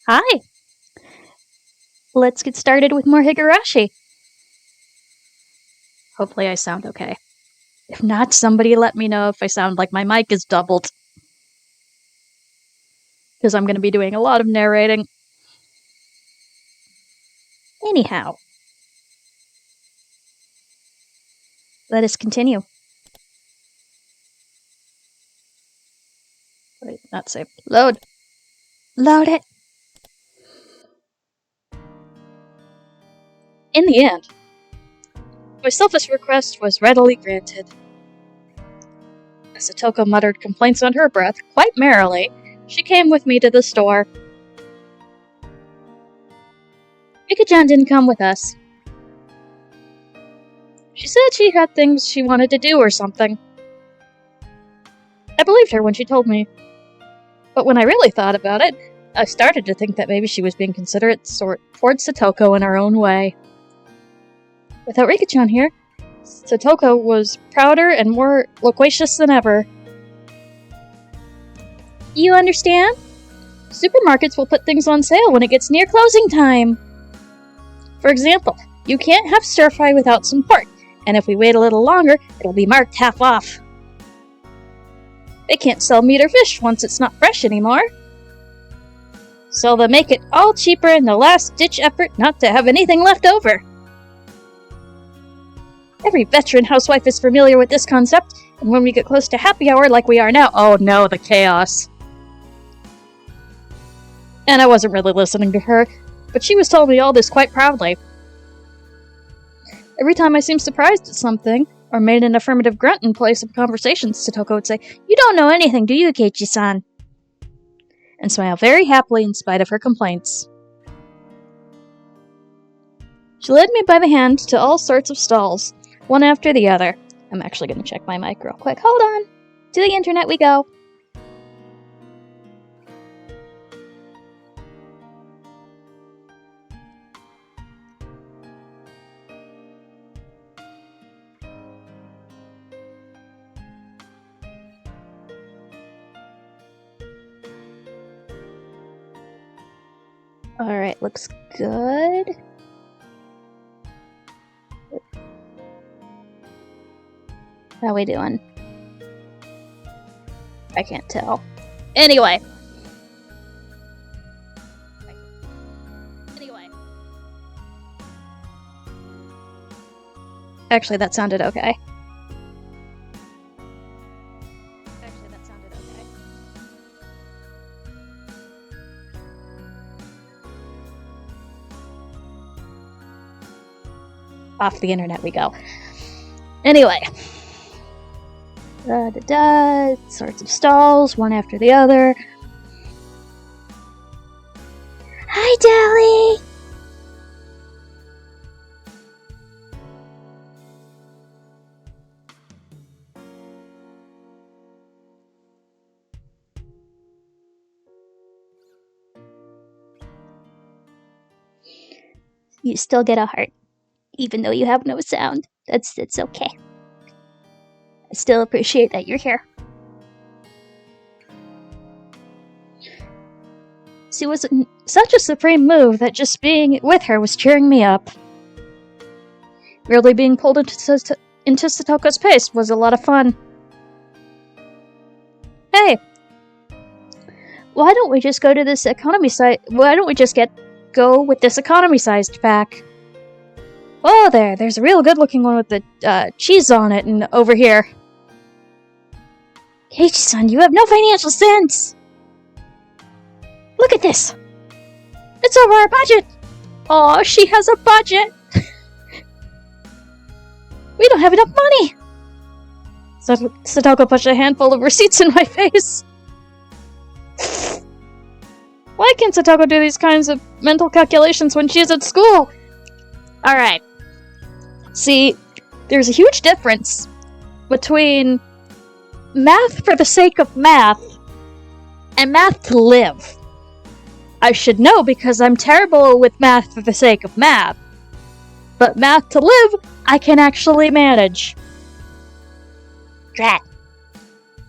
Hi! Let's get started with more Higurashi. Hopefully I sound okay. If not, somebody let me know if I sound like my mic is doubled. Because I'm going to be doing a lot of narrating. Anyhow. Let us continue. Wait, not save. Load! Load it! In the end, my selfish request was readily granted. As Satoko muttered complaints under her breath, quite merrily, she came with me to the store. Rika-chan didn't come with us. She said she had things she wanted to do or something. I believed her when she told me. But when I really thought about it, I started to think that maybe she was being considerate towards Satoko in her own way. Without Rika-chan here, Satoko was prouder and more loquacious than ever. You understand? Supermarkets will put things on sale when it gets near closing time. For example, you can't have stir-fry without some pork, and if we wait a little longer, it'll be marked half off. They can't sell meat or fish once it's not fresh anymore. So they'll make it all cheaper in the last-ditch effort not to have anything left over. Every veteran housewife is familiar with this concept, and when we get close to happy hour like we are now, oh no, the chaos. And I wasn't really listening to her, but she was telling me all this quite proudly. Every time I seemed surprised at something, or made an affirmative grunt in place of conversations, Satoko would say, "You don't know anything, do you, Keiichi-san?" And smile very happily in spite of her complaints. She led me by the hand to all sorts of stalls, one after the other. I'm actually going to check my mic real quick. Hold on. To the internet we go. Alright, looks good. How we doing? I can't tell. Anyway. Actually, that sounded okay. Off the internet we go. Anyway. Sorts of stalls, one after the other. Hi, Dally! You still get a heart, even though you have no sound. It's okay. I still appreciate that you're here. She was such a supreme move that just being with her was cheering me up. Really being pulled into Satoko's pace was a lot of fun. Hey! Why don't we just go to this economy site? Why don't we just go with this economy-sized pack? Oh, there's a real good-looking one with the cheese on it, and over here. Keiichi-san, you have no financial sense! Look at this! It's over our budget! Aw, she has a budget! We don't have enough money! Satoko pushed a handful of receipts in my face. Why can't Satoko do these kinds of mental calculations when she's at school? Alright. See, there's a huge difference between math for the sake of math and math to live. I should know because I'm terrible with math for the sake of math. But math to live, I can actually manage. Drat.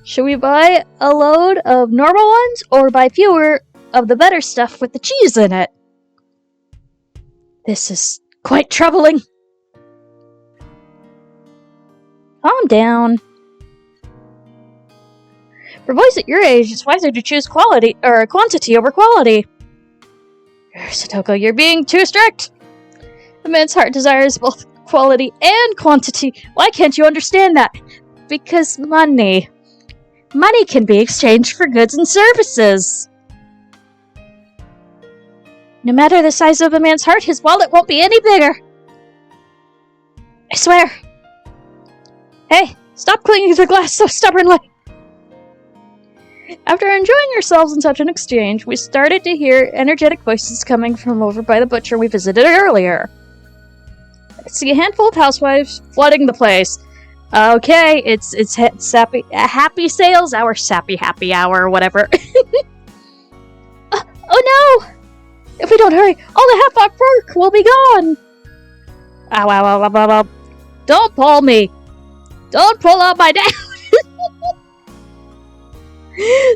Should we buy a load of normal ones or buy fewer of the better stuff with the cheese in it. This is quite troubling. Calm down. For boys at your age, it's wiser to choose quantity over quality. Satoko, you're being too strict. A man's heart desires both quality and quantity. Why can't you understand that? Because money. Money can be exchanged for goods and services. No matter the size of a man's heart, his wallet won't be any bigger. I swear. Hey, stop clinging to the glass so stubbornly. After enjoying ourselves in such an exchange, we started to hear energetic voices coming from over by the butcher we visited earlier. I see a handful of housewives flooding the place. Okay, it's happy sales hour, sappy happy hour, or whatever. Oh no! If we don't hurry, all the half-off pork will be gone! Ow, ow, ow, ow, ow, ow. Don't pull me! Don't pull out my dad!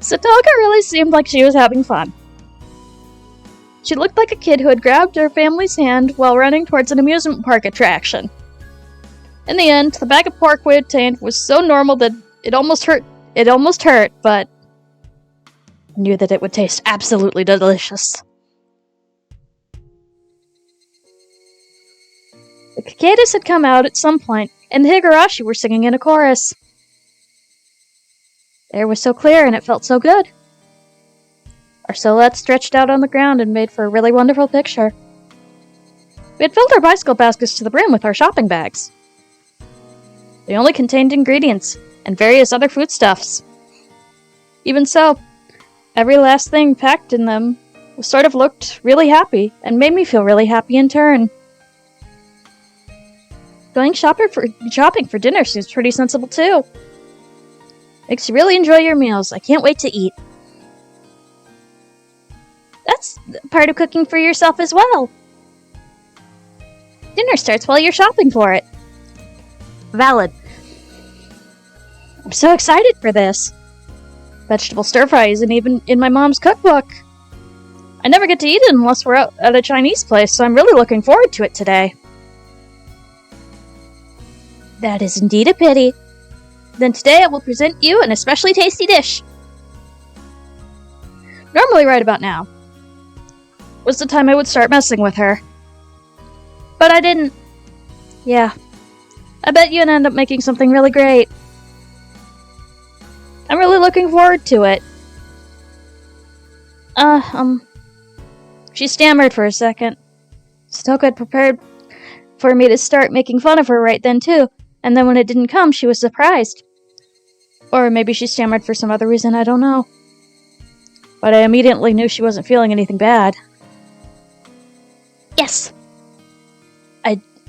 Satoko really seemed like she was having fun. She looked like a kid who had grabbed her family's hand while running towards an amusement park attraction. In the end, the bag of pork we obtained was so normal that it almost hurt, but I knew that it would taste absolutely delicious. The cicadas had come out at some point, and the Higurashi were singing in a chorus. The air was so clear, and it felt so good. Our silhouettes stretched out on the ground and made for a really wonderful picture. We had filled our bicycle baskets to the brim with our shopping bags. They only contained ingredients and various other foodstuffs. Even so, every last thing packed in them sort of looked really happy and made me feel really happy in turn. Going shopping for dinner seems pretty sensible too. Makes you really enjoy your meals. I can't wait to eat. That's part of cooking for yourself as well. Dinner starts while you're shopping for it. Valid. I'm so excited for this. Vegetable stir-fry isn't even in my mom's cookbook. I never get to eat it unless we're out at a Chinese place, so I'm really looking forward to it today. That is indeed a pity. Then today I will present you an especially tasty dish. Normally right about now was the time I would start messing with her. But I didn't. Yeah. I bet you'd end up making something really great. I'm really looking forward to it. She stammered for a second. Satoko had prepared for me to start making fun of her right then too, and then when it didn't come, she was surprised. Or maybe she stammered for some other reason, I don't know. But I immediately knew she wasn't feeling anything bad. Yes!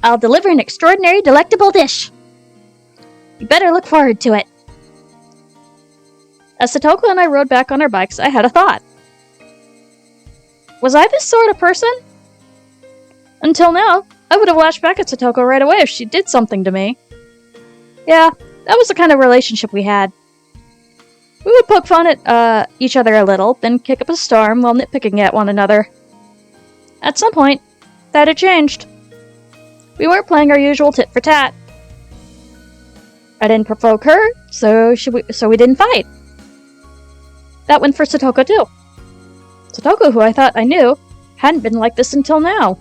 I'll deliver an extraordinary, delectable dish. You better look forward to it. As Satoko and I rode back on our bikes, I had a thought. Was I this sort of person? Until now, I would have lashed back at Satoko right away if she did something to me. Yeah, that was the kind of relationship we had. We would poke fun at each other a little, then kick up a storm while nitpicking at one another. At some point, that had changed. We weren't playing our usual tit-for-tat. I didn't provoke her, so we didn't fight. That went for Satoko too. Satoko, who I thought I knew, hadn't been like this until now.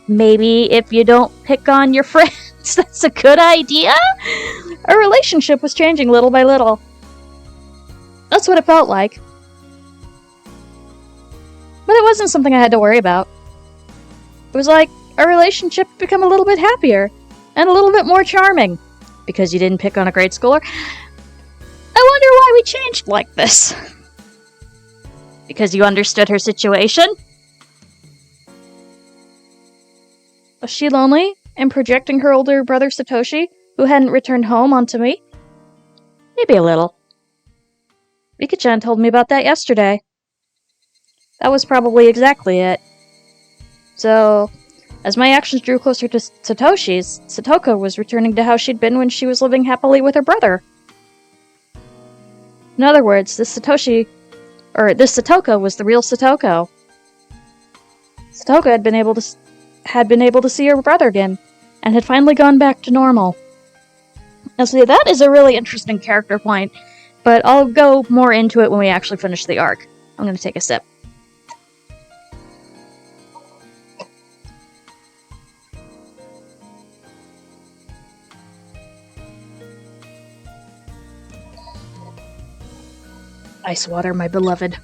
Maybe if you don't pick on your friends, that's a good idea? Our relationship was changing little by little. That's what it felt like. But it wasn't something I had to worry about. It was like our relationship had become a little bit happier and a little bit more charming. Because you didn't pick on a grade schooler? I wonder why we changed like this. Because you understood her situation? Was she lonely and projecting her older brother Satoshi, who hadn't returned home, onto me? Maybe a little. Rika-chan told me about that yesterday. That was probably exactly it. So, as my actions drew closer to Satoshi's, Satoko was returning to how she'd been when she was living happily with her brother. In other words, this Satoshi Or this Satoko was the real Satoko. Satoko had been able to see her brother again, and had finally gone back to normal. Now see, that is a really interesting character point, but I'll go more into it when we actually finish the arc. I'm gonna take a sip. Ice water, my beloved.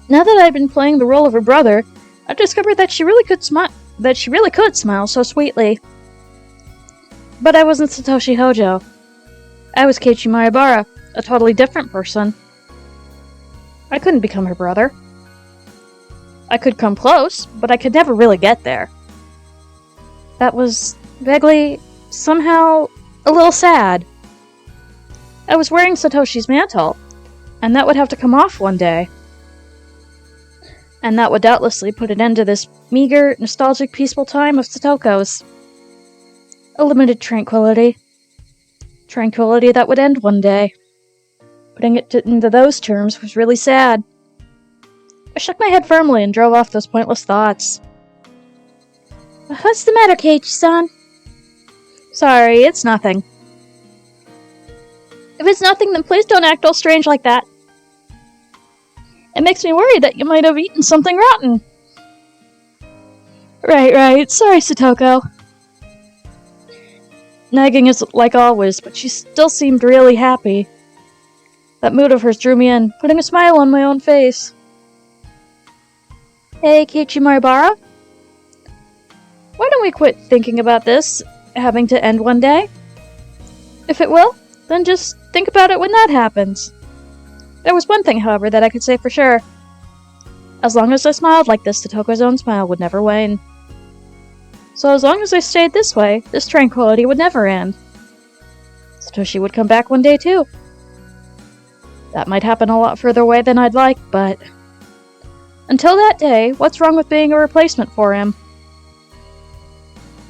Now that I've been playing the role of her brother, I discovered that she really could smile so sweetly. But I wasn't Satoshi Hojo. I was Keiichi Maebara, a totally different person. I couldn't become her brother. I could come close, but I could never really get there. That was vaguely, somehow, a little sad. I was wearing Satoshi's mantle, and that would have to come off one day. And that would doubtlessly put an end to this meager, nostalgic, peaceful time of Satoko's. A limited tranquility. Tranquility that would end one day. Putting it into those terms was really sad. I shook my head firmly and drove off those pointless thoughts. What's the matter, Keiichi-san? Sorry, it's nothing. If it's nothing, then please don't act all strange like that. It makes me worry that you might have eaten something rotten. Right. Sorry, Satoko. Nagging is like always, but she still seemed really happy. That mood of hers drew me in, putting a smile on my own face. Hey, Keiichi Maebara? Why don't we quit thinking about this having to end one day? If it will, then just think about it when that happens. There was one thing, however, that I could say for sure. As long as I smiled like this, Satoko's own smile would never wane. So as long as I stayed this way, this tranquility would never end. Satoshi would come back one day too. That might happen a lot further away than I'd like, but... Until that day, what's wrong with being a replacement for him?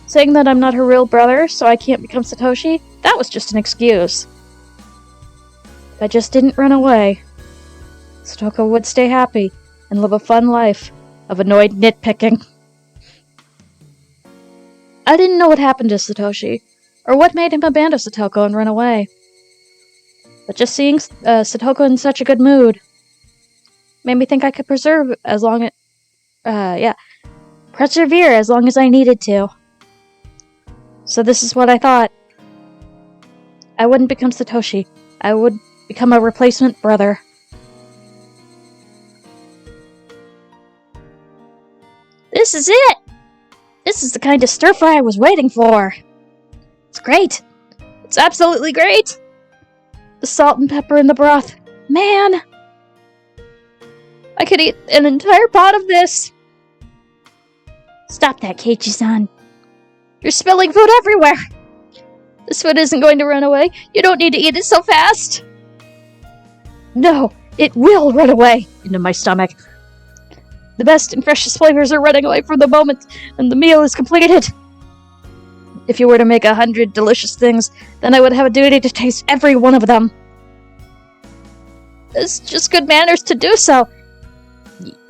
Saying that I'm not her real brother, so I can't become Satoshi? That was just an excuse. If I just didn't run away, Satoko would stay happy and live a fun life of annoyed nitpicking. I didn't know what happened to Satoshi, or what made him abandon Satoko and run away. But just seeing Satoko in such a good mood made me think I could persevere as long as I needed to. So this is what I thought. I wouldn't become Satoshi. I would become a replacement brother. This is it! This is the kind of stir-fry I was waiting for. It's great. It's absolutely great. The salt and pepper in the broth. Man! I could eat an entire pot of this. Stop that, Keiichi-san. You're spilling food everywhere. This food isn't going to run away. You don't need to eat it so fast. No, it will run away into my stomach. The best and freshest flavors are running away from the moment and the meal is completed. If you were to make 100 delicious things, then I would have a duty to taste every one of them. It's just good manners to do so.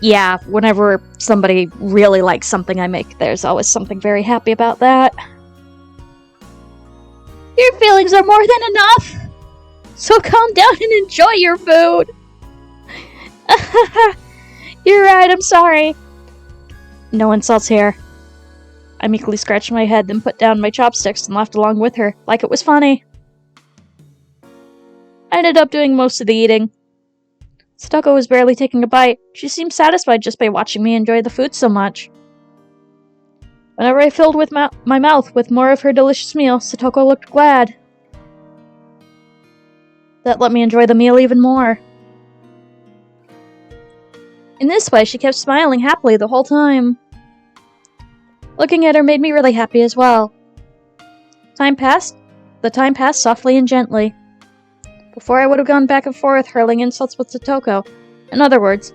Yeah, whenever somebody really likes something I make, there's always something very happy about that. Your feelings are more than enough! So calm down and enjoy your food! You're right, I'm sorry. No insults here. I meekly scratched my head, then put down my chopsticks and laughed along with her, like it was funny. I ended up doing most of the eating. Satoko was barely taking a bite. She seemed satisfied just by watching me enjoy the food so much. Whenever I filled with my mouth with more of her delicious meal, Satoko looked glad. That let me enjoy the meal even more. In this way, she kept smiling happily the whole time. Looking at her made me really happy as well. The time passed softly and gently. Before I would have gone back and forth hurling insults with Satoko. In other words,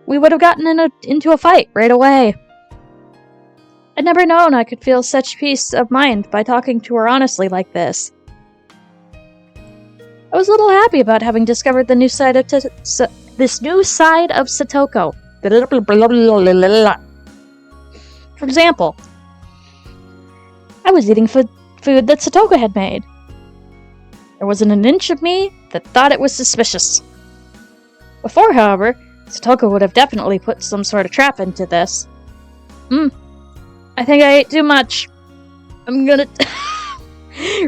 we would have gotten into a fight right away. I'd never known I could feel such peace of mind by talking to her honestly like this. I was a little happy about having discovered the new side of this new side of Satoko. For example, I was eating food that Satoko had made. There wasn't an inch of me that thought it was suspicious. Before, however, Satoko would have definitely put some sort of trap into this. I think I ate too much. I'm gonna...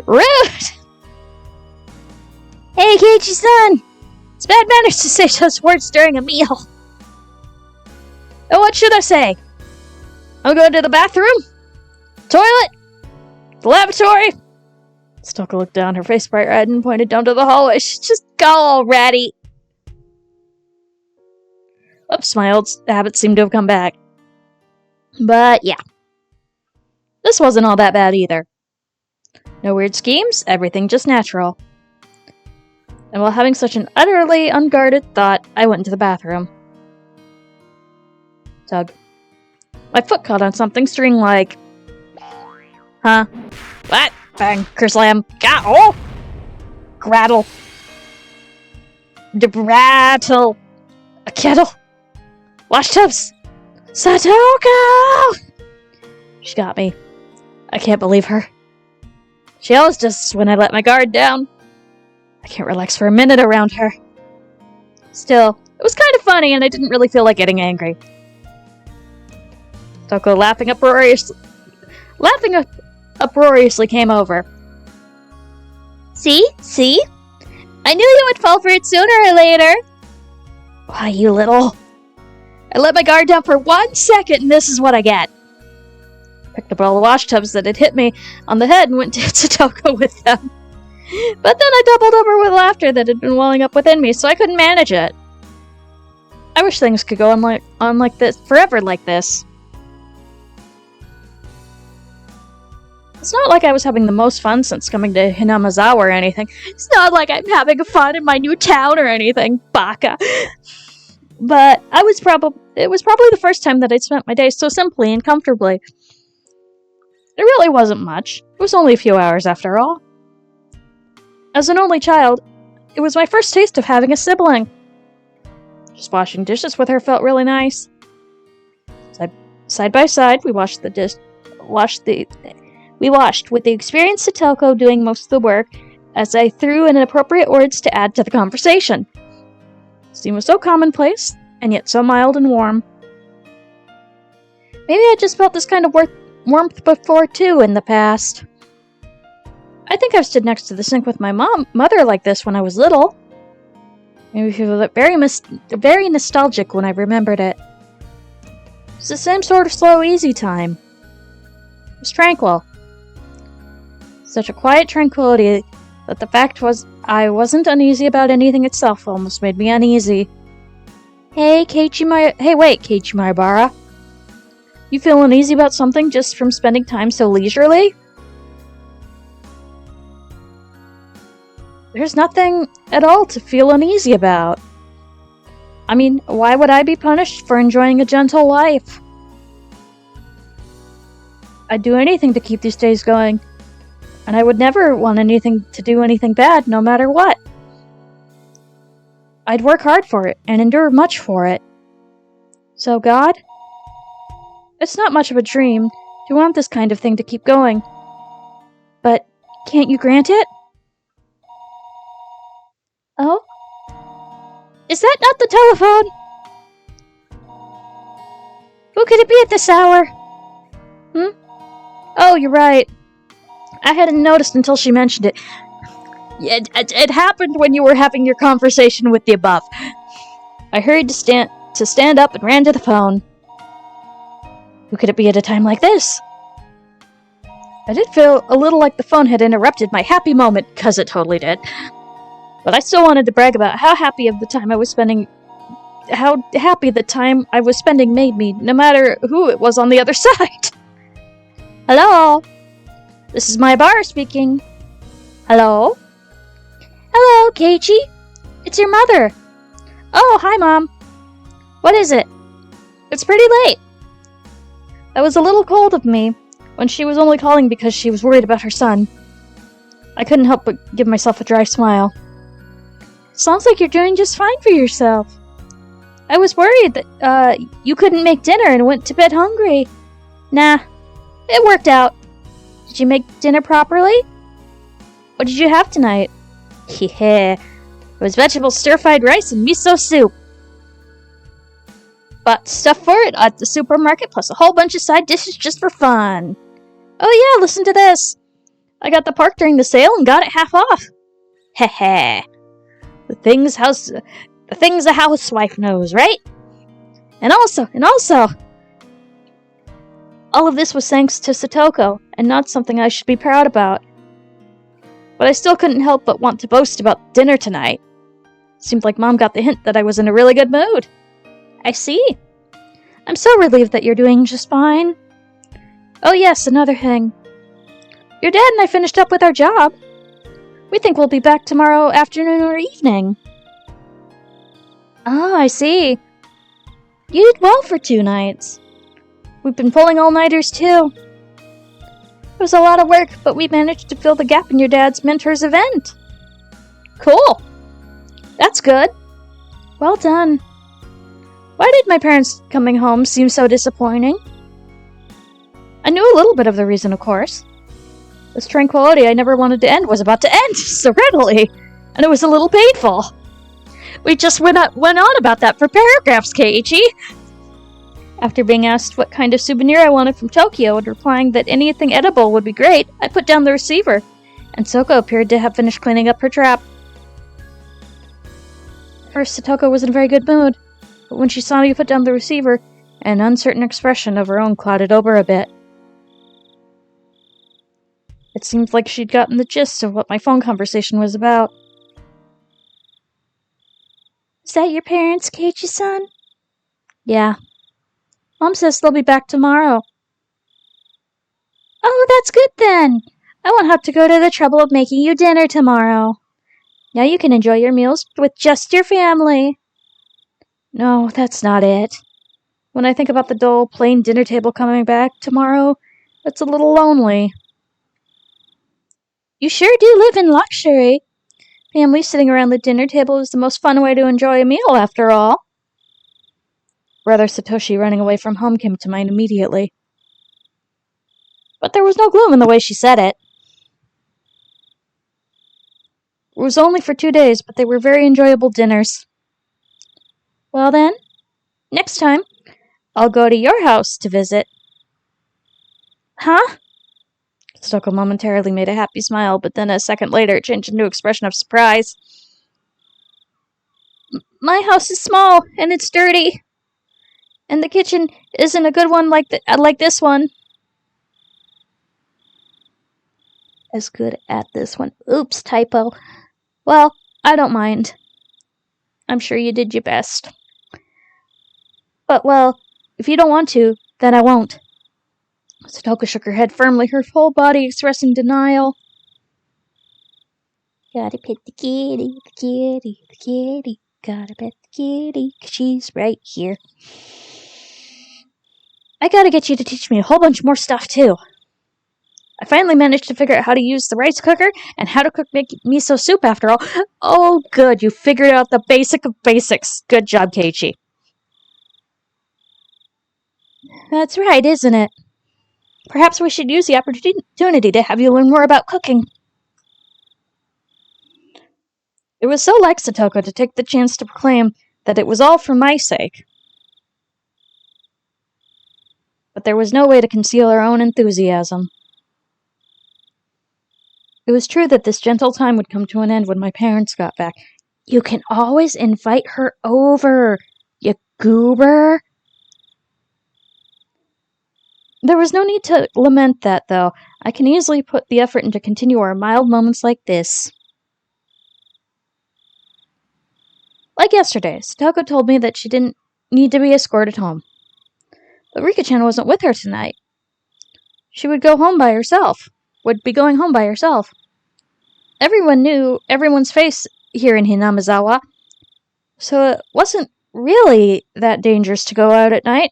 Rude! Hey, Keiichi-san! It's bad manners to say those words during a meal. Oh, what should I say? I'm going to the bathroom? Toilet? The lavatory? Satoko looked down, her face bright red, and pointed down to the hallway. Just go already! Oops, my old habits seem to have come back. But, yeah. This wasn't all that bad either. No weird schemes, everything just natural. And while having such an utterly unguarded thought, I went into the bathroom. Tug. My foot caught on something, stirring like... Huh? What? Bang, kerslam, oh! Grattle. Rattle. A kettle. Wash tubs. Satoko! She got me. I can't believe her. She always does when I let my guard down. I can't relax for a minute around her. Still, it was kind of funny and I didn't really feel like getting angry. Satoko uproariously came over. See? I knew you would fall for it sooner or later. Why, you little... I let my guard down for 1 second and this is what I get. Picked up all the wash tubs that had hit me on the head and went to hit Satoko with them. But then I doubled over with laughter that had been welling up within me, so I couldn't manage it. I wish things could go on like this, forever like this. It's not like I was having the most fun since coming to Hinamazawa or anything. It's not like I'm having fun in my new town or anything, baka. But it was probably the first time that I'd spent my day so simply and comfortably. It really wasn't much. It was only a few hours after all. As an only child, it was my first taste of having a sibling. Just washing dishes with her felt really nice. Side by side, we washed with the experienced Satoko doing most of the work, as I threw in appropriate words to add to the conversation. The scene was so commonplace, and yet so mild and warm. Maybe I just felt this kind of warmth before, too, in the past. I think I've stood next to the sink with my mother like this when I was little. Maybe I feel very nostalgic when I remembered it. It's the same sort of slow, easy time. It was tranquil. Such a quiet tranquility that the fact was I wasn't uneasy about anything itself almost made me uneasy. Hey, Keiichi Maibara. You feel uneasy about something just from spending time so leisurely? There's nothing at all to feel uneasy about. I mean, why would I be punished for enjoying a gentle life? I'd do anything to keep these days going, and I would never want anything to do anything bad, no matter what. I'd work hard for it, and endure much for it. So, God? It's not much of a dream to want this kind of thing to keep going. But can't you grant it? Oh? Is that not the telephone? Who could it be at this hour? Oh, you're right. I hadn't noticed until she mentioned it. It happened when you were having your conversation with the above. I hurried to stand up and ran to the phone. Who could it be at a time like this? I did feel a little like the phone had interrupted my happy moment, because it totally did. But I still wanted to brag about how happy the time I was spending made me, no matter who it was on the other side. Hello? This is Maibara speaking. Hello? Hello, Keiichi. It's your mother. Oh, hi, Mom. What is it? It's pretty late. That was a little cold of me, when she was only calling because she was worried about her son. I couldn't help but give myself a dry smile. Sounds like you're doing just fine for yourself. I was worried that, you couldn't make dinner and went to bed hungry. Nah, it worked out. Did you make dinner properly? What did you have tonight? Yeah, it was vegetable stir-fried rice and miso soup. Bought stuff for it at the supermarket, plus a whole bunch of side dishes just for fun. Oh yeah, listen to this. I got the park during the sale and got it half off. Heh. The things a housewife knows, right? And also, all of this was thanks to Satoko, and not something I should be proud about. But I still couldn't help but want to boast about dinner tonight. Seemed like Mom got the hint that I was in a really good mood. I see. I'm so relieved that you're doing just fine. Oh yes, another thing. Your dad and I finished up with our job. We think we'll be back tomorrow afternoon or evening. Oh, I see. You did well for 2 nights. We've been pulling all-nighters too. It was a lot of work, but we managed to fill the gap in your dad's mentor's event. Cool. That's good. Well done. Why did my parents coming home seem so disappointing? I knew a little bit of the reason, of course. This tranquility I never wanted to end was about to end so readily, and it was a little painful. We just went on about that for paragraphs, Keiichi. After being asked what kind of souvenir I wanted from Tokyo and replying that anything edible would be great, I put down the receiver, and Soko appeared to have finished cleaning up her trap. First, Satoko was in a very good mood, but when she saw me put down the receiver, an uncertain expression of her own clouded over a bit. It seemed like she'd gotten the gist of what my phone conversation was about. Is that your parents, Keiichi-san? Yeah. Mom says they'll be back tomorrow. Oh, that's good then. I won't have to go to the trouble of making you dinner tomorrow. Now you can enjoy your meals with just your family. No, that's not it. When I think about the dull, plain dinner table coming back tomorrow, it's a little lonely. You sure do live in luxury. Family sitting around the dinner table is the most fun way to enjoy a meal, after all. Brother Satoshi running away from home came to mind immediately. But there was no gloom in the way she said it. It was only for 2 days, but they were very enjoyable dinners. Well then, next time, I'll go to your house to visit. Huh? Satoko momentarily made a happy smile, but then a second later it changed into an expression of surprise. My house is small, and it's dirty. And the kitchen isn't a good one like this one. As good at this one. Oops, typo. Well, I don't mind. I'm sure you did your best. But, well, if you don't want to, then I won't. Satoko shook her head firmly, her whole body expressing denial. Gotta pet the kitty. Gotta pet the kitty, 'cause she's right here. I gotta get you to teach me a whole bunch more stuff, too. I finally managed to figure out how to use the rice cooker and how to make miso soup after all. Oh, good, you figured out the basic of basics. Good job, Keiichi. That's right, isn't it? Perhaps we should use the opportunity to have you learn more about cooking. It was so like Satoko to take the chance to proclaim that it was all for my sake. But there was no way to conceal our own enthusiasm. It was true that this gentle time would come to an end when my parents got back. You can always invite her over, you goober. There was no need to lament that, though. I can easily put the effort into continue our mild moments like this. Like yesterday, Satoko told me that she didn't need to be escorted home. But Rika-chan wasn't with her tonight. She would be going home by herself. Everyone knew everyone's face here in Hinamizawa, so it wasn't really that dangerous to go out at night,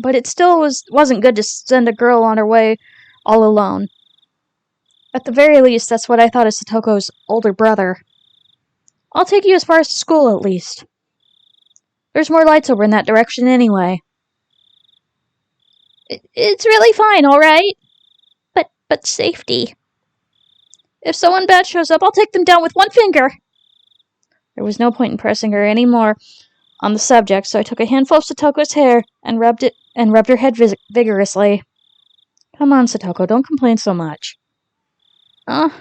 but it still wasn't good to send a girl on her way all alone. At the very least, that's what I thought of Satoko's older brother. I'll take you as far as school, at least. There's more lights over in that direction anyway. It's really fine, alright? But safety. If someone bad shows up, I'll take them down with one finger. There was no point in pressing her any more on the subject, so I took a handful of Satoko's hair and rubbed her head vigorously. Come on, Satoko, don't complain so much. Your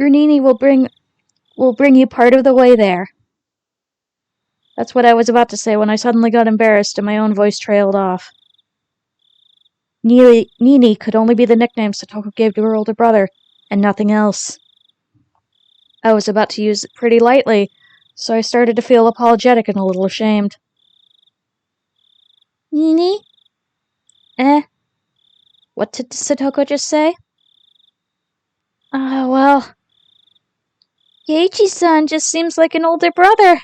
Nini will bring you part of the way there. That's what I was about to say when I suddenly got embarrassed and my own voice trailed off. Nini could only be the nickname Satoko gave to her older brother, and nothing else. I was about to use it pretty lightly, so I started to feel apologetic and a little ashamed. Nini? What did Satoko just say? Well... Keiichi-san just seems like an older brother.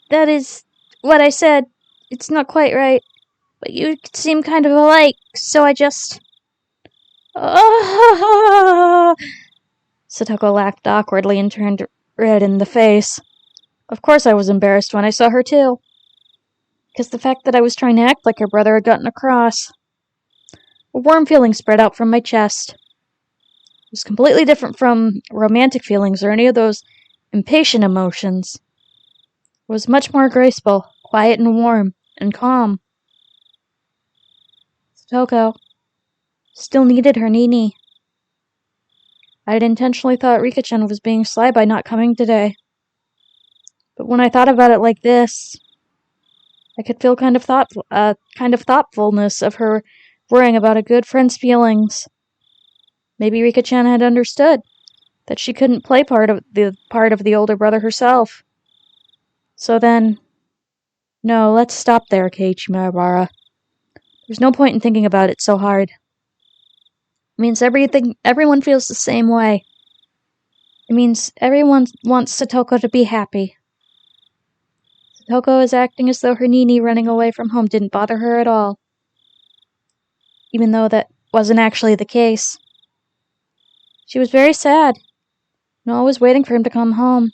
That is what I said. It's not quite right. But you seem kind of alike, so I just... Oh! Satoko laughed awkwardly and turned red in the face. Of course I was embarrassed when I saw her too. Because the fact that I was trying to act like her brother had gotten across. A warm feeling spread out from my chest. It was completely different from romantic feelings or any of those impatient emotions. It was much more graceful, quiet and warm, and calm. Satoko still needed her Nini. I had intentionally thought Rika-chan was being sly by not coming today. But when I thought about it like this, I could feel kind of thoughtfulness of her worrying about a good friend's feelings. Maybe Rika-chan had understood that she couldn't play part of the older brother herself. So then, no, let's stop there, Keiichi Maebara. There's no point in thinking about it so hard. It means everyone feels the same way. It means everyone wants Satoko to be happy. Satoko is acting as though her Nini running away from home didn't bother her at all. Even though that wasn't actually the case. She was very sad, and always waiting for him to come home.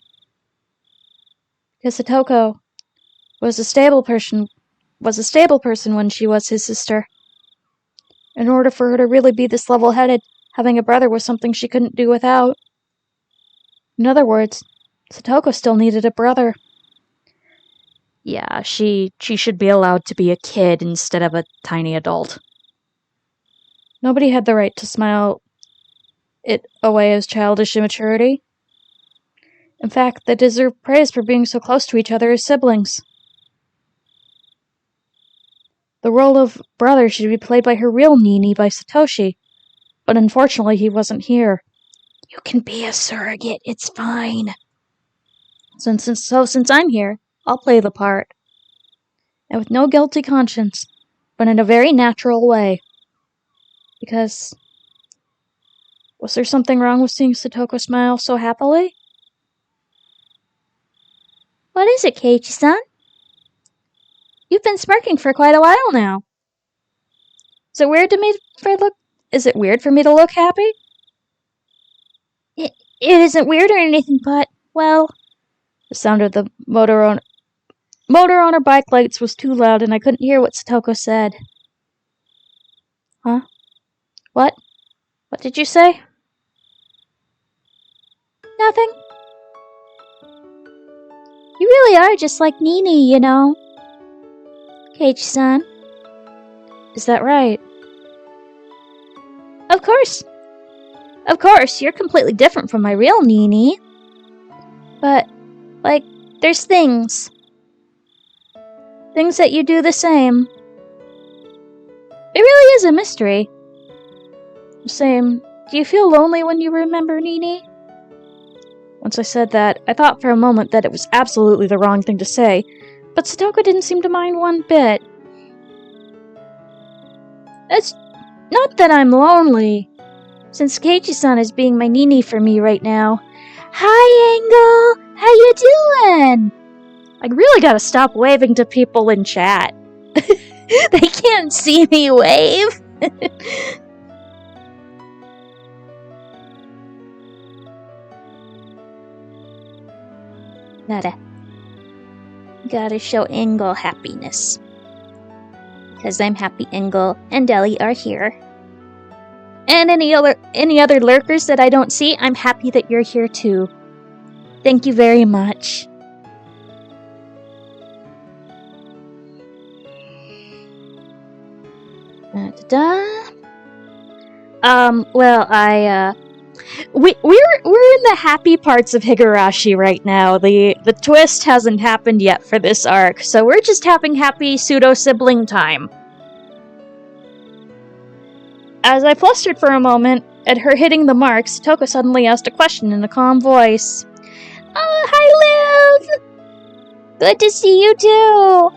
Because Satoko was a stable person when she was his sister. In order for her to really be this level-headed, having a brother was something she couldn't do without. In other words, Satoko still needed a brother. Yeah, she should be allowed to be a kid instead of a tiny adult. Nobody had the right to smile it away as childish immaturity. In fact, they deserve praise for being so close to each other as siblings. The role of brother should be played by her real Nini, by Satoshi, but unfortunately he wasn't here. You can be a surrogate, it's fine. Since I'm here, I'll play the part. And with no guilty conscience, but in a very natural way. Because... was there something wrong with seeing Satoko smile so happily? What is it, Keiichi-san? You've been smirking for quite a while now. Is it weird for me to look happy? It isn't weird or anything, but, well... The sound of the motor on her bike lights was too loud and I couldn't hear what Satoko said. Huh? What? What did you say? Nothing. You really are just like Nini, you know. Keiichi-san. Is that right? Of course. Of course, you're completely different from my real Nini. But, like, there's things. Things that you do the same. It really is a mystery. Same. Do you feel lonely when you remember Nini? Once I said that, I thought for a moment that it was absolutely the wrong thing to say, but Satoko didn't seem to mind one bit. It's not that I'm lonely, since Keiichi-san is being my Nini for me right now. Hi, Angle! How you doing? I really gotta stop waving to people in chat. They can't see me wave. Gotta show Engel happiness. Because I'm happy Engel and Ellie are here. And any other lurkers that I don't see, I'm happy that you're here too. Thank you very much. We're in the happy parts of Higurashi right now. The twist hasn't happened yet for this arc, so we're just having happy pseudo-sibling time. As I flustered for a moment at her hitting the mark, Satoko suddenly asked a question in a calm voice. Oh, hi, Liv! Good to see you too!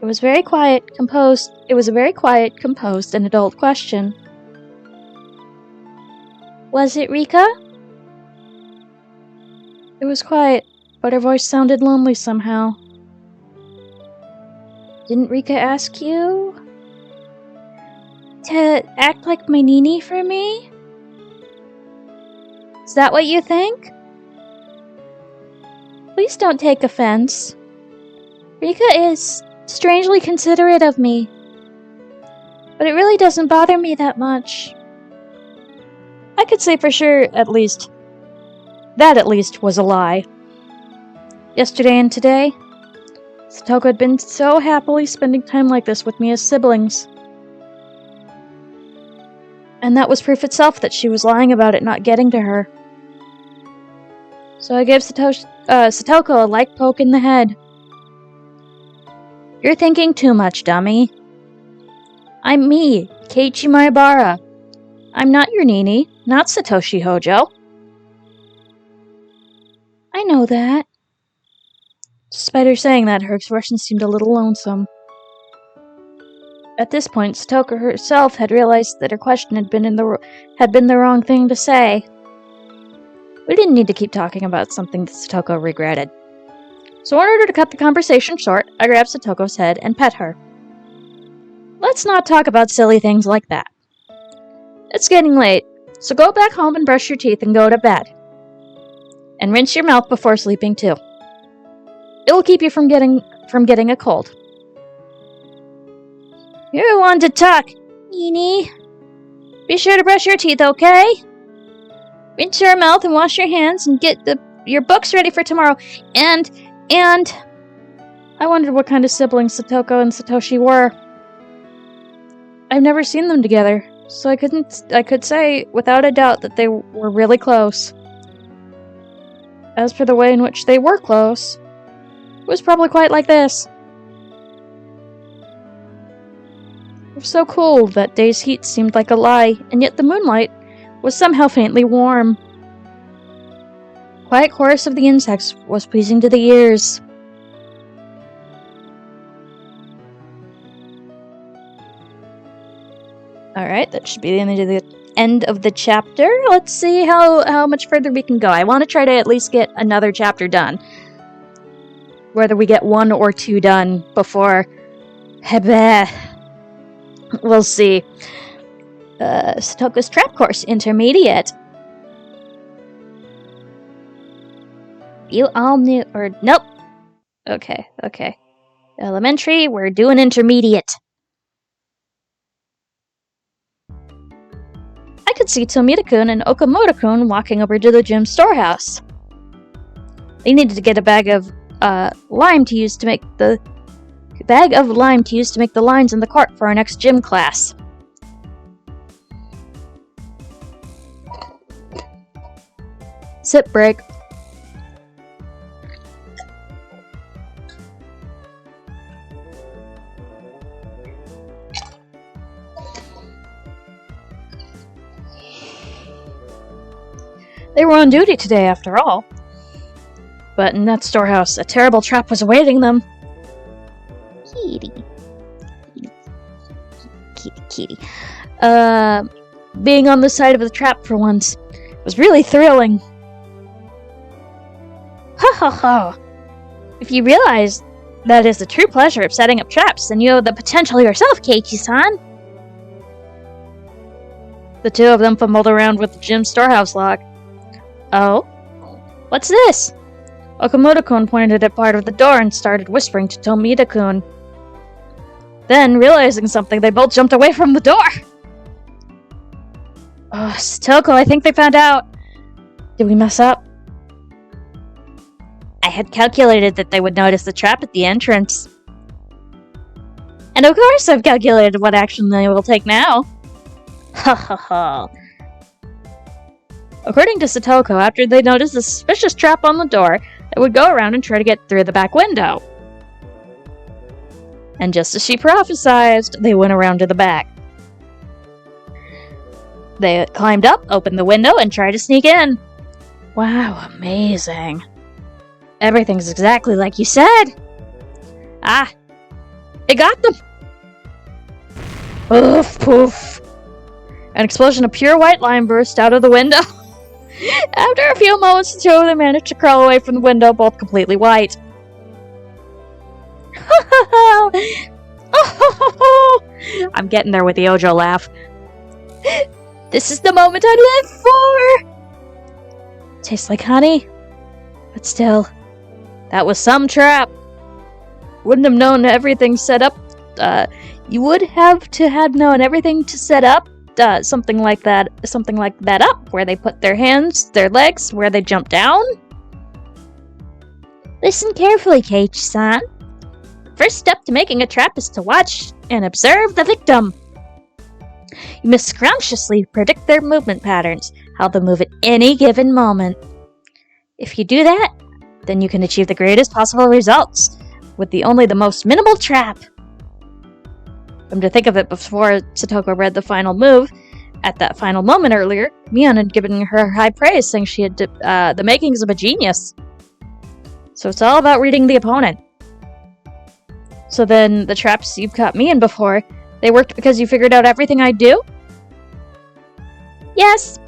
It was a very quiet, composed, and adult question. Was it Rika? It was quiet, but her voice sounded lonely somehow. Didn't Rika ask you to act like my Nini for me? Is that what you think? Please don't take offense. Rika is strangely considerate of me, but it really doesn't bother me that much. I could say for sure, at least, was a lie. Yesterday and today, Satoko had been so happily spending time like this with me as siblings. And that was proof itself that she was lying about it not getting to her. So I gave Satoko a light poke in the head. You're thinking too much, dummy. I'm me, Keiichi Maebara. I'm not your Nini, not Satoshi Hojo. I know that. Despite her saying that, her expression seemed a little lonesome. At this point, Satoko herself had realized that her question had been the wrong thing to say. We didn't need to keep talking about something that Satoko regretted. So in order to cut the conversation short, I grabbed Satoko's head and pet her. Let's not talk about silly things like that. It's getting late, so go back home and brush your teeth and go to bed. And rinse your mouth before sleeping too. It'll keep you from getting a cold. You're one to talk, Nini. Be sure to brush your teeth, okay? Rinse your mouth and wash your hands and get your books ready for tomorrow. And I wondered what kind of siblings Satoko and Satoshi were. I've never seen them together, so I could say without a doubt that they were really close. As for the way in which they were close, it was probably quite like this. It was so cold that day's heat seemed like a lie, and yet the moonlight was somehow faintly warm. Quiet chorus of the insects was pleasing to the ears. Alright, that should be the end of the chapter. Let's see how much further we can go. I want to try to at least get another chapter done. Whether we get 1 or 2 done before... We'll see. Satoko's Trap Course Intermediate. You all knew... or... nope. Okay. Elementary, we're doing Intermediate. I could see Tomita-kun and Okamoto-kun walking over to the gym storehouse. They needed to get a bag of lime to use to make the lines in the court for our next gym class. Sip break. They were on duty today, after all. But in that storehouse, a terrible trap was awaiting them. Kitty. Being on the side of the trap for once was really thrilling. Ha! If you realize that is the true pleasure of setting up traps, then you have the potential yourself, Keiichi-san. The two of them fumbled around with the gym storehouse lock. Oh? What's this? Okamoto-kun pointed at part of the door and started whispering to Tomita-kun. Then, realizing something, they both jumped away from the door! Satoko, I think they found out. Did we mess up? I had calculated that they would notice the trap at the entrance. And of course I've calculated what action they will take now. Ha ha ha. According to Satoko, after they noticed the suspicious trap on the door, they would go around and try to get through the back window. And just as she prophesied, they went around to the back. They climbed up, opened the window, and tried to sneak in. Wow, amazing. Everything's exactly like you said. Ah, it got them. Oof, poof. An explosion of pure white lime burst out of the window. After a few moments, the two of them managed to crawl away from the window, both completely white. I'm getting there with the Ojo laugh. This is the moment I live for! Tastes like honey. But still, that was some trap. Wouldn't have known everything set up. You would have to have known everything to set up something like that up, where they put their hands, their legs, where they jump down. Listen carefully, Keiichi-san. First step to making a trap is to watch and observe the victim. You must scrumptiously predict their movement patterns, how they'll move at any given moment. If you do that, then you can achieve the greatest possible results with only the most minimal trap. Come to think of it, before Satoko read the final move, at that final moment earlier, Mion had given her high praise, saying she had the makings of a genius. So it's all about reading the opponent. So then, the traps you've caught me in before, they worked because you figured out everything I'd do? Yes.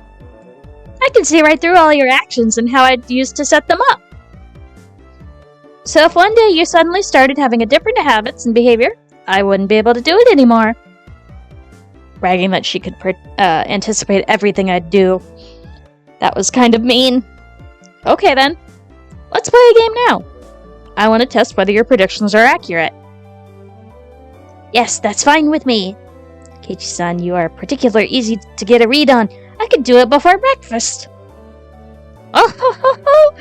I can see right through all your actions and how I'd use to set them up. So if one day you suddenly started having a different habits and behavior, I wouldn't be able to do it anymore. Bragging that she could anticipate everything I'd do. That was kind of mean. Okay then, let's play a game now. I want to test whether your predictions are accurate. Yes, that's fine with me. Keiichi-san, you are particularly easy to get a read on. I could do it before breakfast. Oh ho ho ho!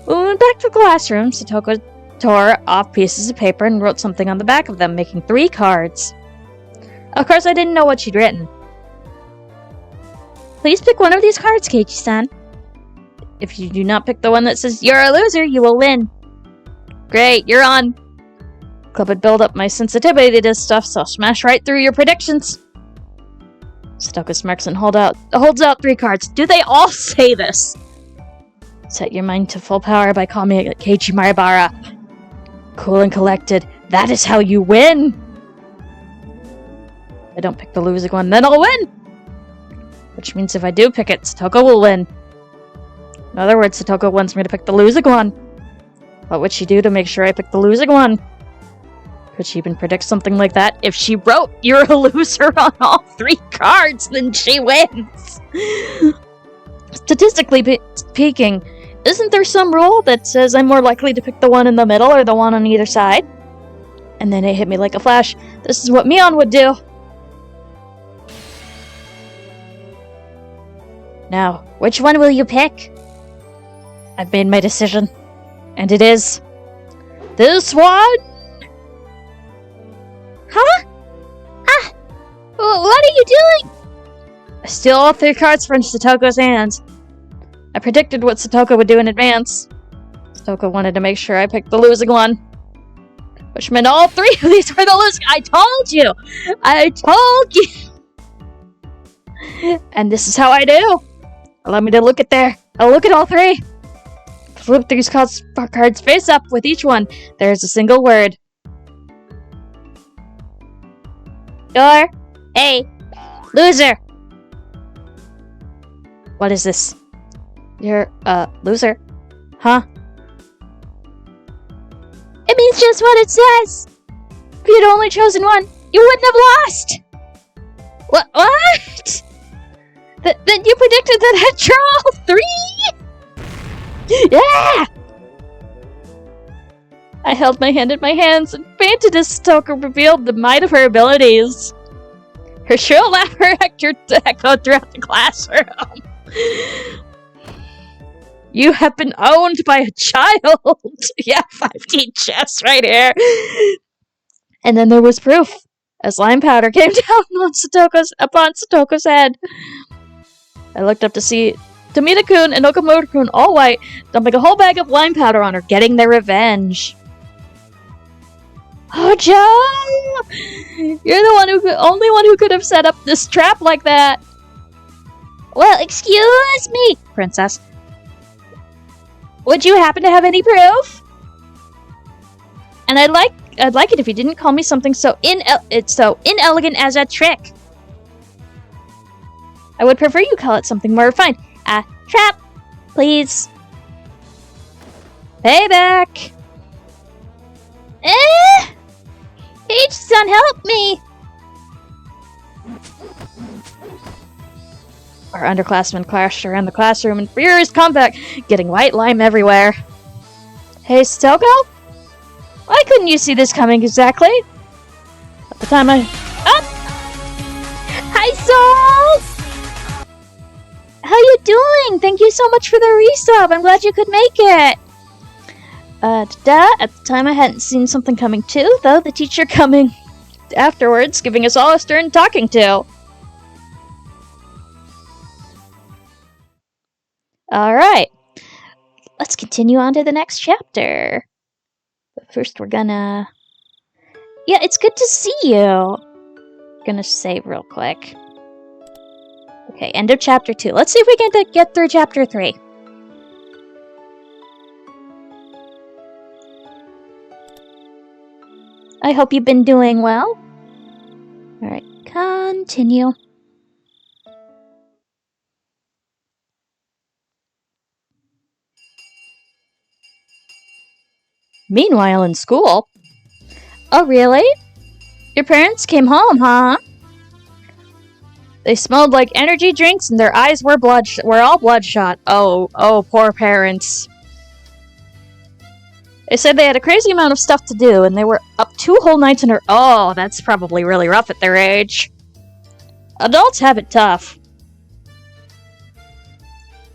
When we went back to the classroom, Satoko tore off pieces of paper and wrote something on the back of them, making 3 cards. Of course, I didn't know what she'd written. Please pick one of these cards, Keiichi-san. If you do not pick the one that says you're a loser, you will win. Great, you're on. Club would build up my sensitivity to this stuff, so I'll smash right through your predictions. Satoko smirks and holds out 3 cards. Do they all say this? Set your mind to full power by calling me Keiichi Maribara. Cool and collected. That is how you win! If I don't pick the losing one, then I'll win! Which means if I do pick it, Satoko will win. In other words, Satoko wants me to pick the losing one. What would she do to make sure I pick the losing one? Could she even predict something like that? If she wrote, you're a loser on all 3 cards, then she wins! Statistically speaking, isn't there some rule that says I'm more likely to pick the one in the middle or the one on either side? And then it hit me like a flash. This is what Mion would do. Now, which one will you pick? I've made my decision. And it is... this one! Huh? Ah! What are you doing? I steal all 3 cards from Satoko's hands. I predicted what Satoko would do in advance. Satoko wanted to make sure I picked the losing one. Which meant all 3 of these were the losing. I told you! I told you! And this is how I do. Allow me to look at I'll look at all 3. Flip these cards face up with each one. There's a single word. You're a loser. What is this? You're a loser. Huh? It means just what it says. If you'd only chosen one, you wouldn't have lost. What? Then you predicted that I'd draw all 3? Yeah! I held my hand in my hands and fainted as Stoker revealed the might of her abilities. Her shrill laughter echoed throughout the classroom. You have been owned by a child! Yeah, 5D chess right here. And then there was proof, as lime powder came down upon Satoko's head. I looked up to see Tomita-kun and Okamoto-kun, all white, dumping a whole bag of lime powder on her, getting their revenge. Ojo! You're the only one who could have set up this trap like that. Well, excuse me, Princess. Would you happen to have any proof? And I'd like it if you didn't call me something so inelegant as a trick. I would prefer you call it something more refined. Trap, please. Payback. H-san, help me! Our underclassmen clashed around the classroom in furious combat, getting white lime everywhere. Hey, Stoko? Why couldn't you see this coming exactly? At the time Hi, Soul! How you doing? Thank you so much for the resub. I'm glad you could make it. At the time I hadn't seen something coming too, though the teacher coming afterwards, giving us all a stern talking to. Alright. Let's continue on to the next chapter. But first we're gonna... Yeah, it's good to see you. Gonna save real quick. Okay, end of chapter 2. Let's see if we can get through chapter 3. I hope you've been doing well. Alright, continue. Meanwhile in school... Oh, really? Your parents came home, huh? They smelled like energy drinks and their eyes were all bloodshot. Oh, poor parents. They said they had a crazy amount of stuff to do, and they were up 2 whole nights in her. Oh, that's probably really rough at their age. Adults have it tough.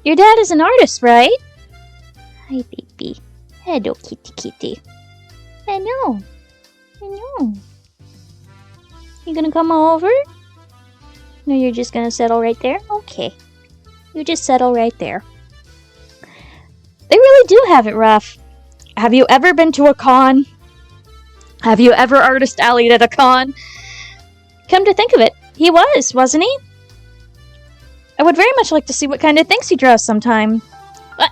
Your dad is an artist, right? Hi, baby. Hello, kitty kitty. I know. You gonna come over? No, you're just gonna settle right there? Okay. You just settle right there. They really do have it rough. Have you ever been to a con? Have you ever artist alleyed at a con? Come to think of it, he was, wasn't he? I would very much like to see what kind of things he draws sometime. What?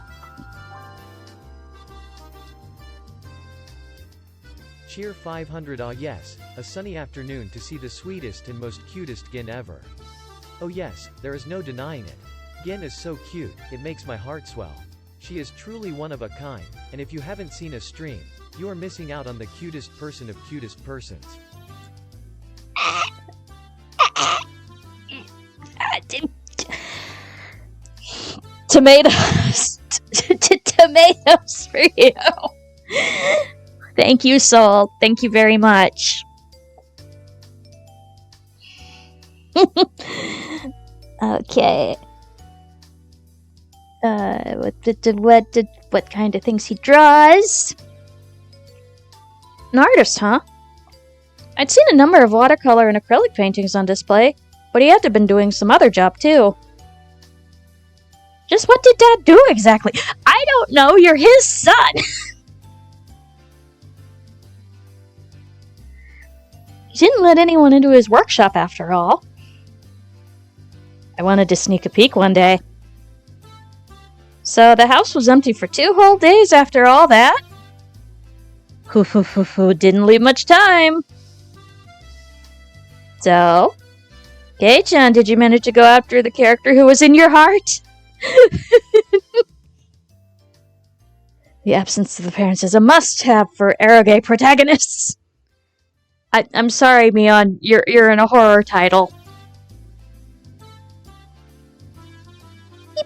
Cheer 500. Ah yes, a sunny afternoon to see the sweetest and most cutest Gin ever. Oh yes, there is no denying it. Gin is so cute, it makes my heart swell. She is truly one of a kind, and if you haven't seen a stream, you are missing out on the cutest person of cutest persons. Tomatoes! Tomatoes for you! Thank you, Soul. Thank you very much. Okay. What kind of things he draws? An artist, huh? I'd seen a number of watercolor and acrylic paintings on display, but he had to have been doing some other job too. Just what did Dad do exactly? I don't know, you're his son! He didn't let anyone into his workshop after all. I wanted to sneak a peek one day. So the house was empty for 2 whole days after all that? Didn't leave much time. So, Kei-chan, did you manage to go after the character who was in your heart? The absence of the parents is a must-have for eroge protagonists. I'm sorry, Mion, you're in a horror title.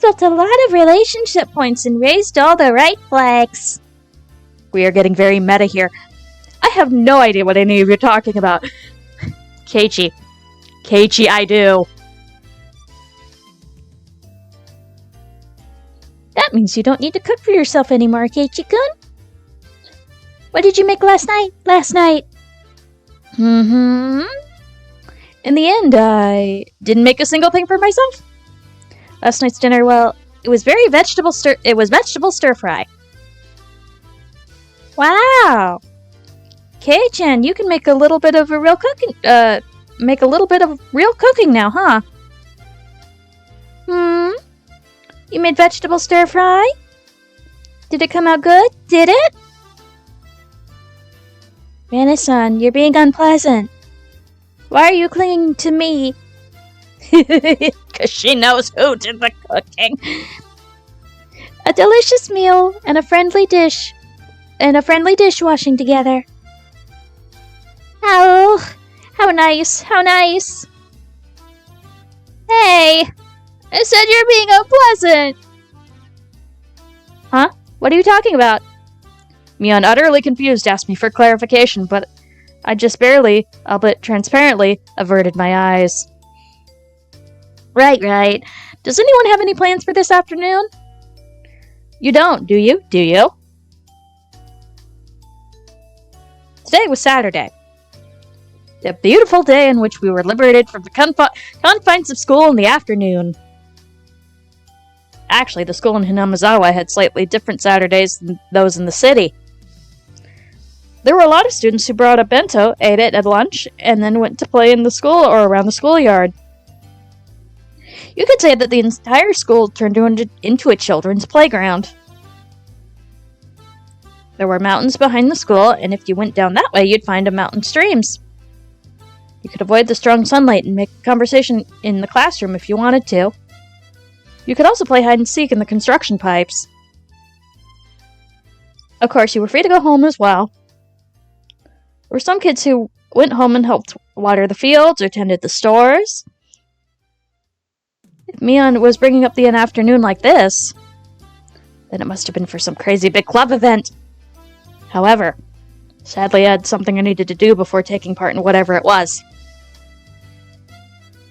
built a lot of relationship points and raised all the right flags. We are getting very meta here. I have no idea what any of you are talking about. Keiichi. Keiichi, I do. That means you don't need to cook for yourself anymore, Keiichi-kun. What did you make last night? In the end, I didn't make a single thing for myself. Last night's dinner, well, it was vegetable stir fry. Wow. Kei-chan, you can make a little bit of real cooking now, huh? You made vegetable stir fry? Did it come out good? Did it? Rana-san, you're being unpleasant. Why are you clinging to me? Because she knows who did the cooking. A delicious meal and a friendly dishwashing together. Oh, how nice, how nice. Hey, I said you're being unpleasant. Huh? What are you talking about? Mion, utterly confused, asked me for clarification, but I just barely, albeit transparently, averted my eyes. Right. Does anyone have any plans for this afternoon? You don't, do you? Today was Saturday. A beautiful day in which we were liberated from the confines of school in the afternoon. Actually, the school in Hinamizawa had slightly different Saturdays than those in the city. There were a lot of students who brought a bento, ate it at lunch, and then went to play in the school or around the schoolyard. You could say that the entire school turned into a children's playground. There were mountains behind the school, and if you went down that way, you'd find mountain streams. You could avoid the strong sunlight and make conversation in the classroom if you wanted to. You could also play hide and seek in the construction pipes. Of course, you were free to go home as well. There were some kids who went home and helped water the fields or tended the stores. If Mion was bringing up an afternoon like this, then it must have been for some crazy big club event. However, sadly I had something I needed to do before taking part in whatever it was.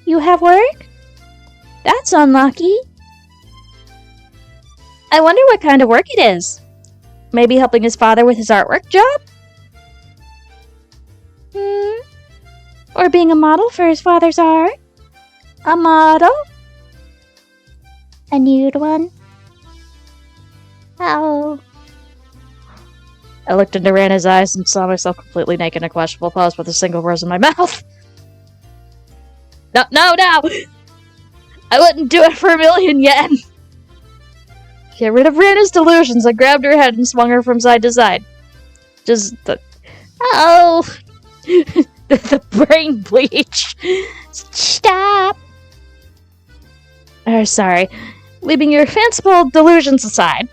You have work? That's unlucky. I wonder what kind of work it is. Maybe helping his father with his artwork job? Or being a model for his father's art? A model? A nude one? Oh. I looked into Rana's eyes and saw myself completely naked in a questionable pose with a single rose in my mouth. No! I wouldn't do it for 1,000,000 yen! Get rid of Rana's delusions. I grabbed her head and swung her from side to side. Oh! The brain bleach. Stop! Sorry. Leaving your fanciful delusions aside.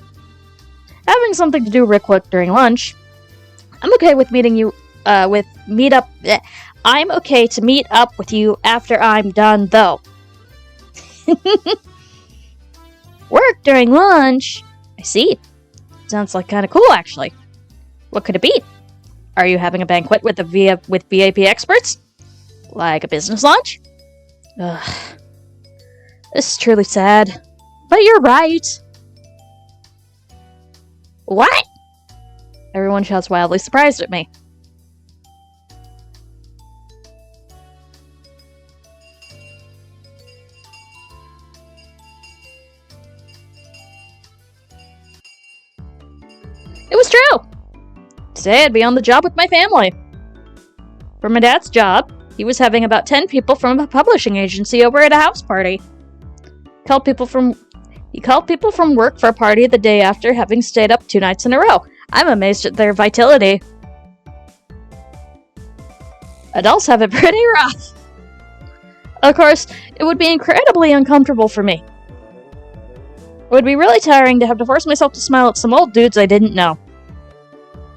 Having something to do real quick during lunch. I'm okay with I'm okay to meet up with you after I'm done, though. Work during lunch? I see. Sounds like kind of cool, actually. What could it be? Are you having a banquet with VIP experts? Like a business lunch? Ugh. This is truly sad. But you're right. What? Everyone shouts wildly surprised at me. It was true! Today I'd be on the job with my family. For my dad's job, he was having about 10 people from a publishing agency over at a house party. He called people from work for a party the day after having stayed up 2 nights in a row. I'm amazed at their vitality. Adults have it pretty rough. Of course, it would be incredibly uncomfortable for me. It would be really tiring to have to force myself to smile at some old dudes I didn't know.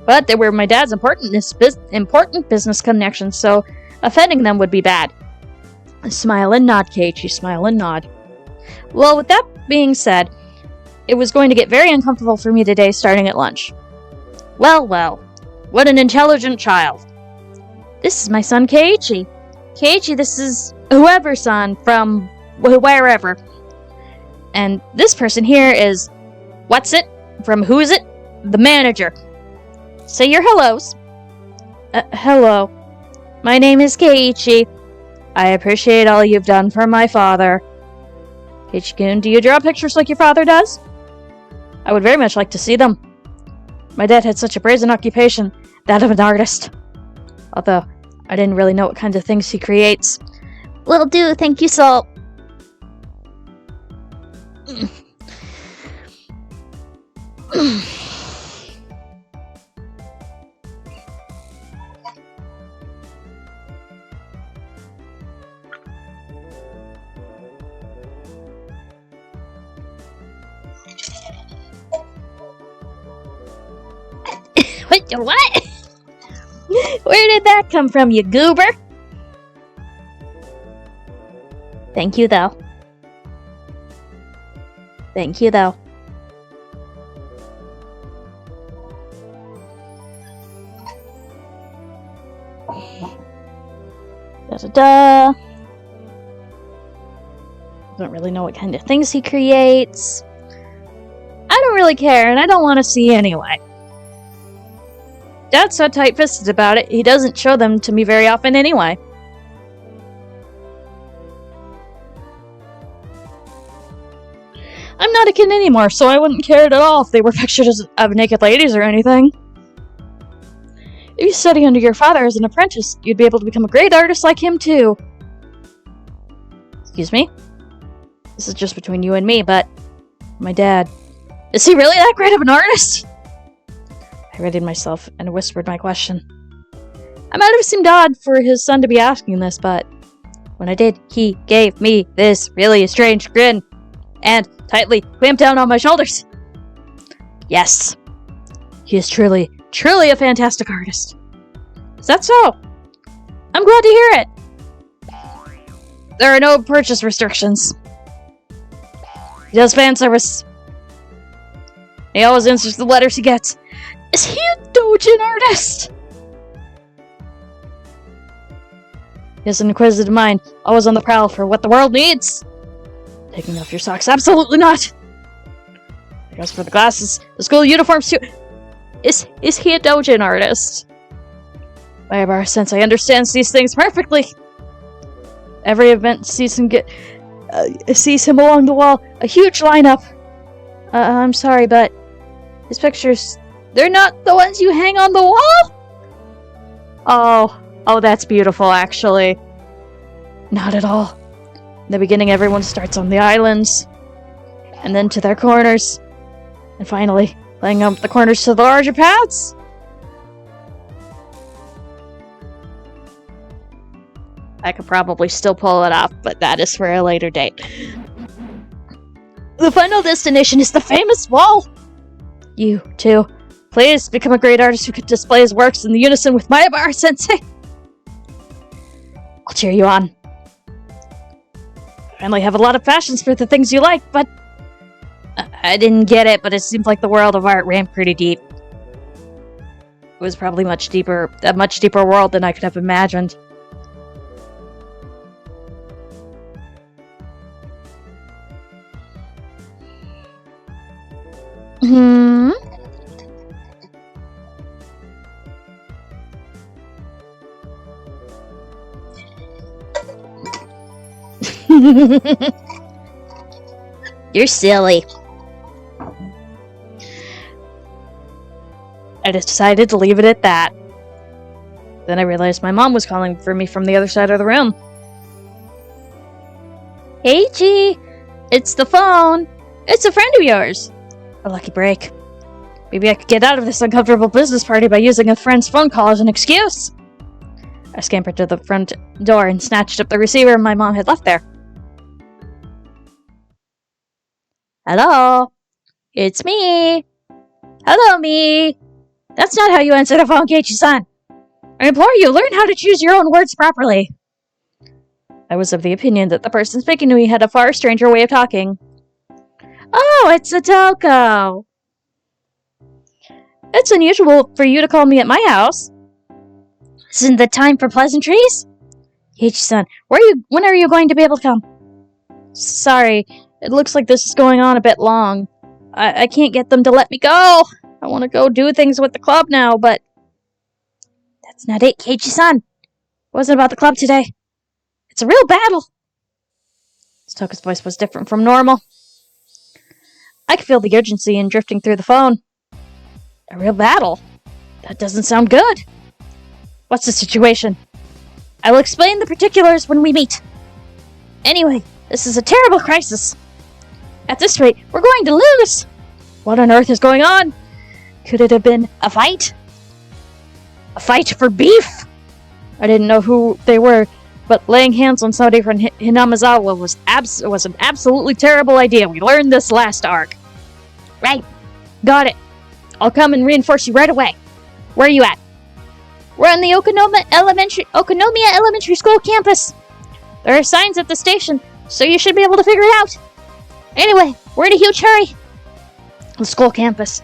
But they were my dad's important business connections, so offending them would be bad. Smile and nod, Keiichi, smile and nod. Well, with that being said, it was going to get very uncomfortable for me today starting at lunch. Well, well, what an intelligent child. This is my son Keiichi. Keiichi, this is whoever's son from wherever. And this person here is what's it? From who is it? The manager. Say your hellos. Hello. My name is Keiichi. I appreciate all you've done for my father. Keiichi-kun, do you draw pictures like your father does? I would very much like to see them. My dad had such a brazen occupation, that of an artist. Although, I didn't really know what kinds of things he creates. Will do, thank you, Salt. What? Where did that come from, you goober? Thank you, though. Thank you, though. Da-da-da. Don't really know what kind of things he creates. I don't really care, and I don't want to see anyway. Dad's so tight-fisted about it, he doesn't show them to me very often anyway. I'm not a kid anymore, so I wouldn't care at all if they were pictures of naked ladies or anything. If you study under your father as an apprentice, you'd be able to become a great artist like him too. Excuse me? This is just between you and me, but my dad... Is he really that great of an artist? I readied myself and whispered my question. I might have seemed odd for his son to be asking this, but when I did, he gave me this really strange grin and tightly clamped down on my shoulders. Yes, he is truly, truly a fantastic artist. Is that so? I'm glad to hear it. There are no purchase restrictions. He does fan service. He always answers the letters he gets. Is he a doujin artist? He has an inquisitive mind, always on the prowl for what the world needs. Taking off your socks, absolutely not. I guess for the glasses, the school uniforms too. Is he a doujin artist? Mayabara Sensei understands these things perfectly. Every event sees him along the wall, a huge lineup. I'm sorry, but his pictures... They're not the ones you hang on the wall? Oh, that's beautiful, actually. Not at all. In the beginning, everyone starts on the islands, and then to their corners, and finally, laying up the corners to the larger paths. I could probably still pull it off, but that is for a later date. The final destination is the famous wall! You, too. Please become a great artist who can display his works in unison with Mayabara Sensei. I'll cheer you on. I finally have a lot of passions for the things you like, but... I didn't get it, but it seemed like the world of art ran pretty deep. It was probably a much deeper world than I could have imagined. You're silly. I just decided to leave it at that. Then I realized my mom was calling for me from the other side of the room. Hey, G! It's the phone! It's a friend of yours! A lucky break. Maybe I could get out of this uncomfortable business party by using a friend's phone call as an excuse. I scampered to the front door and snatched up the receiver my mom had left there. Hello? It's me! Hello, me! That's not how you answer the phone, Keiichi-san! I implore you, learn how to choose your own words properly! I was of the opinion that the person speaking to me had a far stranger way of talking. Oh, it's Satoko! It's unusual for you to call me at my house. Isn't the time for pleasantries? H-san, when are you going to be able to come? Sorry, it looks like this is going on a bit long. I can't get them to let me go. I want to go do things with the club now, but... That's not it, Keiichi-san. It wasn't about the club today. It's a real battle. Satoka's voice was different from normal. I could feel the urgency in drifting through the phone. A real battle? That doesn't sound good. What's the situation? I will explain the particulars when we meet. Anyway, this is a terrible crisis. At this rate, we're going to lose. What on earth is going on? Could it have been a fight? A fight for beef? I didn't know who they were, but laying hands on somebody from Hinamizawa was an absolutely terrible idea. We learned this last arc. Right. Got it. I'll come and reinforce you right away. Where are you at? We're on the Okonomiya Elementary School campus. There are signs at the station, so you should be able to figure it out. Anyway, we're in a huge hurry. The school campus.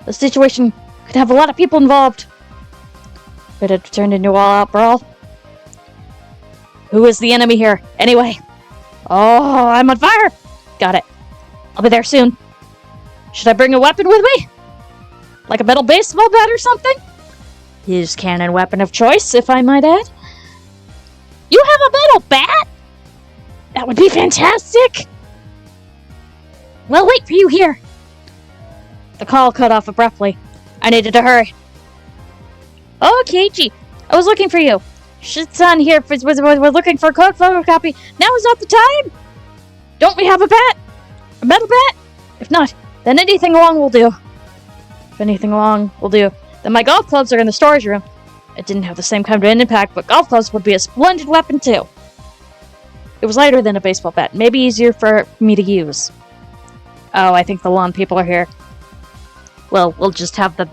The situation could have a lot of people involved. Could it have turned into an all-out brawl? Who is the enemy here, anyway? Oh, I'm on fire! Got it. I'll be there soon. Should I bring a weapon with me? Like a metal baseball bat or something? His cannon weapon of choice, if I might add. You have a metal bat? That would be fantastic! We'll wait for you here. The call cut off abruptly. I needed to hurry. Oh, Keiichi, I was looking for you. Shitsan here was looking for a code photocopy. Now is not the time! Don't we have a bat? A metal bat? If not, then anything long will do. If anything long will do, then my golf clubs are in the storage room. It didn't have the same kind of impact, but golf clubs would be a splendid weapon too. It was lighter than a baseball bat, maybe easier for me to use. Oh, I think the lawn people are here. Well, we'll just have the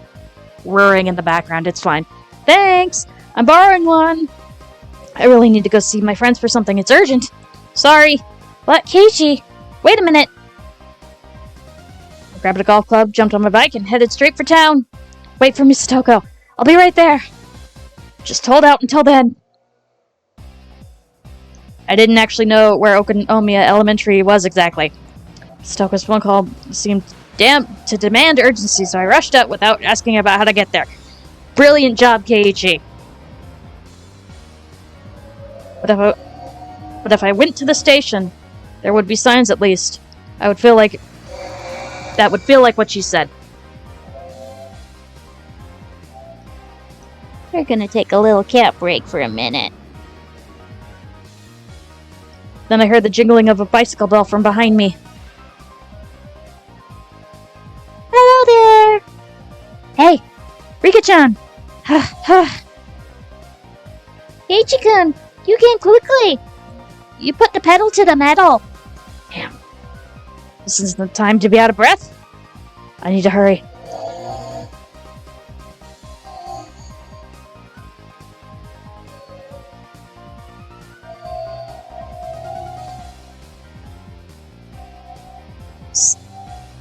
whirring in the background, it's fine. Thanks! I'm borrowing one! I really need to go see my friends for something, it's urgent. Sorry. But, Keiichi, wait a minute. I grabbed a golf club, jumped on my bike, and headed straight for town. Wait for me, Satoko. I'll be right there. Just hold out until then. I didn't actually know where Okonomiya Elementary was exactly. Satoko's phone call seemed to demand urgency, so I rushed out without asking about how to get there. Brilliant job, Keiichi. But if I went to the station, there would be signs at least. That would feel like what she said. We're gonna take a little cat break for a minute. Then I heard the jingling of a bicycle bell from behind me. Hello there! Hey, Rika-chan! Keiichi-kun, you came quickly! You put the pedal to the metal! Damn. This isn't the time to be out of breath. I need to hurry.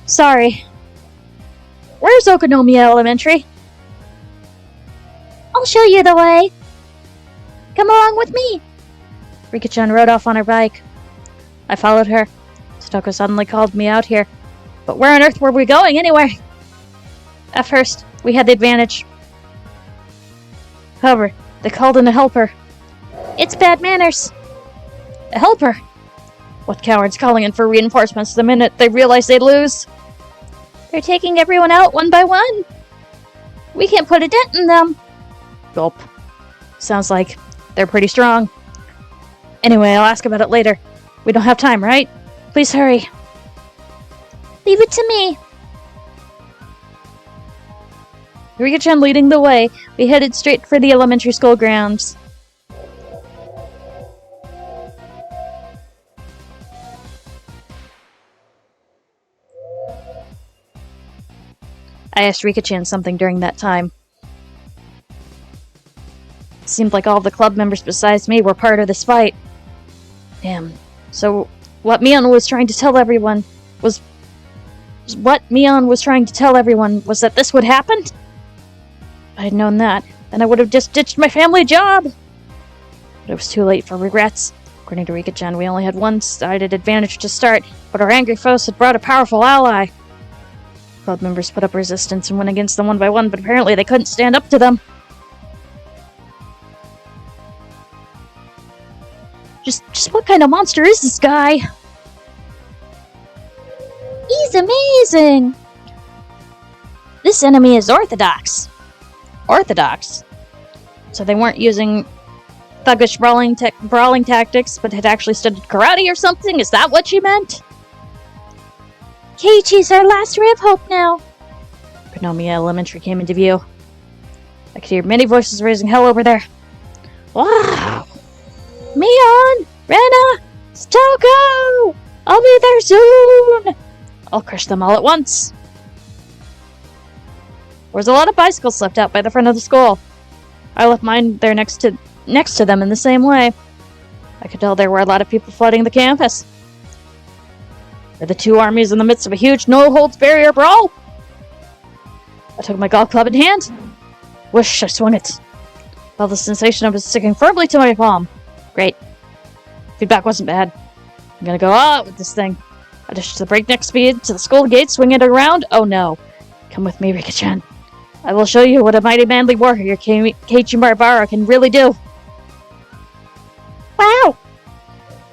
Sorry. Where's Okonomiya Elementary? I'll show you the way. Come along with me. Rika-chan rode off on her bike. I followed her. Satoko suddenly called me out here. But where on earth were we going anyway? At first, we had the advantage. However, they called in a helper. It's bad manners. A helper? What cowards calling in for reinforcements the minute they realize they'd lose? They're taking everyone out one by one. We can't put a dent in them. Gulp. Sounds like they're pretty strong. Anyway, I'll ask about it later. We don't have time, right? Please hurry. Leave it to me. Rika-chan leading the way, we headed straight for the elementary school grounds. I asked Rika-chan something during that time. It seemed like all the club members besides me were part of this fight. Damn. So, what Mion was trying to tell everyone was What Mion was trying to tell everyone was that this would happen? If I had known that, then I would have just ditched my family job. But it was too late for regrets. According to Rika-chan, we only had one-sided advantage to start, but our angry foes had brought a powerful ally. Club members put up resistance and went against them one by one, but apparently they couldn't stand up to them. Just what kind of monster is this guy? He's amazing! This enemy is orthodox. Orthodox? So they weren't using thuggish brawling tactics, but had actually studied karate or something? Is that what she meant? Keiichi's our last ray of hope now. Konomiya Elementary came into view. I could hear many voices raising hell over there. Wow! Mion! Rena! Stoko! I'll be there soon! I'll crush them all at once. There was a lot of bicycles left out by the front of the school. I left mine there next to them in the same way. I could tell there were a lot of people flooding the campus. Were the two armies in the midst of a huge no-holds-barrier brawl? I took my golf club in hand. Whoosh, I swung it. Felt the sensation of it sticking firmly to my palm. Great. Feedback wasn't bad. I'm gonna go out with this thing. I dashed to breakneck speed to the school gate, swinging it around. Oh no. Come with me, Rika-chan. I will show you what a mighty manly warrior Keiichi Maribara can really do. Wow!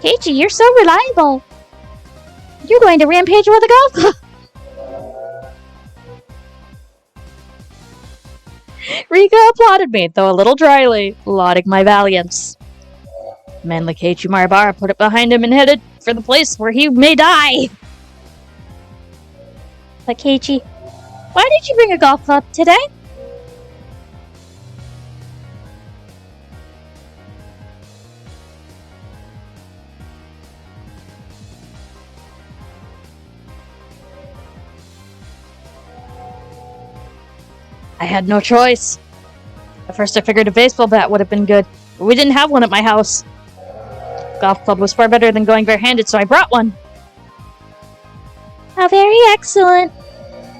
Keiichi, you're so reliable. You're going to rampage with a golf club. Rika applauded me, though a little dryly, lauding my valiance. Manly Keiichi Maribara put it behind him and headed for the place where he may die. But Keiichi, why did you bring a golf club today? I had no choice. At first I figured a baseball bat would have been good, but we didn't have one at my house. Golf club was far better than going barehanded, so I brought one. How very excellent.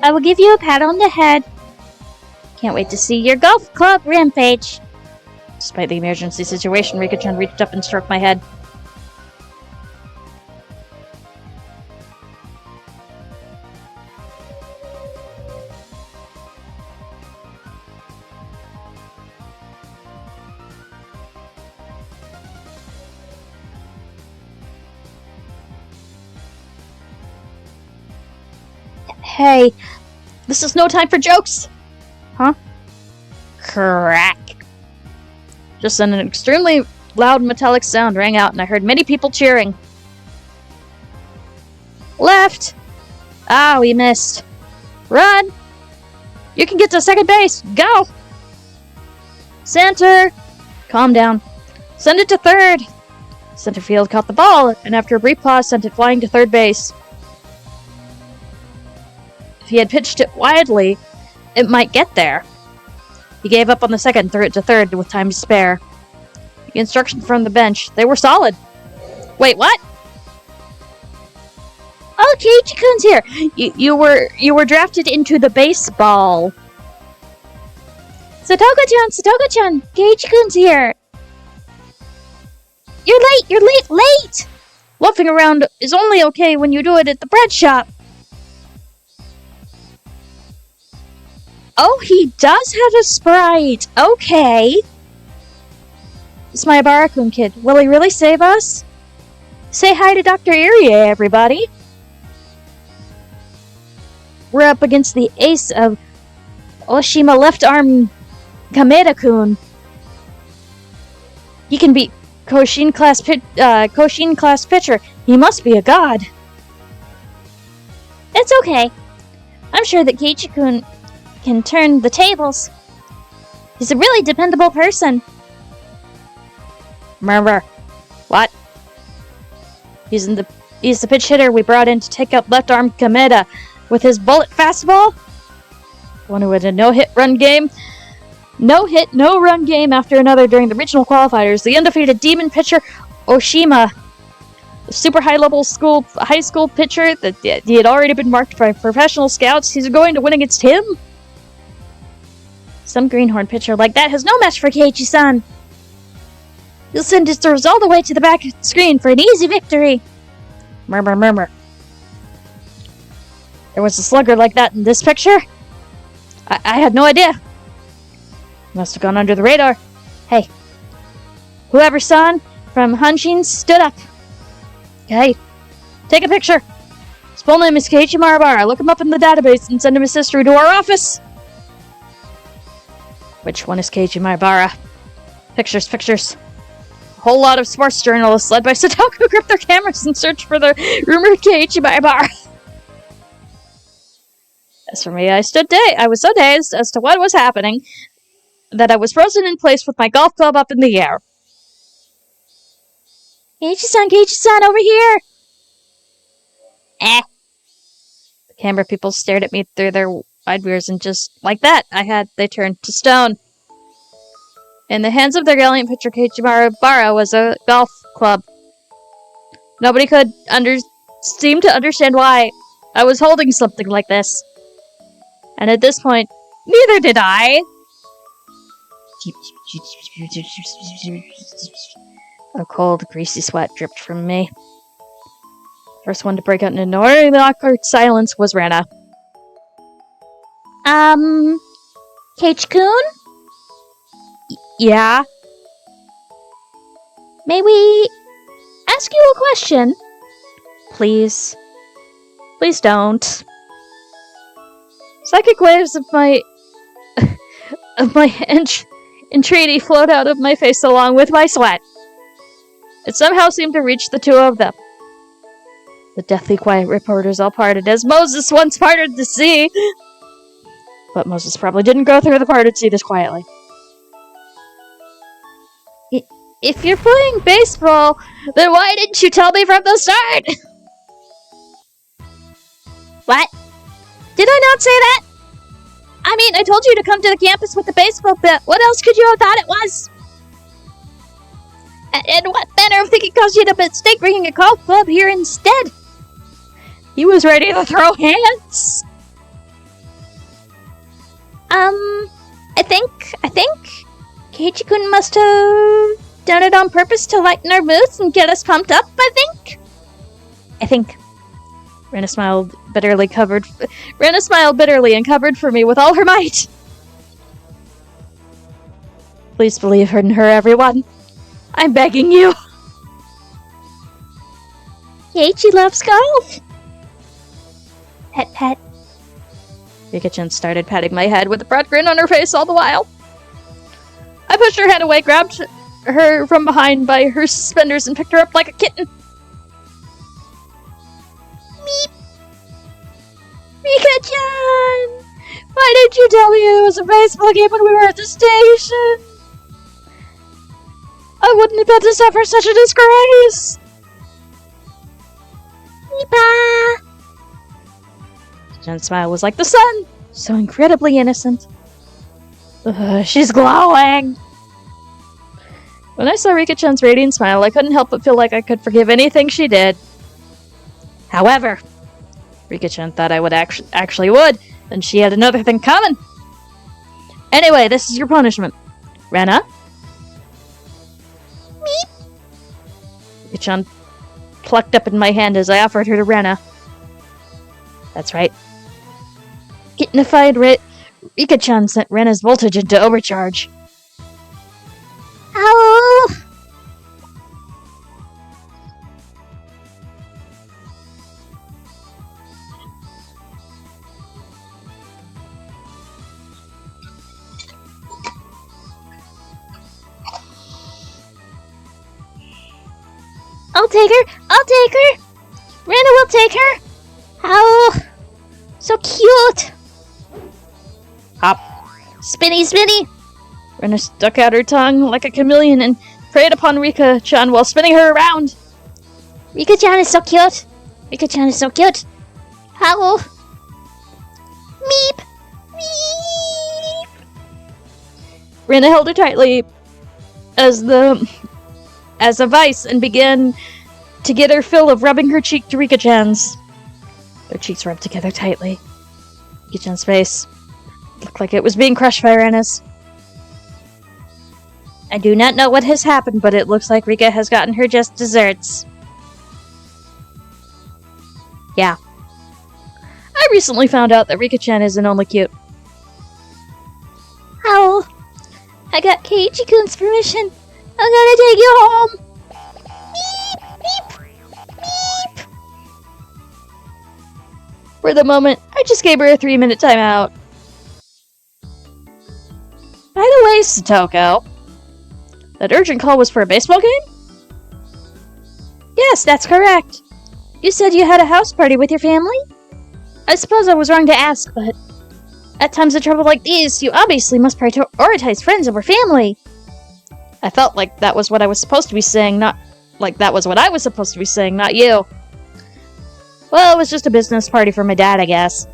I will give you a pat on the head. Can't wait to see your golf club rampage. Despite the emergency situation, Rika-chan reached up and stroked my head. Hey, this is no time for jokes! Huh? Crack! Just then an extremely loud metallic sound rang out and I heard many people cheering. Left! Ah, we missed. Run! You can get to second base! Go! Center! Calm down. Send it to third! Center field caught the ball, and after a brief pause sent it flying to third base. If he had pitched it widely, it might get there. He gave up on the second and threw it to third with time to spare. The instructions from the bench, they were solid. Wait, what? Oh, Keiichi-kun's here. You were drafted into the baseball. Satoko-chan, Keiichi-kun's here. You're late! Luffing around is only okay when you do it at the bread shop. Oh, he does have a sprite. Okay. It's my Ibarra-kun kid. Will he really save us? Say hi to Dr. Irie, everybody. We're up against the ace of Oshima left arm Kameda-kun. He can beat Koshin class pitcher. He must be a god. It's okay. I'm sure that Keiichi-kun can turn the tables. He's a really dependable person. Murmur. What? He's the pitch hitter we brought in to take out left arm Kameda with his bullet fastball. One who had a no-hit, no-run game after another during the regional qualifiers. The undefeated demon pitcher Oshima. super high school pitcher that he had already been marked by professional scouts. He's going to win against him? Some greenhorn pitcher like that has no match for Keiichi-san. You'll send his throws all the way to the back of the screen for an easy victory. Murmur, murmur. There was a slugger like that in this picture? I had no idea. Must have gone under the radar. Hey, whoever son from Hanshin stood up. Hey, take a picture. His full name is Keiichi Marabara. Look him up in the database and send him his history to our office. Which one is Keiichi Marabara? Pictures. A whole lot of sports journalists led by Satoko grip their cameras and search for the rumored Keiichi Marabara. As for me, I was so dazed as to what was happening that I was frozen in place with my golf club up in the air. Keiichi-san, over here! The camera people stared at me through their wide mirrors, and just like that, they turned to stone. In the hands of their gallant pitcher, Keiichi Marabara was a golf club. Nobody could seem to understand why I was holding something like this. And at this point, neither did I. A cold, greasy sweat dripped from me. First one to break out in an awkward silence was Rana. Keiichi-kun? Yeah? May we ask you a question? Please. Please don't. Psychic waves of my entreaty flowed out of my face along with my sweat. It somehow seemed to reach the two of them. The deathly quiet reporters all parted as Moses once parted the sea. But Moses probably didn't go through the parted sea this quietly. If you're playing baseball, then why didn't you tell me from the start? What? Did I not say that? I mean, I told you to come to the campus with the baseball bat. What else could you have thought it was? And what manner of thinking caused you to mistake bringing a golf club here instead? He was ready to throw hands. I think Keiichi-kun must have done it on purpose to lighten our moods and get us pumped up, I think. Rena smiled bitterly and covered for me with all her might. Please believe in her, everyone. I'm begging you. Keiichi loves golf. Pet. Rika-chan started patting my head with a broad grin on her face all the while. I pushed her head away, grabbed her from behind by her suspenders, and picked her up like a kitten. Meep. Rika-chan! Why didn't you tell me it was a baseball game when we were at the station? I wouldn't have had to suffer such a disgrace. Meepa! Jen's smile was like the sun, so incredibly innocent. She's glowing! When I saw Rika-chan's radiant smile, I couldn't help but feel like I could forgive anything she did. However, Rika-chan thought I would actually would, and she had another thing coming. Anyway, this is your punishment. Rena? Meep! Rika-chan plucked up in my hand as I offered her to Rena. That's right. Getnified Rika-chan sent Rena's voltage into overcharge. Ow! I'll take her! Rena will take her! Ow! So cute! Hop. Spinny! Rena stuck out her tongue like a chameleon and preyed upon Rika-chan while spinning her around. Rika-chan is so cute! Ow! Meep! Meep! Rena held her tightly as a vice and began to get her fill of rubbing her cheek to Rika-chan's. Their cheeks rubbed together tightly. Rika-chan's face looked like it was being crushed by Renna's. I do not know what has happened, but it looks like Rika has gotten her just desserts. Yeah. I recently found out that Rika-chan isn't only cute. Owl, I got Keiichi-kun's permission. I'm gonna take you home. Beep, beep, beep. For the moment, I just gave her a 3-minute timeout. By the way, Satoko, that urgent call was for a baseball game? Yes, that's correct. You said you had a house party with your family? I suppose I was wrong to ask, but at times of trouble like these, you obviously must prioritize friends over family. I felt like that was what I was supposed to be saying, not like that was what I was supposed to be saying, not you. Well, it was just a business party for my dad, I guess.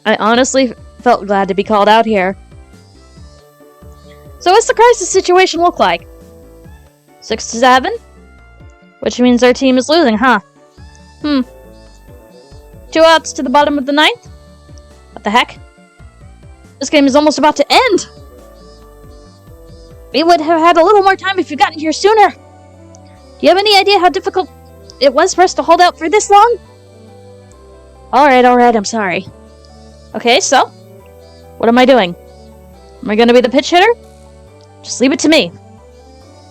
I honestly felt glad to be called out here. So what's the crisis situation look like? 6-7? Which means our team is losing, huh? 2 outs to the bottom of the 9th? What the heck? This game is almost about to end! We would have had a little more time if you'd gotten here sooner. Do you have any idea how difficult it was for us to hold out for this long? Alright, I'm sorry. Okay, so? What am I doing? Am I gonna be the pitch hitter? Just leave it to me.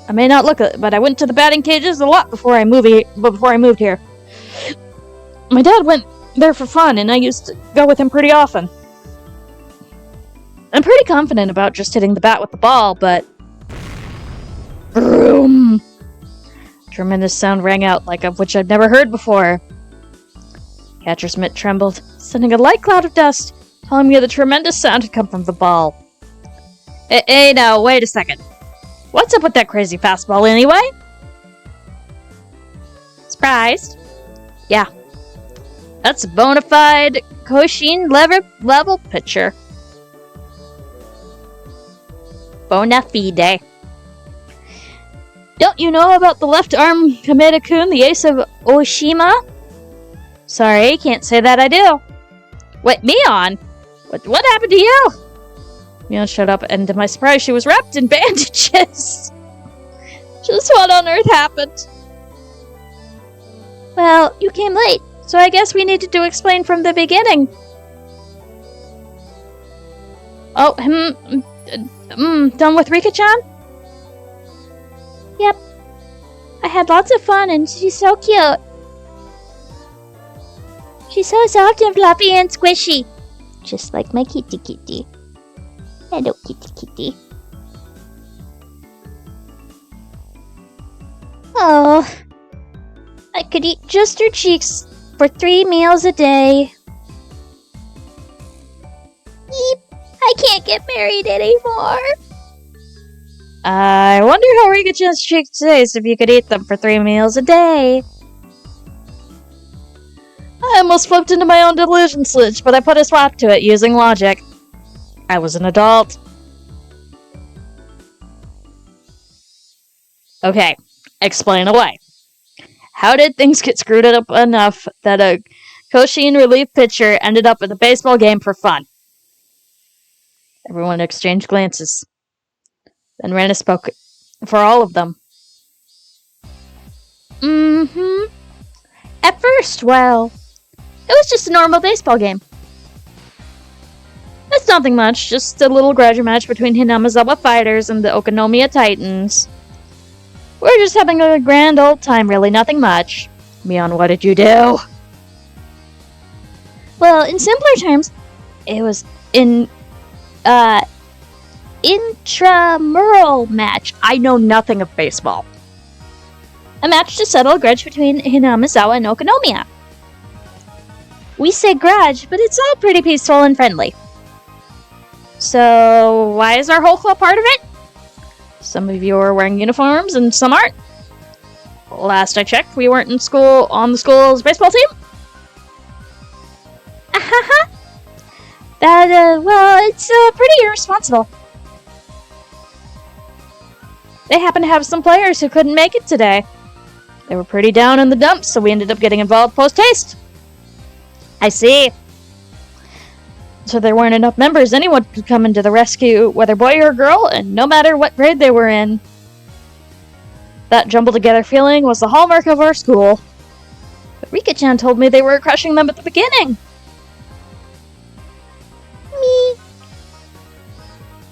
I may not look it, but I went to the batting cages a lot before I moved here. My dad went there for fun, and I used to go with him pretty often. I'm pretty confident about just hitting the bat with the ball, but... Vroom! Tremendous sound rang out, like of which I'd never heard before. Catcher's mitt trembled, sending a light cloud of dust, telling me the tremendous sound had come from the ball. Hey, now, wait a second. What's up with that crazy fastball anyway? Surprised? Yeah. That's a bona fide Koshin level pitcher. Bona fide. Don't you know about the left arm Kameda-kun, the ace of Oshima? Sorry, can't say that I do. Wait, Mion? What happened to you? Mion showed up, and to my surprise, she was wrapped in bandages. Just what on earth happened? Well, you came late, so I guess we needed to explain from the beginning. Oh, done with Rika-chan? Yep. I had lots of fun, and she's so cute. She's so soft and fluffy and squishy. Just like my kitty kitty. Hello, kitty kitty. Oh, I could eat just her cheeks for 3 meals a day. Eep, I can't get married anymore. I wonder how Rika-chan's cheeks taste if you could eat them for 3 meals a day. I almost flipped into my own delusion sludge, but I put a stop to it using logic. I was an adult. Okay, explain away. How did things get screwed up enough that a Koshin relief pitcher ended up at a baseball game for fun? Everyone exchanged glances. Then Rana spoke for all of them. At first, well, it was just a normal baseball game. It's nothing much, just a little grudge match between Hinamizawa Fighters and the Okonomiya Titans. We're just having a grand old time, really, nothing much. Mion, what did you do? Well, in simpler terms, it was intramural match. I know nothing of baseball. A match to settle a grudge between Hinamizawa and Okonomiya. We say grudge, but it's all pretty peaceful and friendly. So, why is our whole club part of it? Some of you are wearing uniforms and some aren't. Last I checked, we weren't on the school's baseball team. Well, it's pretty irresponsible. They happen to have some players who couldn't make it today. They were pretty down in the dumps, so we ended up getting involved post-haste. I see. So there weren't enough members. Anyone could come into the rescue, whether boy or girl, and no matter what grade they were in. That jumbled-together feeling was the hallmark of our school. But Rika-chan told me they were crushing them at the beginning.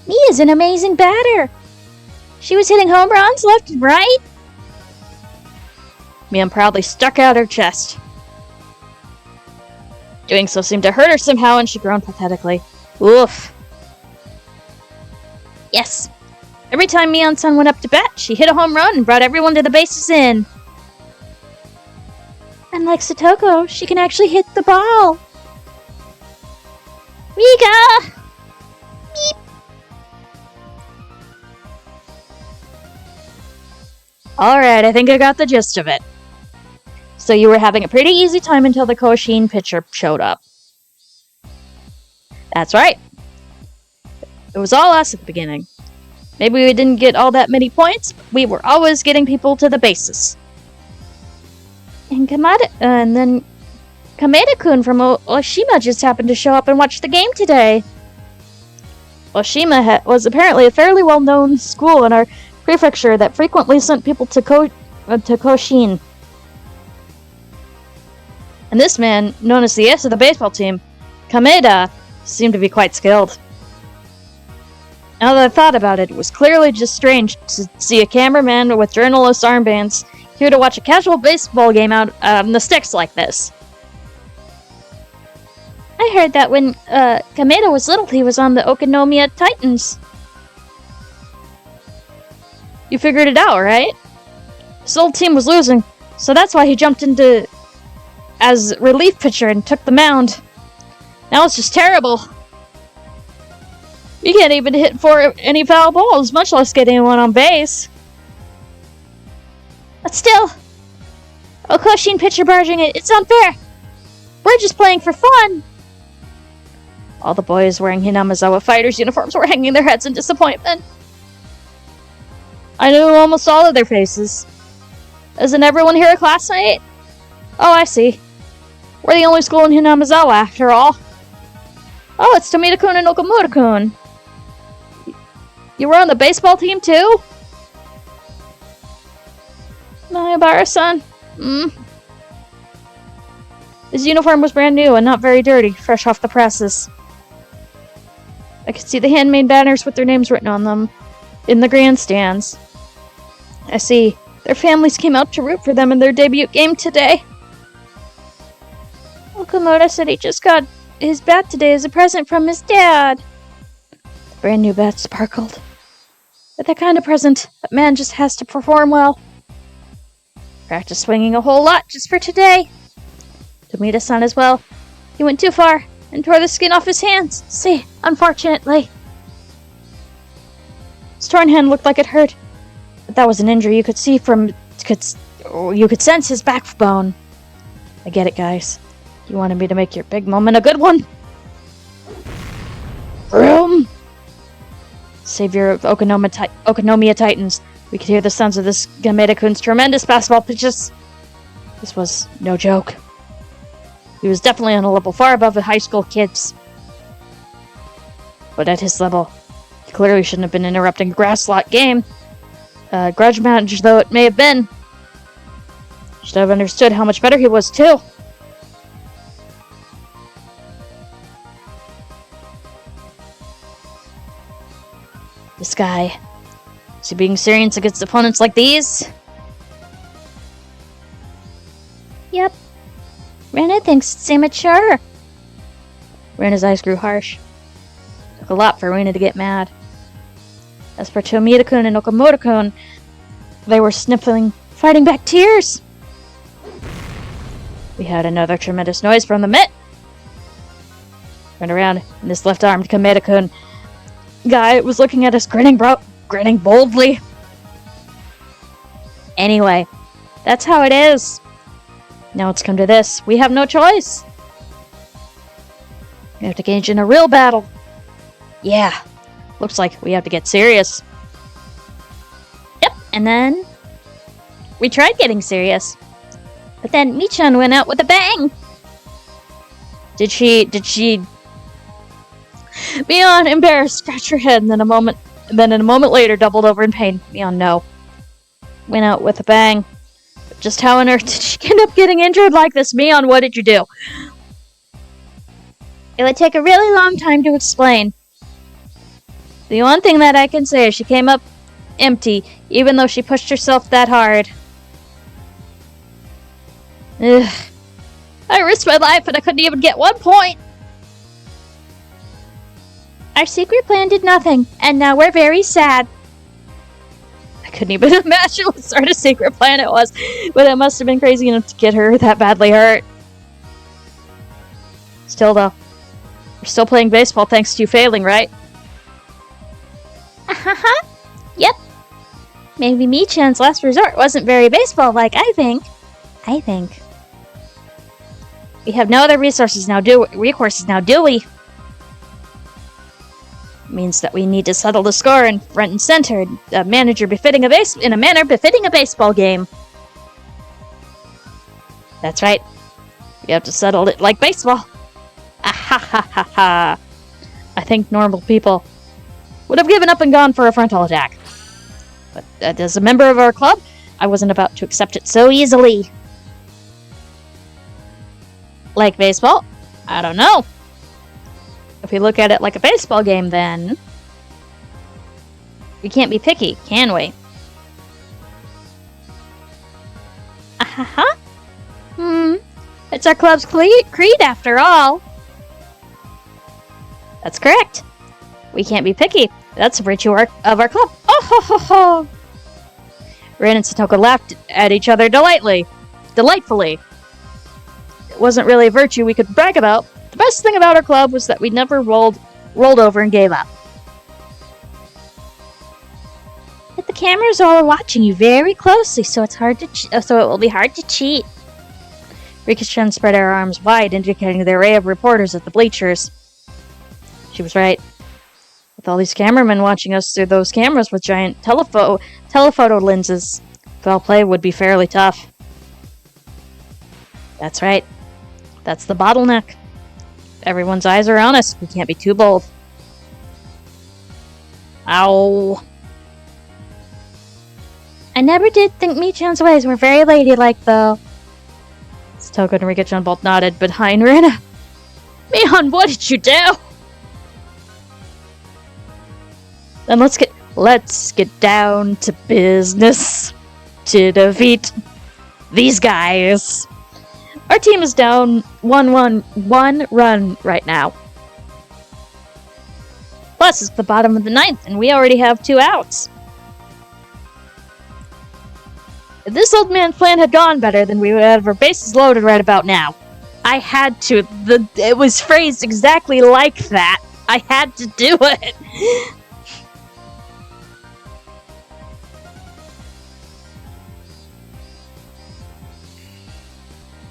Me is an amazing batter. She was hitting home runs left and right. Mian proudly stuck out her chest. Doing so seemed to hurt her somehow, and she groaned pathetically. Oof. Yes. Every time Mian-san went up to bat, she hit a home run and brought everyone to the bases in. Unlike Satoko, she can actually hit the ball. Rika! Beep. Alright, I think I got the gist of it. So you were having a pretty easy time until the Koshin pitcher showed up. That's right. It was all us at the beginning. Maybe we didn't get all that many points, but we were always getting people to the bases. And then Kameda-kun from Oshima just happened to show up and watch the game today. Oshima was apparently a fairly well-known school in our prefecture that frequently sent people to Koshin. And this man, known as the ace of the baseball team, Kameda, seemed to be quite skilled. Now that I thought about it, it was clearly just strange to see a cameraman with journalist armbands here to watch a casual baseball game out in the sticks like this. I heard that when Kameda was little, he was on the Okonomiya Titans. You figured it out, right? His old team was losing, so that's why he jumped into as relief pitcher and took the mound. Now it's just terrible. You can't even hit for any foul balls, much less get anyone on base. But still, a Koshin pitcher barging it, it's unfair. We're just playing for fun. All the boys wearing Hinamizawa fighters uniforms were hanging their heads in disappointment. I knew almost all of their faces. Isn't everyone here a classmate? Oh, I see. We're the only school in Hinamizawa, after all. Oh, it's Tomita-kun and Okamura-kun. You were on the baseball team, too? Mayabara-san. His uniform was brand new and not very dirty, fresh off the presses. I could see the handmade banners with their names written on them in the grandstands. I see. Their families came out to root for them in their debut game today. Okamura said he just got his bat today as a present from his dad. The brand new bat sparkled. But that kind of present, that man just has to perform well. Practice swinging a whole lot just for today. Tomita-san as well. He went too far and tore the skin off his hands. See, unfortunately. His torn hand looked like it hurt. But that was an injury you could see from... You could sense his backbone. I get it, guys. You wanted me to make your big moment a good one? Vroom! Savior of Okonomiya Titans. We could hear the sounds of this Kameda-kun's tremendous basketball pitches. This was no joke. He was definitely on a level far above the high school kids. But at his level, he clearly shouldn't have been interrupting a grass lot game. Grudge match though it may have been. Should have understood how much better he was too. This guy. Is he being serious against opponents like these? Yep. Rena thinks it's immature. Rena's eyes grew harsh. It took a lot for Rena to get mad. As for Tomita-kun and Okamura-kun, they were sniffling, fighting back tears. We had another tremendous noise from the mitt. Turned around, and this left-armed Kameda-kun guy was looking at us, grinning boldly. Anyway, that's how it is. Now it's come to this. We have no choice. We have to engage in a real battle. Yeah, looks like we have to get serious. Yep, and then We tried getting serious. But then Michan went out with a bang. Did she... Mion, embarrassed, scratched her head, and then a moment later doubled over in pain. Mion, no. Went out with a bang. But just how on earth did she end up getting injured like this? Mion, what did you do? It would take a really long time to explain. The one thing that I can say is she came up empty, even though she pushed herself that hard. Ugh. I risked my life and I couldn't even get 1 point! Our secret plan did nothing, and now we're very sad. I couldn't even imagine what sort of secret plan it was, but it must have been crazy enough to get her that badly hurt. Still though, we're still playing baseball thanks to you failing, right? Yep. Maybe Michan's last resort wasn't very baseball-like, I think. We have no other recourses now, do we? Means that we need to settle the score in front and center, in a manner befitting a baseball game. That's right. We have to settle it like baseball. I think normal people would have given up and gone for a frontal attack. But as a member of our club, I wasn't about to accept it so easily. Like baseball? I don't know. If we look at it like a baseball game, then we can't be picky, can we? It's our club's creed after all. That's correct. We can't be picky. That's a virtue of our club. Oh ho ho ho! Rin and Satoko laughed at each other delightfully. It wasn't really a virtue we could brag about. The best thing about our club was that we never rolled over and gave up. But the cameras are all watching you very closely, so it's hard to so it will be hard to cheat. Rika-chan spread her arms wide, indicating the array of reporters at the bleachers. She was right. With all these cameramen watching us through those cameras with giant telephoto lenses, foul play would be fairly tough. That's right. That's the bottleneck. Everyone's eyes are on us. We can't be too bold. Ow. I never did think Michan's ways were very ladylike, though. Satoko and Rika-chan both nodded behind Rina. Mion, what did you do? Then let's get down to business to defeat these guys. Our team is down 1 run right now. Plus, it's the bottom of the 9th, and we already have 2 outs. If this old man's plan had gone better, then we would have our bases loaded right about now. I had to. It was phrased exactly like that. I had to do it.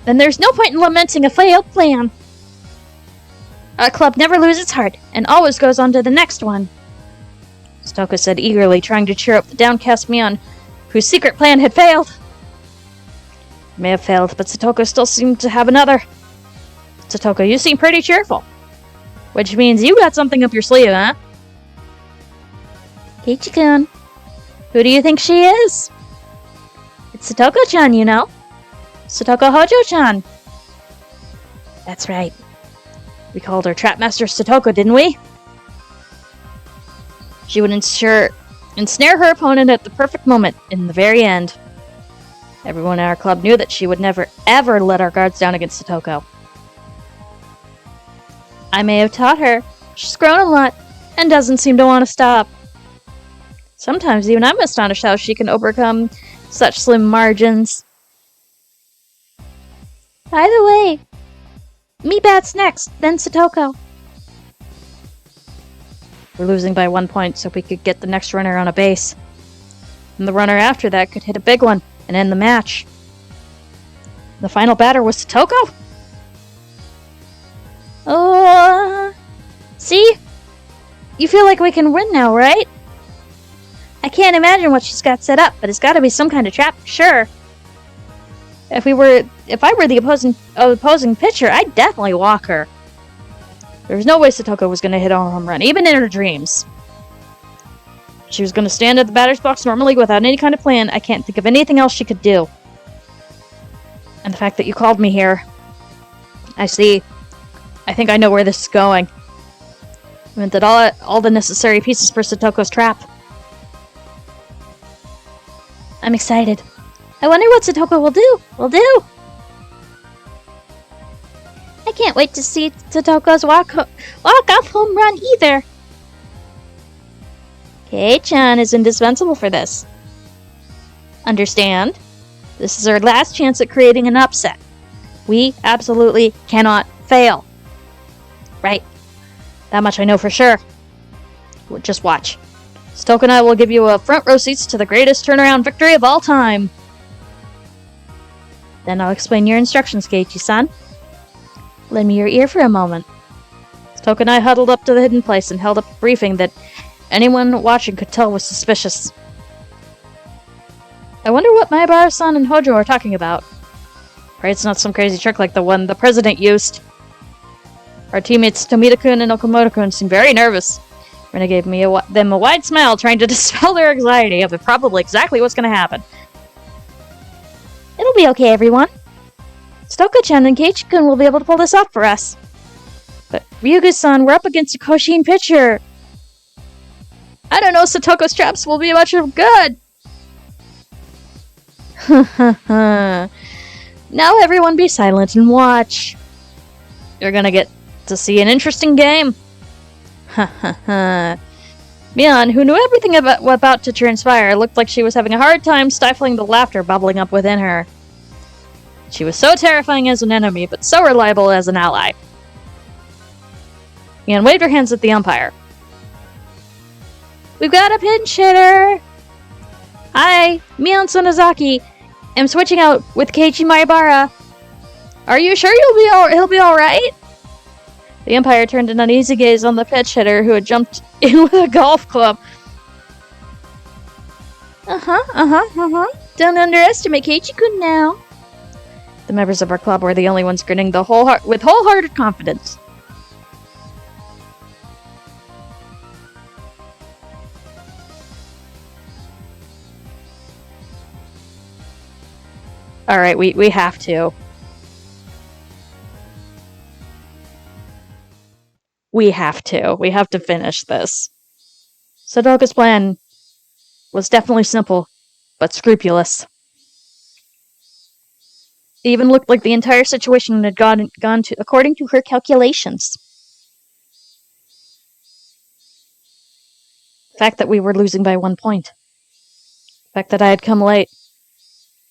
Then there's no point in lamenting a failed plan. Our club never loses heart, and always goes on to the next one. Satoko said eagerly, trying to cheer up the downcast Mion, whose secret plan had failed. It may have failed, but Satoko still seemed to have another. Satoko, you seem pretty cheerful. Which means you got something up your sleeve, huh? Kichi-kun. Who do you think she is? It's Satoko-chan, you know. Satoko Hojo-chan. That's right. We called her Trapmaster Satoko, didn't we? She would ensnare her opponent at the perfect moment, in the very end. Everyone in our club knew that she would never, ever let our guards down against Satoko. I may have taught her. She's grown a lot, and doesn't seem to want to stop. Sometimes even I'm astonished how she can overcome such slim margins. By the way, me bats next, then Satoko. We're losing by 1 point, so we could get the next runner on a base. And the runner after that could hit a big one and end the match. The final batter was Satoko? See? You feel like we can win now, right? I can't imagine what she's got set up, but it's gotta be some kind of trap, sure. If I were the opposing pitcher, I'd definitely walk her. There was no way Satoko was going to hit a home run, even in her dreams. She was going to stand at the batter's box normally without any kind of plan. I can't think of anything else she could do. And the fact that you called me here, I see. I think I know where this is going. I meant that all the necessary pieces for Satoko's trap. I'm excited. I wonder what Satoko will do. I can't wait to see Satoko's walk-off home run either. Kei-chan is indispensable for this. Understand? This is our last chance at creating an upset. We absolutely cannot fail. Right. That much I know for sure. Just watch. Satoko and I will give you a front row seats to the greatest turnaround victory of all time. Then I'll explain your instructions, Keiichi-san. Lend me your ear for a moment. Satoko and I huddled up to the hidden place and held up a briefing that anyone watching could tell was suspicious. I wonder what Maebara-san and Hojo are talking about. Pray it's not some crazy trick like the one the president used. Our teammates Tomita-kun and Okamoto-kun seemed very nervous. Rena gave them a wide smile, trying to dispel their anxiety of probably exactly what's going to happen. It'll be okay, everyone. Satoko-chan and Keiichi-kun will be able to pull this off for us. But Ryugu-san, we're up against a Koshin pitcher. I don't know, Satoko's traps will be much of good. Now everyone be silent and watch. You're gonna get to see an interesting game. Mion, who knew everything about to transpire, looked like she was having a hard time stifling the laughter bubbling up within her. She was so terrifying as an enemy, but so reliable as an ally. Mion waved her hands at the umpire. We've got a pinch hitter! I, Mion Sonozaki, am switching out with Keiichi Maebara. Are you sure he'll be alright? The umpire turned an uneasy gaze on the pitch hitter who had jumped in with a golf club. Don't underestimate Keiichi-kun now. The members of our club were the only ones grinning with wholehearted confidence. Alright, we have to. We have to finish this. Satoko's plan was definitely simple, but scrupulous. It even looked like the entire situation had gone to according to her calculations. The fact that we were losing by 1 point. The fact that I had come late.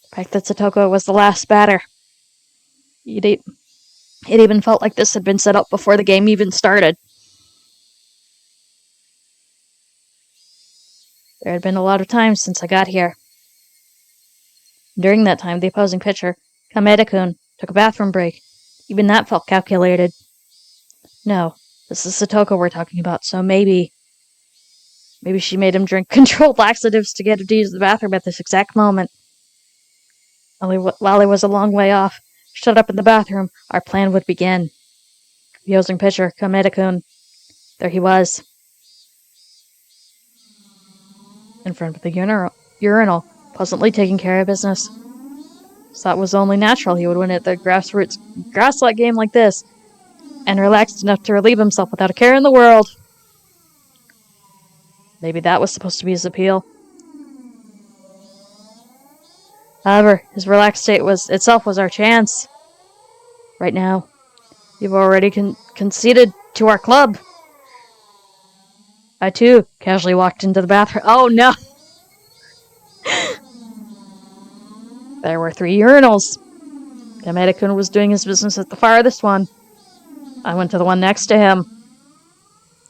The fact that Satoko was the last batter. It even felt like this had been set up before the game even started. There had been a lot of time since I got here. During that time, the opposing pitcher, Kameda-kun, took a bathroom break. Even that felt calculated. No, this is Satoko we're talking about, so maybe she made him drink controlled laxatives to get him to use the bathroom at this exact moment. While he was a long way off, shut up in the bathroom, our plan would begin. The opposing pitcher, Kameda-kun, there he was. In front of the urinal, pleasantly taking care of business. So it was only natural he would win at the grass-like game like this, and relaxed enough to relieve himself without a care in the world. Maybe that was supposed to be his appeal. However, his relaxed state was our chance. Right now, you've already conceded to our club. I, too, casually walked into the bathroom. Oh, no! There were 3 urinals. Kameda-kun was doing his business at the farthest one. I went to the one next to him.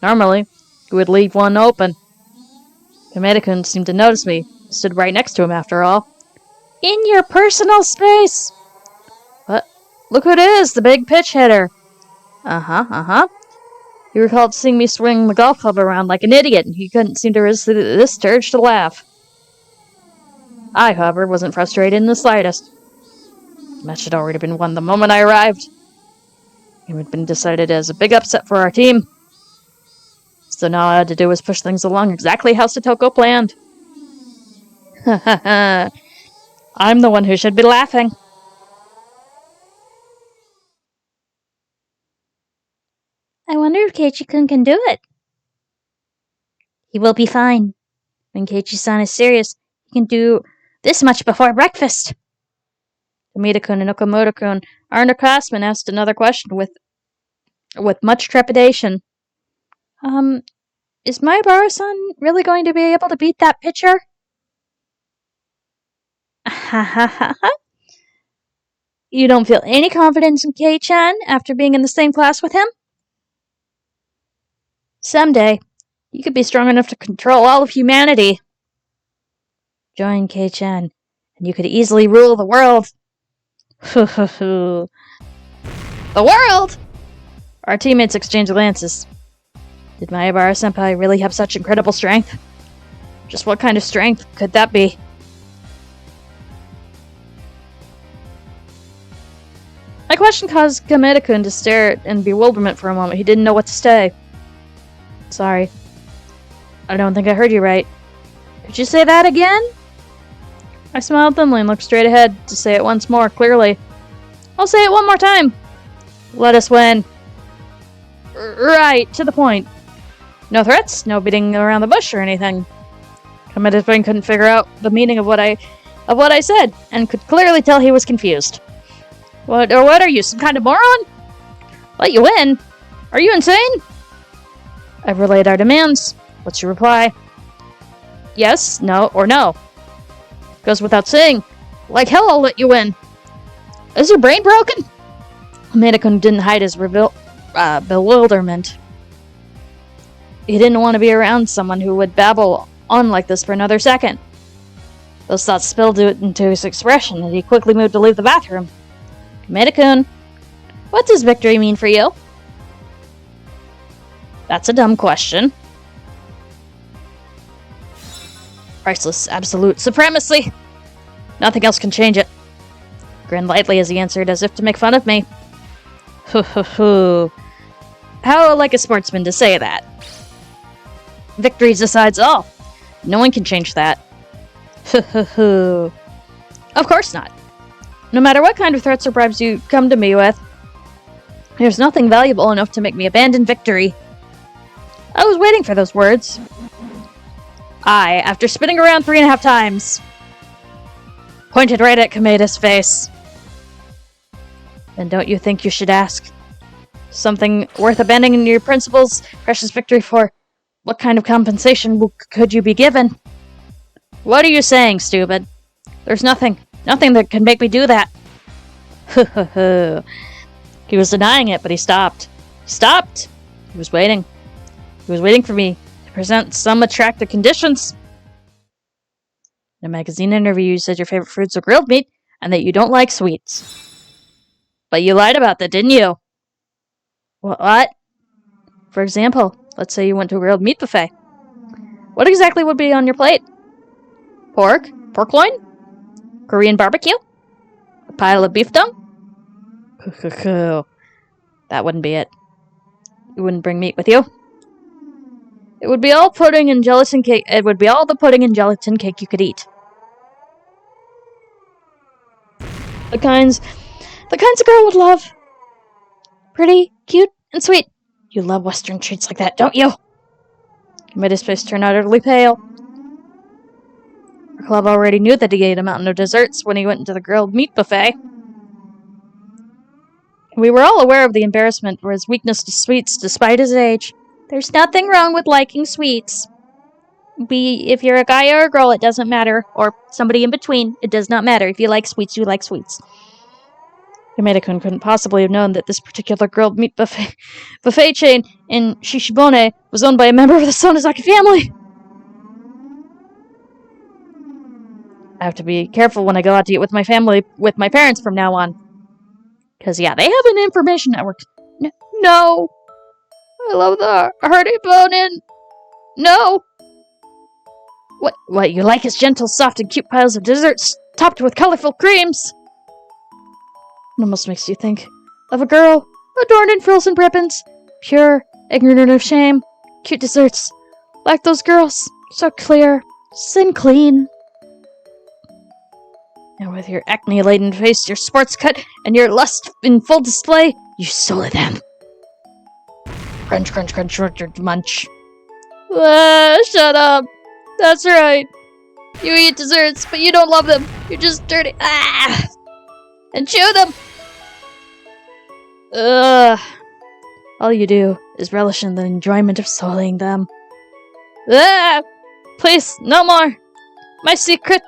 Normally, he would leave one open. Kameda-kun seemed to notice me. Stood right next to him, after all. In your personal space! But look who it is, the big pitch hitter. He recalled seeing me swing the golf club around like an idiot, and he couldn't seem to resist this urge to laugh. I, however, wasn't frustrated in the slightest. The match had already been won the moment I arrived. It had been decided as a big upset for our team. So now all I had to do was push things along exactly how Satoko planned. Ha ha ha. I'm the one who should be laughing. I wonder if Keiichi-kun can do it. He will be fine. When Keiichi-san is serious, he can do this much before breakfast. Kamita-kun and Okamoto-kun, our underclassmen, asked another question with much trepidation. Is Maibara-san really going to be able to beat that pitcher? Ha ha ha ha. You don't feel any confidence in Kei-chan after being in the same class with him? Someday, you could be strong enough to control all of humanity. Join Kei-chan, and you could easily rule the world. The world? Our teammates exchanged glances. Did Maibara-senpai really have such incredible strength? Just what kind of strength could that be? My question caused Kamita-kun to stare in bewilderment for a moment. He didn't know what to say. Sorry. I don't think I heard you right. Could you say that again? I smiled thinly and looked straight ahead to say it once more, clearly. I'll say it one more time. Let us win. Right, to the point. No threats, no beating around the bush or anything. Kamita's brain couldn't figure out the meaning of what I said, and could clearly tell he was confused. What are you, some kind of moron? Let you win? Are you insane? I've relayed our demands. What's your reply? Yes, no, or no. Goes without saying. Like hell I'll let you win. Is your brain broken? Kamita-kun didn't hide his bewilderment. He didn't want to be around someone who would babble on like this for another second. Those thoughts spilled into his expression, and he quickly moved to leave the bathroom. Kamita-kun, what does victory mean for you? That's a dumb question. Priceless absolute supremacy. Nothing else can change it. Grinned lightly as he answered, as if to make fun of me. How like a sportsman to say that? Victory decides all. No one can change that. Of course not. No matter what kind of threats or bribes you come to me with, there's nothing valuable enough to make me abandon victory. I was waiting for those words. After spinning around 3.5 times, pointed right at Kamita's face. Then don't you think you should ask? Something worth abandoning your principles, precious victory for? What kind of compensation could you be given? What are you saying, stupid? There's nothing that can make me do that. He was denying it, but he stopped. He stopped! He was waiting. He was waiting for me to present some attractive conditions. In a magazine interview, you said your favorite foods are grilled meat, and that you don't like sweets. But you lied about that, didn't you? What? For example, let's say you went to a grilled meat buffet. What exactly would be on your plate? Pork? Pork loin? Korean barbecue? A pile of beef tongue? That wouldn't be it. You wouldn't bring meat with you. It would be all pudding and gelatin cake. It would be all the pudding and gelatin cake you could eat. The kinds a girl would love. Pretty, cute, and sweet. You love Western treats like that, don't you? Kamita's face turned utterly pale. Our club already knew that he ate a mountain of desserts when he went into the grilled meat buffet. We were all aware of the embarrassment for his weakness to sweets despite his age. There's nothing wrong with liking sweets. If you're a guy or a girl, it doesn't matter. Or somebody in between, it does not matter. If you like sweets, you like sweets. Kamita-kun couldn't possibly have known that this particular grilled meat buffet chain in Shishibone was owned by a member of the Sonozaki family. I have to be careful when I go out to eat with my family, with my parents from now on. Because, yeah, they have an information network. No! I love the hearty bone-in. No! What you like is gentle, soft, and cute piles of desserts topped with colorful creams. It almost makes you think of a girl adorned in frills and ribbons, pure, ignorant of shame, cute desserts, like those girls, so clear, sin clean. And with your acne-laden face, your sports cut, and your lust in full display, you stole them. Crunch, crunch, crunch, crunch, munch. Shut up. That's right. You eat desserts, but you don't love them. You're just dirty. And chew them. Ugh. All you do is relish in the enjoyment of sullying them. Please, no more. My secret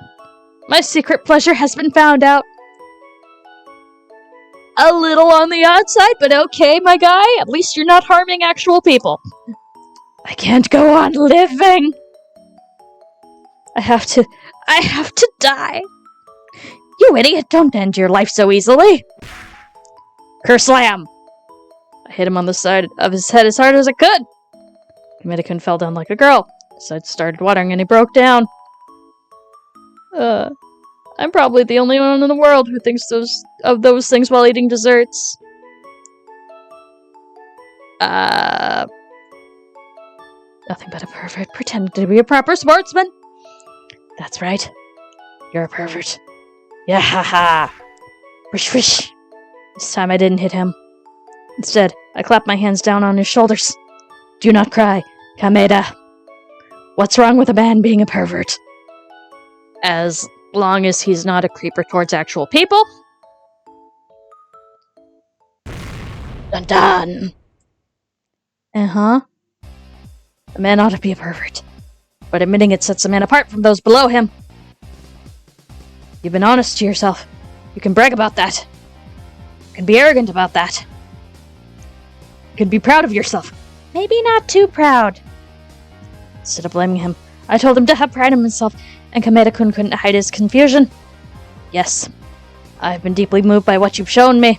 pleasure has been found out. A little on the outside, but okay, my guy. At least you're not harming actual people. I can't go on living. I have to die. You idiot, don't end your life so easily. Kerslam! I hit him on the side of his head as hard as I could. Kameda-kun fell down like a girl. His side started watering and he broke down. I'm probably the only one in the world who thinks of those things while eating desserts. Nothing but a pervert pretending to be a proper sportsman. That's right. You're a pervert. Yeah, ha ha. Wish, wish. This time I didn't hit him. Instead, I clapped my hands down on his shoulders. Do not cry, Kameda. What's wrong with a man being a pervert? As long as he's not a creeper towards actual people. Dun dun. Uh-huh. A man ought to be a pervert. But admitting it sets a man apart from those below him. You've been honest to yourself. You can brag about that. You can be arrogant about that. You can be proud of yourself. Maybe not too proud. Instead of blaming him, I told him to have pride in himself, and Kameda-kun couldn't hide his confusion. Yes, I've been deeply moved by what you've shown me.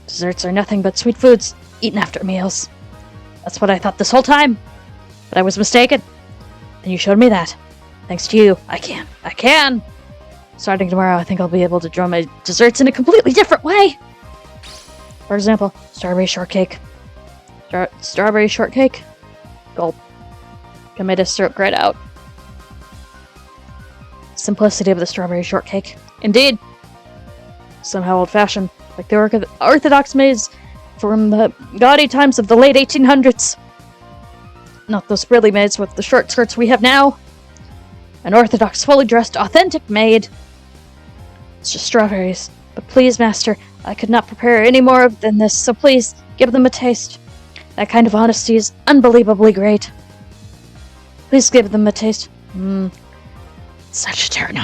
Desserts are nothing but sweet foods, eaten after meals. That's what I thought this whole time. But I was mistaken. And you showed me that. Thanks to you, I can! Starting tomorrow, I think I'll be able to draw my desserts in a completely different way! For example, strawberry shortcake. Strawberry shortcake? Gulp. Kameda stroke right out. Simplicity of the strawberry shortcake. Indeed! Somehow old-fashioned, like the Orthodox maids from the gaudy times of the late 1800s. Not those frilly maids with the short skirts we have now. An Orthodox, fully dressed, authentic maid. It's just strawberries. But please, Master, I could not prepare any more than this, so please, give them a taste. That kind of honesty is unbelievably great. Please give them a taste. Such a turn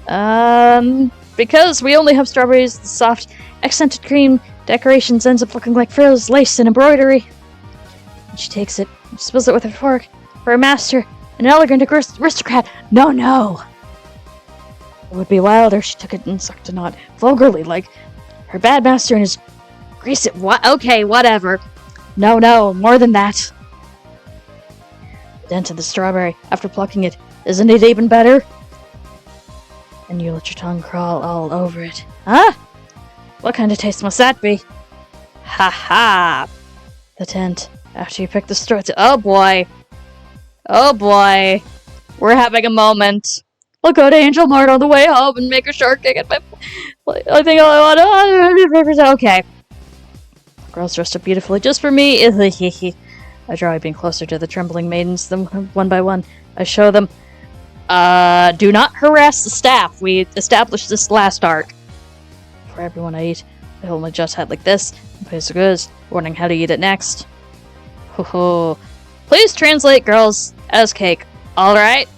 on. Because we only have strawberries, the soft, accented cream decorations ends up looking like frills, lace, and embroidery. And she takes it and spills it with her fork. For a master, an elegant aristocrat. No! It would be wilder if she took it and sucked it not vulgarly, like her bad master and his greasy... Okay, whatever. No, more than that. The dent of the strawberry, after plucking it, isn't it even better? And you let your tongue crawl all over it. Huh? What kind of taste must that be? Ha ha! The tent, after you pick the straw... Oh boy! We're having a moment. I'll go to Angel Mart on the way home and make a shortcake at my... I think I want to... Okay. Girls dressed up beautifully just for me. I draw being closer to the trembling maidens than one by one. I show them... do not harass the staff. We established this last arc. For everyone I eat, I hold my just hat like this, and place the goods, warning how to eat it next. Ho ho. Please translate girls as cake. Alright?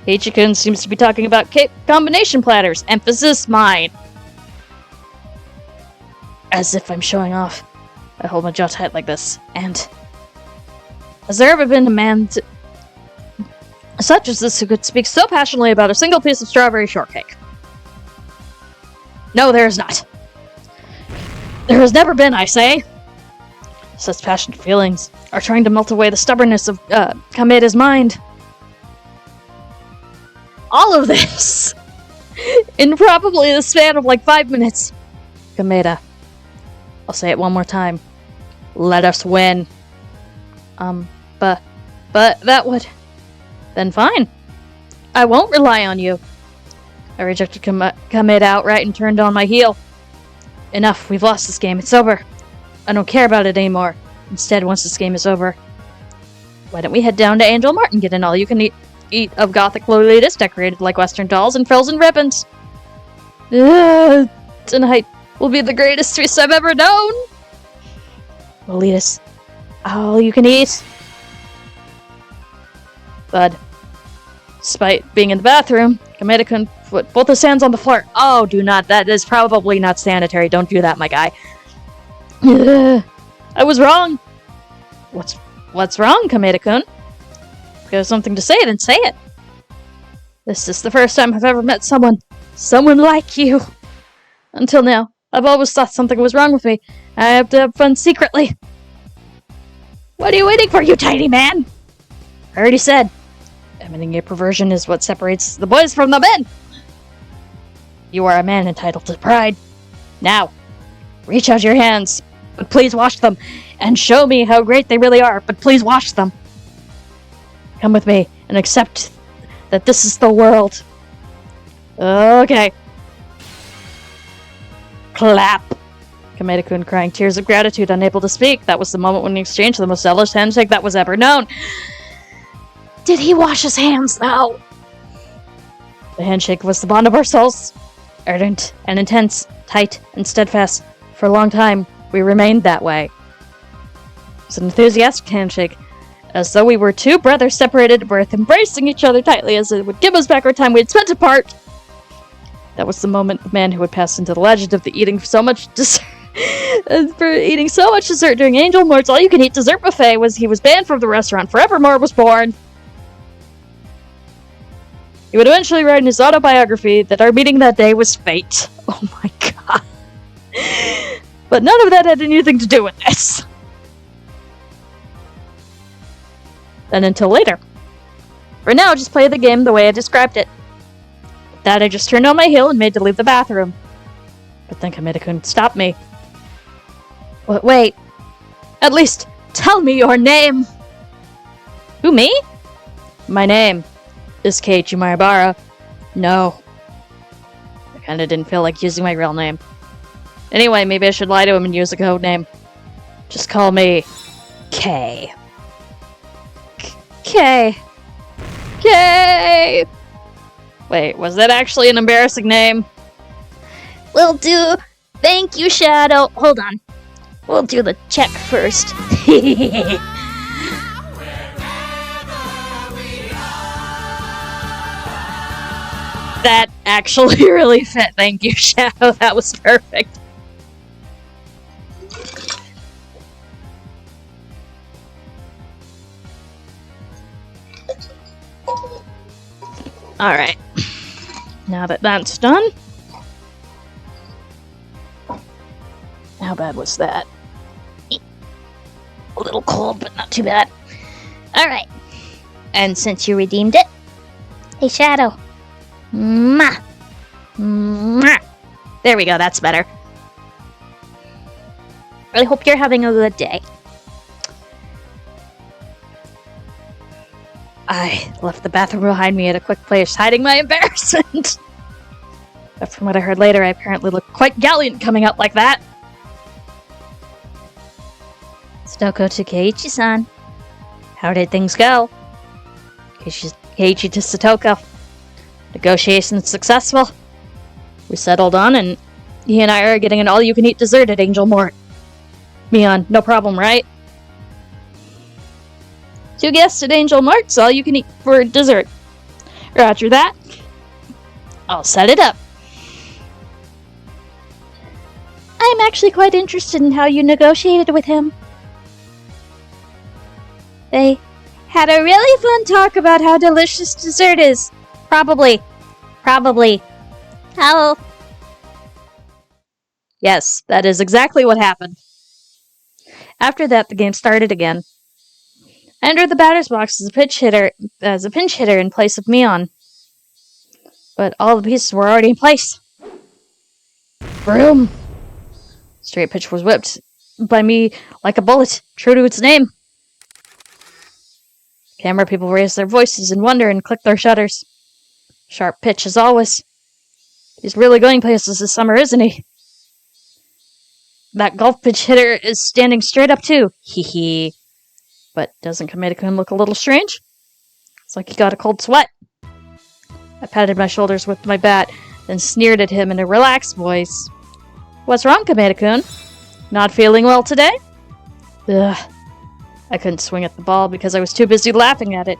Ichikun seems to be talking about cake combination platters. Emphasis mine. As if I'm showing off. I hold my just hat like this, and... Has there ever been a man such as this who could speak so passionately about a single piece of strawberry shortcake? No, there is not. There has never been, I say. Such passionate feelings are trying to melt away the stubbornness of Kameda's mind. All of this in probably the span of like 5 minutes. Kameda, I'll say it one more time. Let us win. But that would... Then fine. I won't rely on you. I rejected Kameda outright and turned on my heel. Enough, we've lost this game, it's over. I don't care about it anymore. Instead, once this game is over, why don't we head down to Angel Mart and get an all-you-can-eat of gothic lolitas decorated like Western dolls and frills and ribbons? Tonight will be the greatest feast I've ever known! Lolitas, all you can eat. But, despite being in the bathroom, Kameda couldn't put both his hands on the floor. Oh, do not. That is probably not sanitary. Don't do that, my guy. I was wrong. What's wrong, Kameda-kun? If you have something to say, then say it. This is the first time I've ever met someone like you. Until now, I've always thought something was wrong with me. I have to have fun secretly. What are you waiting for, you tiny man? I already said. Admitting your perversion is what separates the boys from the men. You are a man entitled to pride. Now, reach out your hands, but please wash them, and show me how great they really are, but please wash them. Come with me, and accept that this is the world. Okay. Clap. Kameda-kun crying tears of gratitude, unable to speak. That was the moment when he exchanged the most zealous handshake that was ever known. Did he wash his hands, though? The handshake was the bond of our souls. Ardent and intense, tight and steadfast. For a long time, we remained that way. It was an enthusiastic handshake, as though we were two brothers separated at birth, embracing each other tightly as it would give us back our time we had spent apart. That was the moment the man who would pass into the legend of the eating so much dessert during Angel Mart's all-you-can-eat dessert buffet he was banned from the restaurant forevermore was born. He would eventually write in his autobiography that our meeting that day was fate. Oh my god. But none of that had anything to do with this. Then until later. For now, just play the game the way I described it. With that, I just turned on my heel and made to leave the bathroom. But then Kameda couldn't stop me. Wait. At least, tell me your name! Who, me? My name is Keiichi Maebara. No. I kinda didn't feel like using my real name. Anyway, maybe I should lie to him and use a code name. Just call me K. K. Wait, was that actually an embarrassing name? Will do. Thank you, Shadow. Hold on. We'll do the check first. That actually really fit. Thank you, Shadow. That was perfect. Alright. Now that that's done. How bad was that? A little cold, but not too bad. Alright. And since you redeemed it, hey, Shadow. Mwah. Mwah. There we go, that's better. I hope you're having a good day. I left the bathroom behind me at a quick place, hiding my embarrassment. But from what I heard later, I apparently looked quite gallant coming out like that. Stoko to Keiichi-san. How did things go? Keiichi to Satoko. Negotiations successful. We settled on, and he and I are getting an all-you-can-eat dessert at Angel Mart. Mion, no problem, right? 2 guests at Angel Mart's all you can eat for dessert. Roger that. I'll set it up. I'm actually quite interested in how you negotiated with him. They had a really fun talk about how delicious dessert is. Probably. How? Yes, that is exactly what happened. After that, the game started again. I entered the batter's box as a pinch hitter in place of Mion. but all the pieces were already in place. Vroom! Straight pitch was whipped by me like a bullet, true to its name. Camera people raised their voices in wonder and clicked their shutters. Sharp pitch as always. He's really going places this summer, isn't he? That golf pitch hitter is standing straight up too. Hee hee. But doesn't Kameda-kun look a little strange? It's like he got a cold sweat. I patted my shoulders with my bat, then sneered at him in a relaxed voice. What's wrong, Kameda-kun? Not feeling well today? Ugh. I couldn't swing at the ball because I was too busy laughing at it.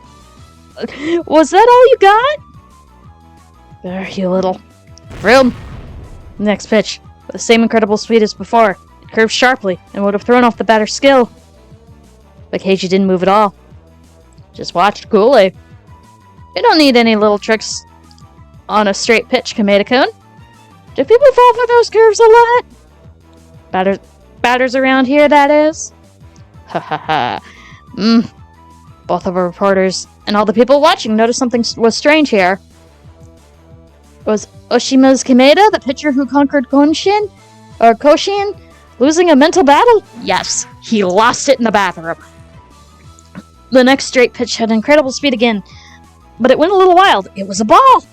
Was that all you got? There, you little... Vroom! Next pitch, with the same incredible speed as before. It curved sharply and would have thrown off the batter's skill. But Keiji didn't move at all. Just watched coolly. You don't need any little tricks on a straight pitch, Kameda-kun. Do people fall for those curves a lot? Batters around here, that is? Ha ha ha. Both of our reporters and all the people watching noticed something was strange here. Was Oshima's Kameda, the pitcher who conquered Koshin, losing a mental battle? Yes, he lost it in the bathroom. The next straight pitch had incredible speed again, but it went a little wild. It was a ball!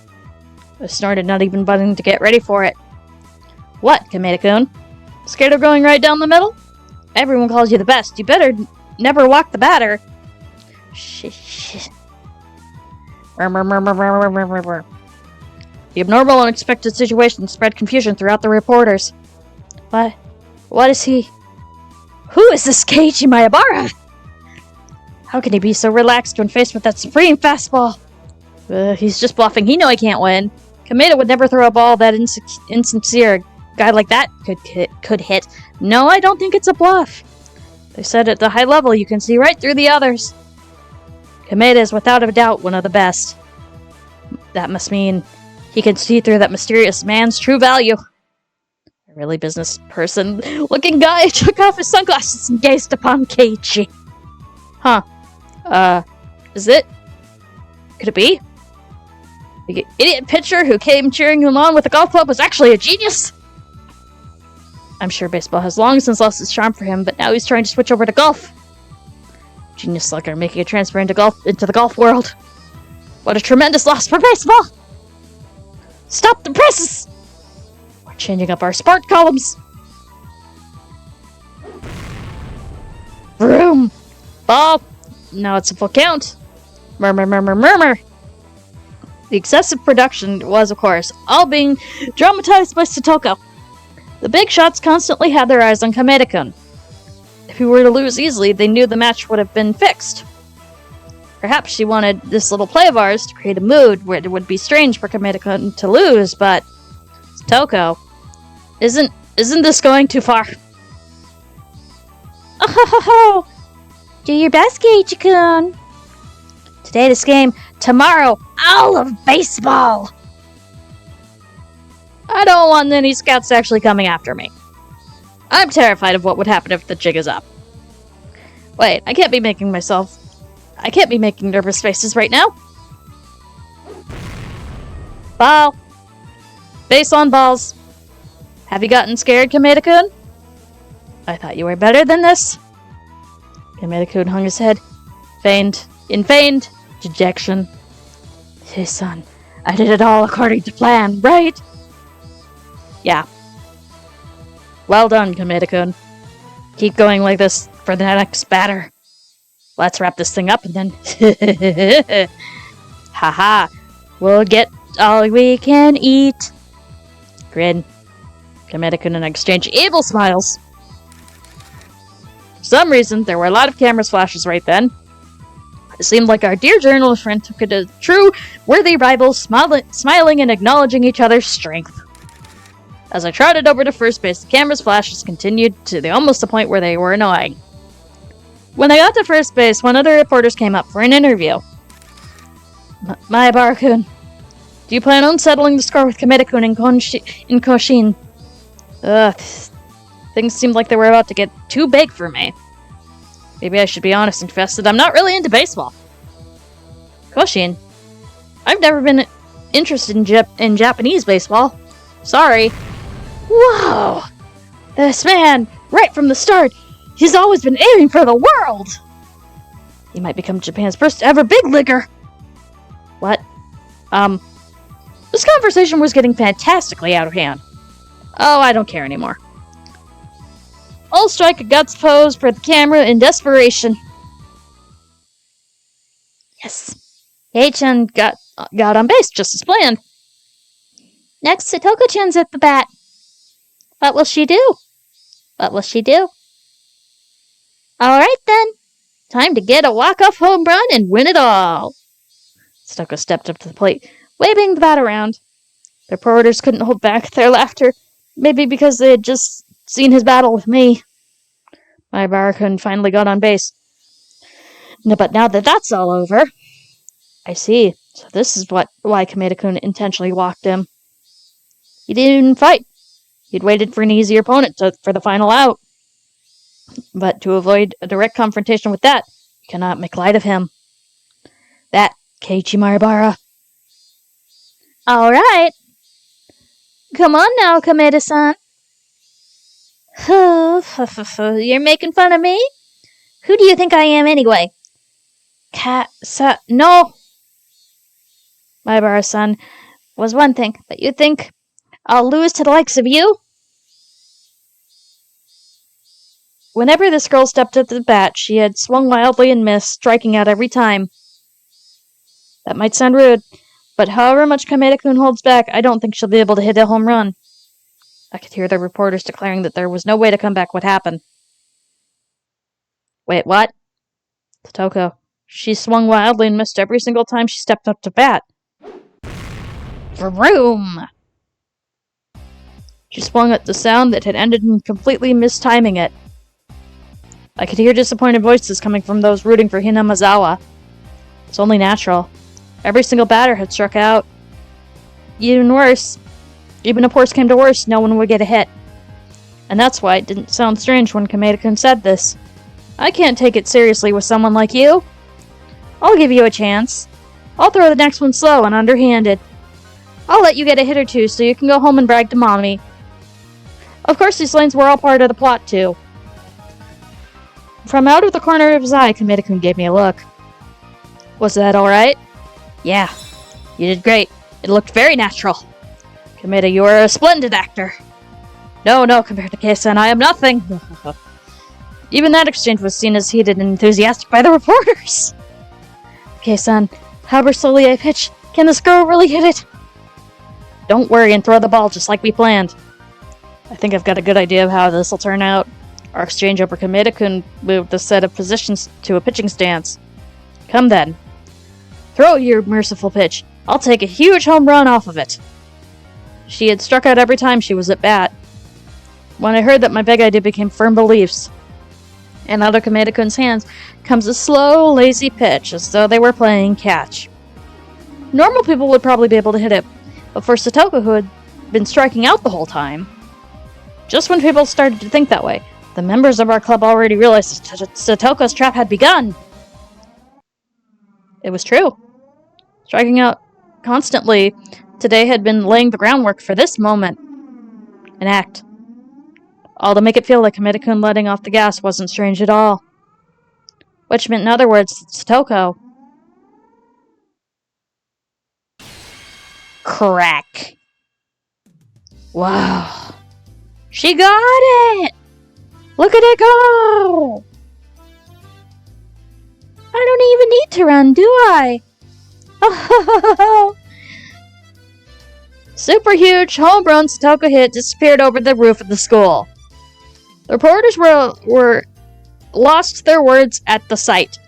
I snorted, not even bothering to get ready for it. What, Kameda-kun? Scared of going right down the middle? Everyone calls you the best. You better never walk the batter. Shh. The abnormal, unexpected situation spread confusion throughout the reporters. What is he? Who is this Keiji Maebara? How can he be so relaxed when faced with that supreme fastball? He's just bluffing. He know he can't win. Kameda would never throw a ball that insincere. A guy like that could hit. No, I don't think it's a bluff. They said at the high level you can see right through the others. Kameda is without a doubt one of the best. That must mean he can see through that mysterious man's true value. A really business person looking guy took off his sunglasses and gazed upon Keiji. Huh. Is it? Could it be? The idiot pitcher who came cheering him on with a golf club was actually a genius? I'm sure baseball has long since lost its charm for him, but now he's trying to switch over to golf. Genius like her making a transfer into the golf world. What a tremendous loss for baseball! Stop the presses! We're changing up our sport columns. Vroom! Ball! Now it's a full count. Murmur. The excessive production was, of course, all being dramatized by Satoko. The big shots constantly had their eyes on Kameda-kun. If he were to lose easily, they knew the match would have been fixed. Perhaps she wanted this little play of ours to create a mood where it would be strange for Kameda-kun to lose, but... Satoko, isn't this going too far? Oh, do your best, Keiji-kun. Today this game, tomorrow all of baseball. I don't want any scouts actually coming after me. I'm terrified of what would happen if the jig is up. Wait, I can't be making nervous faces right now. Ball. Base on balls. Have you gotten scared, Kameda-kun? I thought you were better than this. Kameda-kun hung his head. In feigned dejection. Hey, son, I did it all according to plan, right? Yeah. Well done, Kameda-kun. Keep going like this for the next batter. Let's wrap this thing up and then... Haha. We'll get all we can eat. Grin. Kameda-kun and I exchanged evil smiles. For some reason, there were a lot of camera's flashes right then. It seemed like our dear journalist friend took it as true, worthy rivals, smiling and acknowledging each other's strength. As I trotted over to first base, the camera's flashes continued to almost the point where they were annoying. When I got to first base, one of the reporters came up for an interview. Maebara-kun, do you plan on settling the score with Kameda-kun in Koshin? Things seemed like they were about to get too big for me. Maybe I should be honest and confess that I'm not really into baseball. Koshin? I've never been interested in Japanese baseball. Sorry. Whoa! This man, right from the start, he's always been aiming for the world! He might become Japan's first ever big leaguer. What? This conversation was getting fantastically out of hand. Oh, I don't care anymore. I'll strike a guts pose for the camera in desperation. Yes. Kei-chan got on base just as planned. Next, Satoko-chan's at the bat. What will she do? What will she do? Alright then. Time to get a walk-off home run and win it all. Satoko stepped up to the plate, waving the bat around. The reporters couldn't hold back their laughter, maybe because they had just seen his battle with me. Maibara-kun finally got on base. No, but now that that's all over... I see. So this is why Kameda-kun intentionally walked him. He didn't even fight. He'd waited for an easy opponent for the final out. But to avoid a direct confrontation with that, you cannot make light of him. That, Keiichi Maibara. Alright. Come on now, Kameda-san. You're making fun of me? Who do you think I am anyway? No! Maibara-san was one thing, but you think I'll lose to the likes of you? Whenever this girl stepped at the bat, she had swung wildly and missed, striking out every time. That might sound rude, but however much Kameda-kun holds back, I don't think she'll be able to hit a home run. I could hear the reporters declaring that there was no way to come back what happened. Wait, what? Satoko. She swung wildly and missed every single time she stepped up to bat. Vroom! She swung at the sound that had ended in completely mistiming it. I could hear disappointed voices coming from those rooting for Hinamazawa. It's only natural. Every single batter had struck out. Even worse, even if worse came to worse, no one would get a hit. And that's why it didn't sound strange when Kameda-kun said this. I can't take it seriously with someone like you. I'll give you a chance. I'll throw the next one slow and underhanded. I'll let you get a hit or two so you can go home and brag to Mommy. Of course, these lines were all part of the plot, too. From out of the corner of his eye, Kameda-kun gave me a look. Was that alright? Yeah. You did great. It looked very natural. Kameda, you are a splendid actor. No, compared to Kei-san, I am nothing. Even that exchange was seen as heated and enthusiastic by the reporters. Kei-san, however slowly I pitch, can this girl really hit it? Don't worry and throw the ball just like we planned. I think I've got a good idea of how this will turn out. Our exchange over Kameda-kun moved the set of positions to a pitching stance. Come then. Throw your merciful pitch. I'll take a huge home run off of it. She had struck out every time she was at bat. When I heard that, my big idea became firm beliefs. And out of Kameda-kun's hands comes a slow, lazy pitch, as though they were playing catch. Normal people would probably be able to hit it, but for Satoko, who had been striking out the whole time, just when people started to think that way, the members of our club already realized that Satoko's trap had begun. It was true. Striking out constantly today had been laying the groundwork for this moment. An act. All to make it feel like Kameda-kun letting off the gas wasn't strange at all. Which meant, in other words, Satoko. Crack. Wow. She got it! Look at it go! I don't even need to run, do I? Oh, Super huge home run Satoko hit disappeared over the roof of the school. The reporters were lost their words at the sight.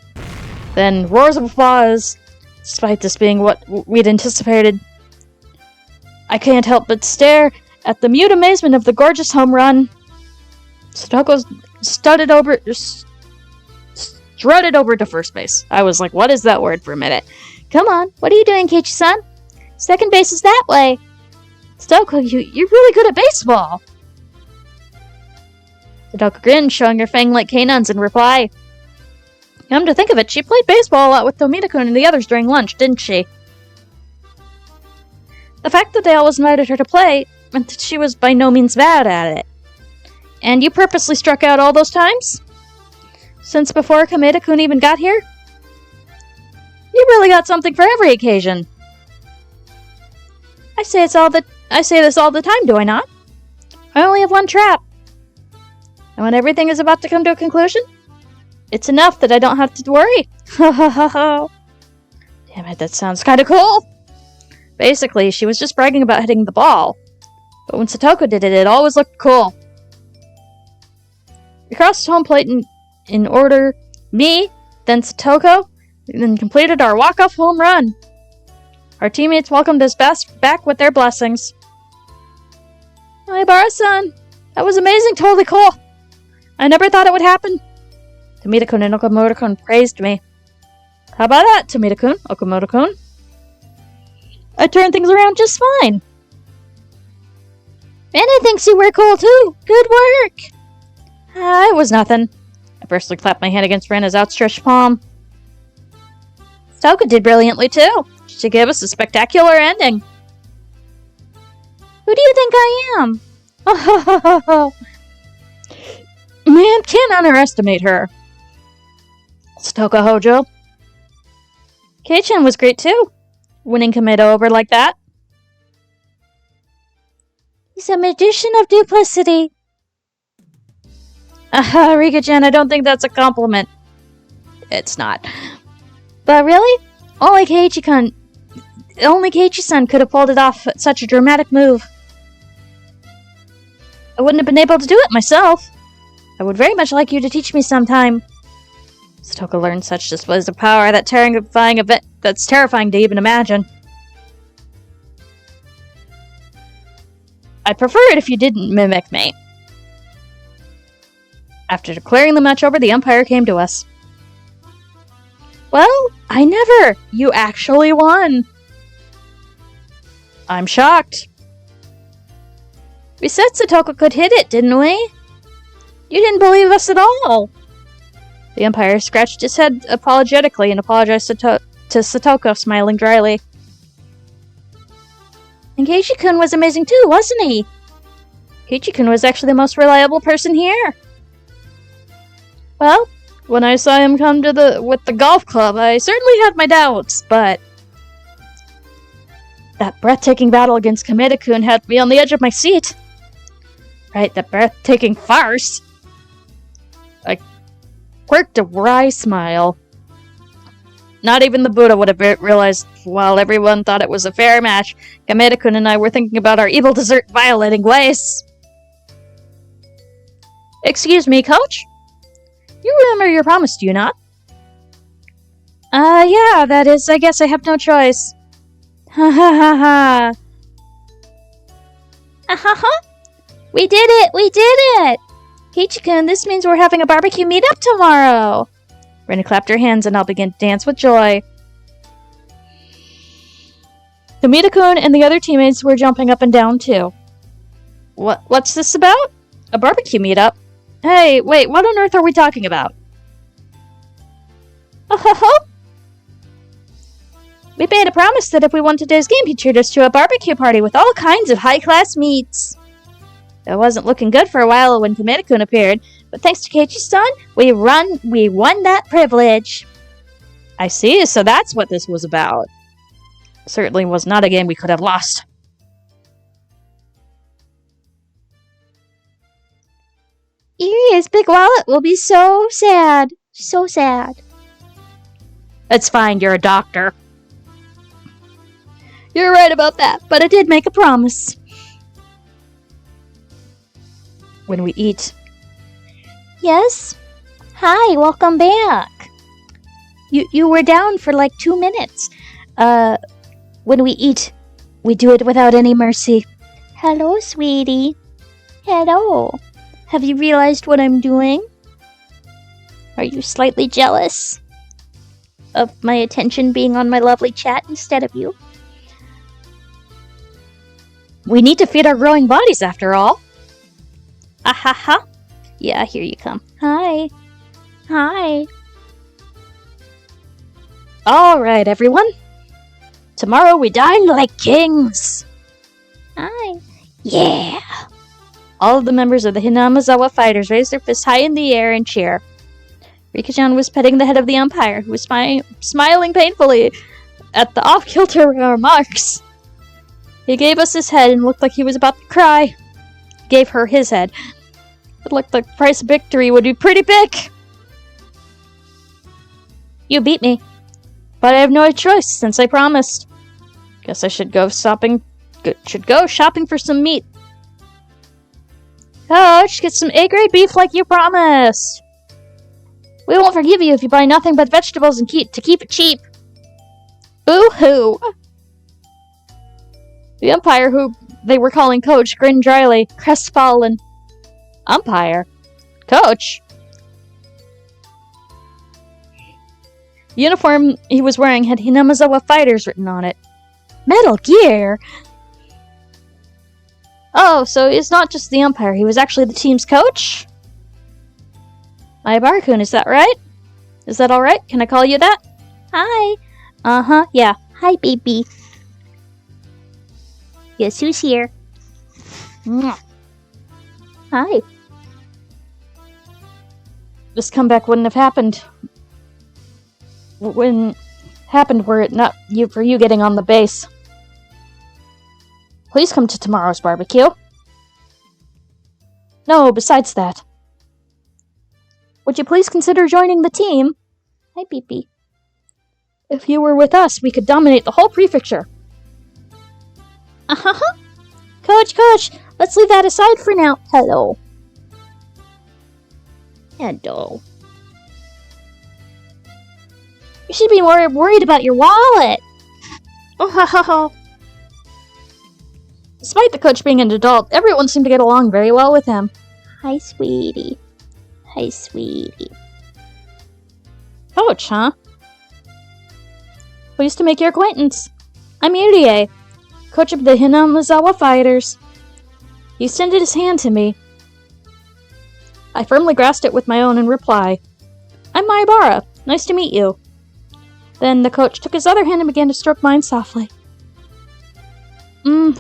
Then roars of applause, despite this being what we'd anticipated. I can't help but stare at the mute amazement of the gorgeous home run. Satoko strutted over to first base. I was like, what is that word for a minute? come on. What are you doing, Keiichi-san? Second base is that way. Satoko, you're really good at baseball. Satoko grinned, showing her fang-like canines in reply. Come to think of it, she played baseball a lot with Tomita-kun and the others during lunch, didn't she? The fact that they always invited her to play meant that she was by no means bad at it. And you purposely struck out all those times? Since before Kameda-kun even got here? You really got something for every occasion. I say this all the time, do I not? I only have one trap. And when everything is about to come to a conclusion, it's enough that I don't have to worry. Ha ha ha ha. Damn it, that sounds kinda cool. Basically, she was just bragging about hitting the ball. But when Satoko did it, it always looked cool. We crossed home plate in order. Me, then Satoko, then completed our walk-off home run. Our teammates welcomed us back with their blessings. Hi, Bara-san. That was amazing, totally cool. I never thought it would happen. Tomita-kun and Okamoto-kun praised me. How about that, Tomita-kun, Okamoto-kun? I turned things around just fine. Anna thinks you were cool too. Good work. It was nothing. I briskly clapped my hand against Rena's outstretched palm. Satoko did brilliantly too. She gave us a spectacular ending. Who do you think I am? Man, can't underestimate her. Satoko Hojo. Kei-chan was great too. Winning Kameda over like that. He's a magician of duplicity. Rika-chan, I don't think that's a compliment. It's not. But really? Only Keiichi-san could have pulled it off at such a dramatic move. I wouldn't have been able to do it myself. I would very much like you to teach me sometime. Satoko learned such displays of power that's terrifying to even imagine. I'd prefer it if you didn't mimic me. After declaring the match over, the umpire came to us. Well, I never! You actually won! I'm shocked. We said Satoko could hit it, didn't we? You didn't believe us at all! The umpire scratched his head apologetically and apologized to Satoko, smiling dryly. And Keiichi-kun was amazing too, wasn't he? Keiichi-kun was actually the most reliable person here. Well, when I saw him come with the golf club, I certainly had my doubts, but that breathtaking battle against Kameda-kun had me on the edge of my seat. Right, that breathtaking farce. I quirked a wry smile. Not even the Buddha would have realized, while everyone thought it was a fair match, Kameda-kun and I were thinking about our evil dessert violating ways. Excuse me, coach? You remember your promise, do you not? Yeah, that is, I guess I have no choice. Ha ha ha ha. Ha. We did it! We did it! Keiichi-kun, this means we're having a barbecue meetup tomorrow! Rena clapped her hands and I'll begin to dance with joy. Tomita-kun and the other teammates were jumping up and down too. What's this about? A barbecue meetup? Hey, wait, what on earth are we talking about? Oh. We made a promise that if we won today's game, he'd treat us to a barbecue party with all kinds of high-class meats. It wasn't looking good for a while when Kameda-kun appeared, but thanks to Keiichi-san, we won that privilege. I see, so that's what this was about. Certainly was not a game we could have lost. Iria's big wallet will be so sad. So sad. It's fine, you're a doctor. You're right about that, but I did make a promise. When we eat. Yes? Hi, welcome back. You were down for like 2 minutes. When we eat, we do it without any mercy. Hello, sweetie. Hello. Have you realized what I'm doing? Are you slightly jealous of my attention being on my lovely chat instead of you? We need to feed our growing bodies after all. Ha. Yeah, here you come. Hi. All right, everyone. Tomorrow we dine like kings. Hi. Yeah. All of the members of the Hinamizawa fighters raised their fists high in the air and cheer. Rika-chan was petting the head of the umpire, who was smiling painfully at the off-kilter remarks. He gave us his head and looked like he was about to cry. Gave her his head. It looked like the price of victory would be pretty big. You beat me. But I have no choice, since I promised. Guess I should go shopping for some meat. Coach, get some A-grade beef like you promised. We won't forgive you if you buy nothing but vegetables and to keep it cheap. Boo-hoo. The umpire, who they were calling Coach, grinned dryly, crestfallen. Umpire? Coach? The uniform he was wearing had Hinamizawa Fighters written on it. Metal Gear? Oh, so he's not just the umpire, he was actually the team's coach? Maibaru-kun, is that right? Is that alright? Can I call you that? Hi. Uh-huh, yeah. Hi, baby. Guess who's here? Mwah. Hi. This comeback wouldn't have happened. Were it not for you getting on the base. Please come to tomorrow's barbecue. No, besides that. Would you please consider joining the team? Hi, baby. If you were with us, we could dominate the whole prefecture. Uh-huh. Coach, let's leave that aside for now. Hello. Hello. You should be more worried about your wallet. Oh. Despite the coach being an adult, everyone seemed to get along very well with him. Hi, sweetie. Hi, sweetie. Coach, huh? Pleased to make your acquaintance. I'm Urie, coach of the Hinamizawa Fighters. He extended his hand to me. I firmly grasped it with my own in reply. I'm Maibara. Nice to meet you. Then the coach took his other hand and began to stroke mine softly.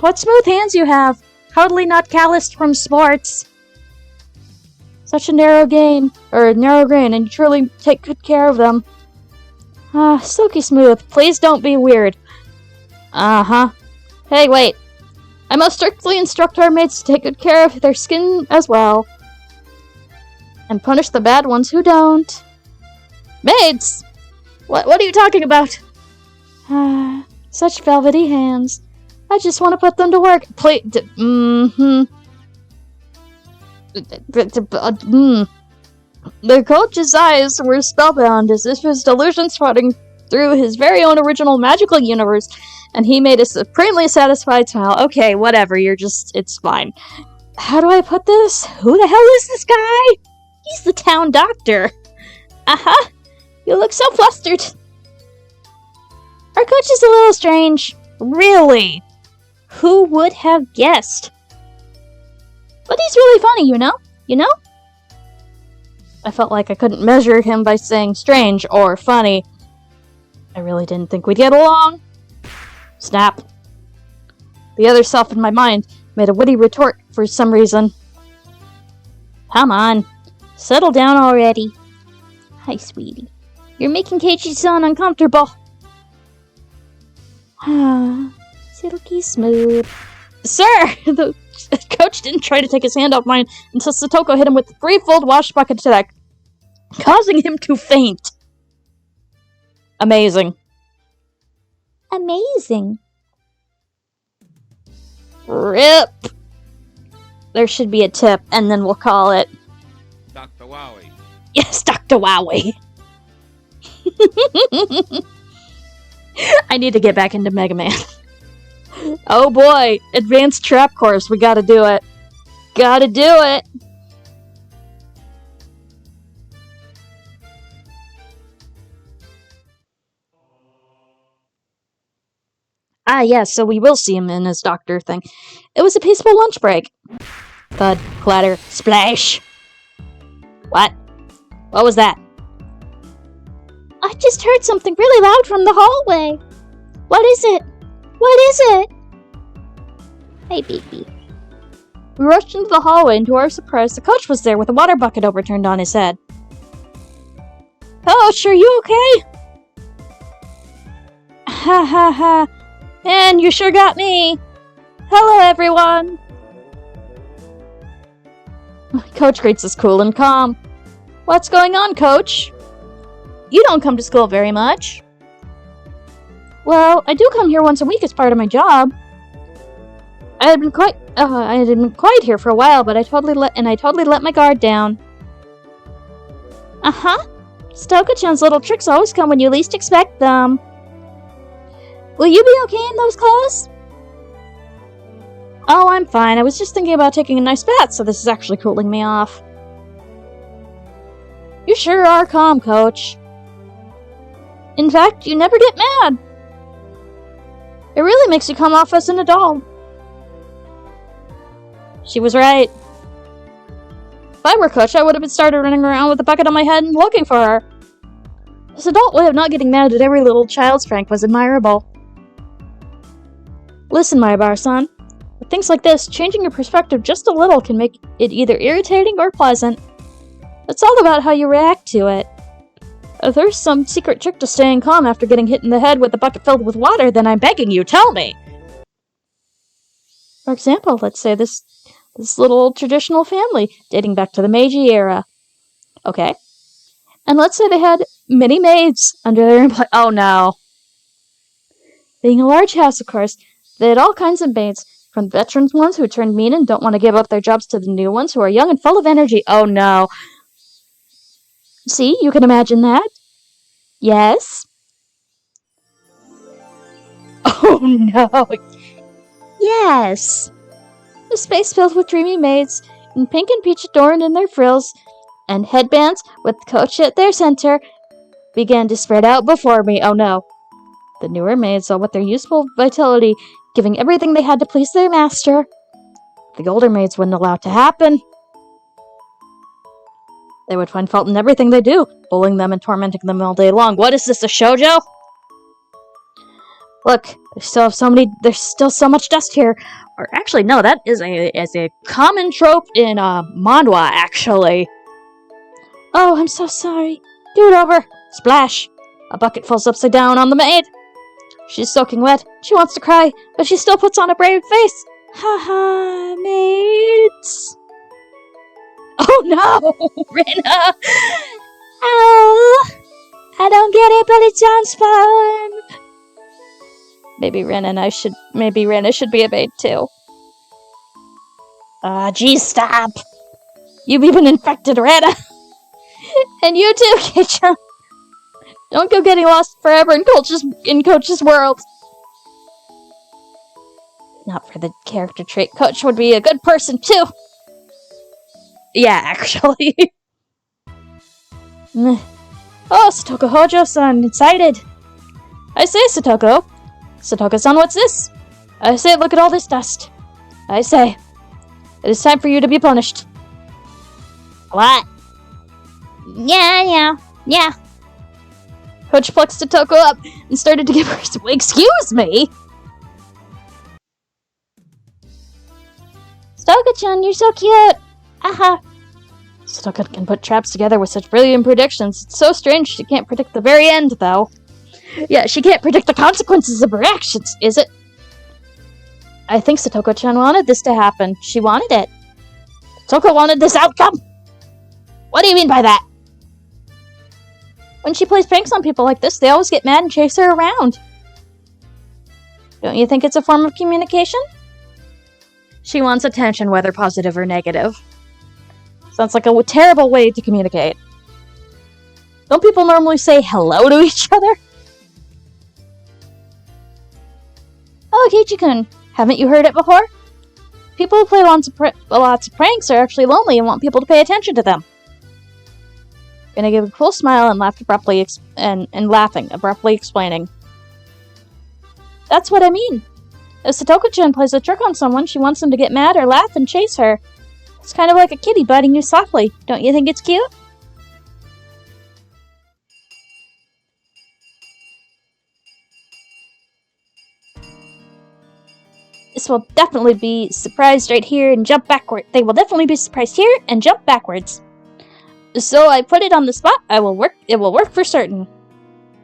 What smooth hands you have. Hardly not calloused from sports. Such a narrow grain, and you truly take good care of them. Silky smooth. Please don't be weird. Uh-huh. Hey, wait. I must strictly instruct our maids to take good care of their skin as well. And punish the bad ones who don't. Maids! What are you talking about? Such velvety hands. I just want to put them to work. Please, The coach's eyes were spellbound as if his delusions floating through his very own original magical universe, and he made a supremely satisfied smile. Okay, whatever, it's fine. How do I put this? Who the hell is this guy? He's the town doctor. Uh-huh. You look so flustered. Our coach is a little strange. Really? Who would have guessed? But he's really funny, you know? I felt like I couldn't measure him by saying strange or funny. I really didn't think we'd get along. Snap. The other self in my mind made a witty retort for some reason. Come on. Settle down already. Hi, sweetie. You're making Keiichi-san uncomfortable. Silky smooth. Sir! The coach didn't try to take his hand off mine until Satoko hit him with a threefold wash bucket attack, causing him to faint. Amazing. Amazing. RIP. There should be a tip, and then we'll call it. Dr. Wowie. Yes, Dr. Wowie. I need to get back into Mega Man. Oh boy, Advanced Trap Course, we gotta do it. Gotta do it! Yes, so we will see him in his doctor thing. It was a peaceful lunch break. Thud, clatter, splash. What? What was that? I just heard something really loud from the hallway. What is it? What is it? Hey, baby. We rushed into the hallway, and to our surprise, the coach was there with a water bucket overturned on his head. Coach, are you okay? Ha ha ha. And you sure got me. Hello, everyone. Coach greets us cool and calm. What's going on, Coach? You don't come to school very much. Well, I do come here once a week as part of my job. I had been quiet here for a while, but I totally let my guard down. Uh-huh. Stoka-chan's little tricks always come when you least expect them. Will you be okay in those clothes? Oh, I'm fine. I was just thinking about taking a nice bath, so this is actually cooling me off. You sure are calm, Coach. In fact, you never get mad. It really makes you come off as an adult. She was right. If I were Coach, I would have been started running around with a bucket on my head and looking for her. This adult way of not getting mad at every little child's prank was admirable. Listen, my bar-san. With things like this, changing your perspective just a little can make it either irritating or pleasant. It's all about how you react to it. If there's some secret trick to staying calm after getting hit in the head with a bucket filled with water, then I'm begging you, tell me! For example, let's say this little traditional family dating back to the Meiji era. Okay. And let's say they had many maids under their employ. Oh no. Being a large house, of course, they had all kinds of maids, from veterans ones who turned mean and don't want to give up their jobs to the new ones who are young and full of energy. Oh no. See, you can imagine that? Yes? Oh no. Yes. A space filled with dreamy maids, in pink and peach adorned in their frills, and headbands with Coach at their center, began to spread out before me. Oh no. The newer maids, all with their youthful vitality, giving everything they had to please their master. The older maids wouldn't allow it to happen. They would find fault in everything they do, bullying them and tormenting them all day long. What is this, a shoujo? Look, there's still so much dust here. Or actually, no, that is a common trope in manhwa, actually. Oh, I'm so sorry. Do it over. Splash. A bucket falls upside down on the maid. She's soaking wet. She wants to cry, but she still puts on a brave face. Ha ha, maids. Oh no, Rena. Ow. I don't get it, but it sounds fun. Maybe Rena should be a maid too. Geez, stop. You've even infected Rena. And you too, Keichan. Don't go getting lost forever in Coach's world. Not for the character trait. Coach would be a good person too. Yeah, actually. Oh, Satoko Hojo-san, excited. I say, Satoko. Satoko-san, what's this? I say, look at all this dust. I say, it is time for you to be punished. What? Yeah. Coach plucked Satoko up and started to give her excuse me! Satoko-chan, you're so cute! Aha! Satoko can put traps together with such brilliant predictions. It's so strange she can't predict the very end, though. Yeah, she can't predict the consequences of her actions, is it? I think Satoko-chan wanted this to happen. She wanted it. Satoko wanted this outcome! What do you mean by that? When she plays pranks on people like this, they always get mad and chase her around. Don't you think it's a form of communication? She wants attention, whether positive or negative. Sounds like a terrible way to communicate. Don't people normally say hello to each other? Oh, Kichi-kun, haven't you heard it before? People who play lots of pranks are actually lonely and want people to pay attention to them. Gonna give a cool smile and laughed abruptly, abruptly explaining. That's what I mean. If Satoko-chan plays a trick on someone, she wants them to get mad or laugh and chase her. It's kind of like a kitty biting you softly. Don't you think it's cute? This will definitely be surprised right here and jump backward. They will definitely be surprised here and jump backwards. So I put it on the spot. It will work for certain.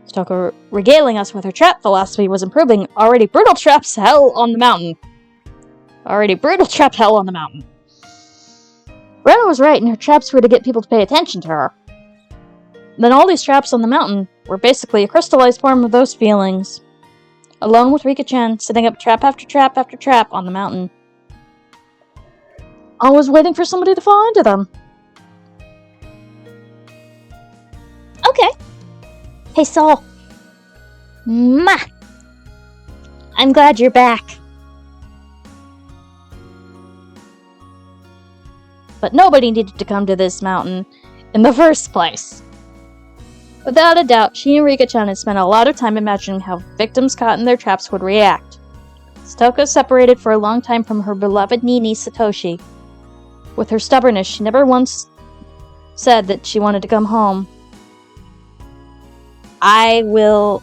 Stoker regaling us with her trap philosophy was improving. Already brutal traps hell on the mountain. Brenna was right, and her traps were to get people to pay attention to her. Then all these traps on the mountain were basically a crystallized form of those feelings. Alone with Rika-chan, setting up trap after trap after trap on the mountain. Always waiting for somebody to fall into them. Okay. Hey, Saul. Mwah! I'm glad you're back. But nobody needed to come to this mountain in the first place. Without a doubt, she and Rika-chan had spent a lot of time imagining how victims caught in their traps would react. Satoko separated for a long time from her beloved Nini Satoshi. With her stubbornness, she never once said that she wanted to come home. I will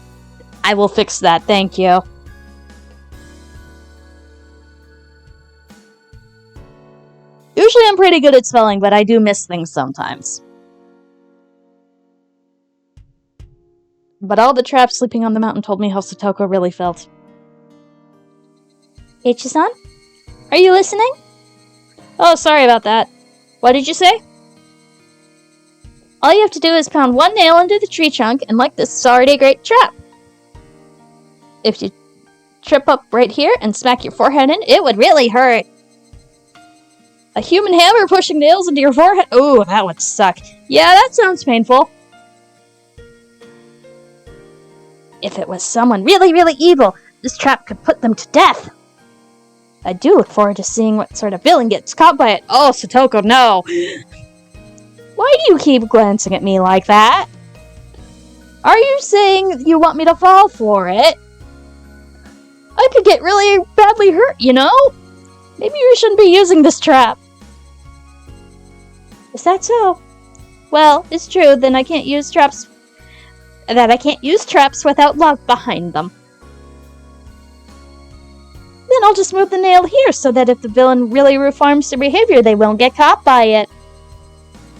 fix that, thank you. Usually I'm pretty good at spelling, but I do miss things sometimes. But all the traps sleeping on the mountain told me how Satoko really felt. Ichi-san? Are you listening? Oh, sorry about that. What did you say? All you have to do is pound one nail into the tree trunk, and like this is already a great trap. If you trip up right here and smack your forehead in, It would really hurt. a human hammer pushing nails into your forehead. Ooh, that would suck. Yeah, that sounds painful. If it was someone really, really evil, this trap could put them to death. I do look forward to seeing what sort of villain gets caught by it. Oh, Satoko, no. Why do you keep glancing at me like that? Are you saying you want me to fall for it? I could get really badly hurt, you know? Maybe you shouldn't be using this trap. Is that so? Well, it's true, then I can't use traps without love behind them. Then I'll just move the nail here so that if the villain really reforms their behavior, they won't get caught by it.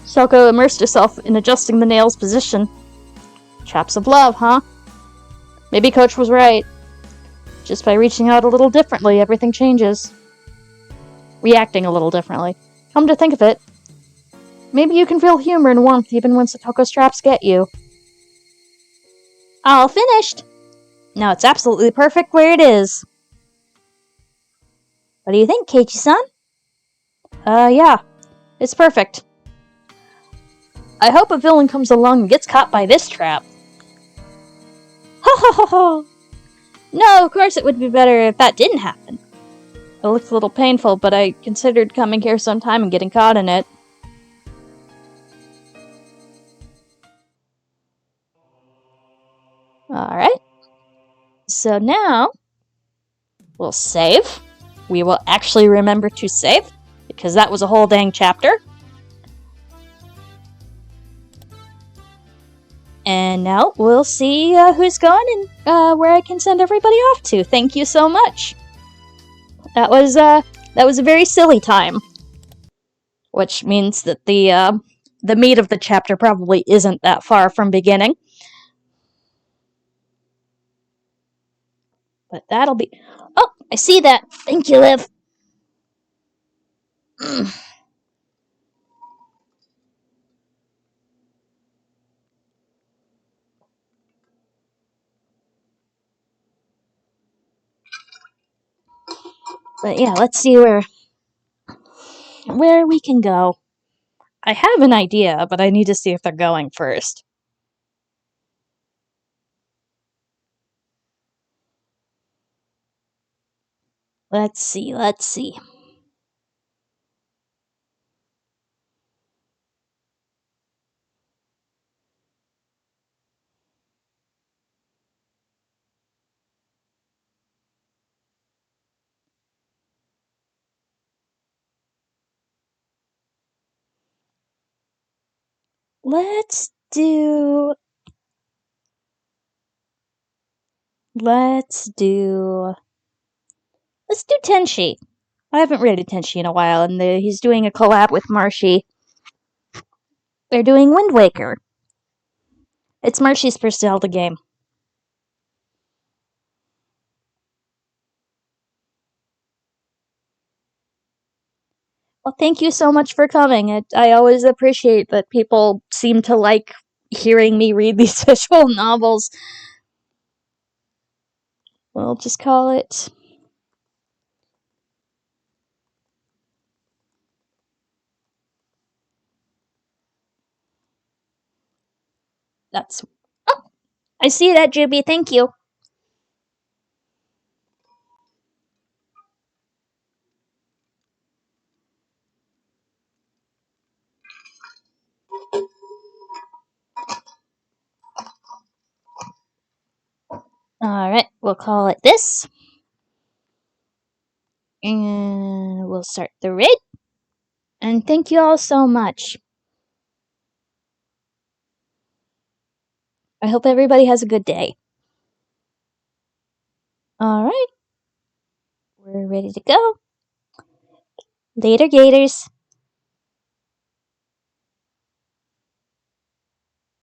Shoko immersed herself in adjusting the nail's position. Traps of love, huh? Maybe Coach was right. Just by reaching out a little differently, everything changes. Reacting a little differently. Come to think of it, maybe you can feel humor and warmth even when Satoko's traps get you. All finished. Now it's absolutely perfect where it is. What do you think, Keiichi-san? Yeah. It's perfect. I hope a villain comes along and gets caught by this trap. Ho ho ho ho! No, of course it would be better if that didn't happen. It looks a little painful, but I considered coming here sometime and getting caught in it. Alright. So now, we'll save. We will actually remember to save, because that was a whole dang chapter. And now we'll see who's gone and where I can send everybody off to. Thank you so much. That was a very silly time. Which means that the meat of the chapter probably isn't that far from beginning. But that'll be... Oh, I see that. Thank you, Liv. But yeah, let's see where we can go. I have an idea, but I need to see if they're going first. Let's see. Let's do Let's do Tenshi. I haven't read a Tenshi in a while, and he's doing a collab with Marshy. They're doing Wind Waker. It's Marshy's first Zelda game. Well, thank you so much for coming. I always appreciate that people seem to like hearing me read these visual novels. We'll just call it... That's... Oh! I see that, Juby. Thank you. Alright, we'll call it this. And we'll start the raid. And thank you all so much. I hope everybody has a good day. Alright. We're ready to go. Later, Gators.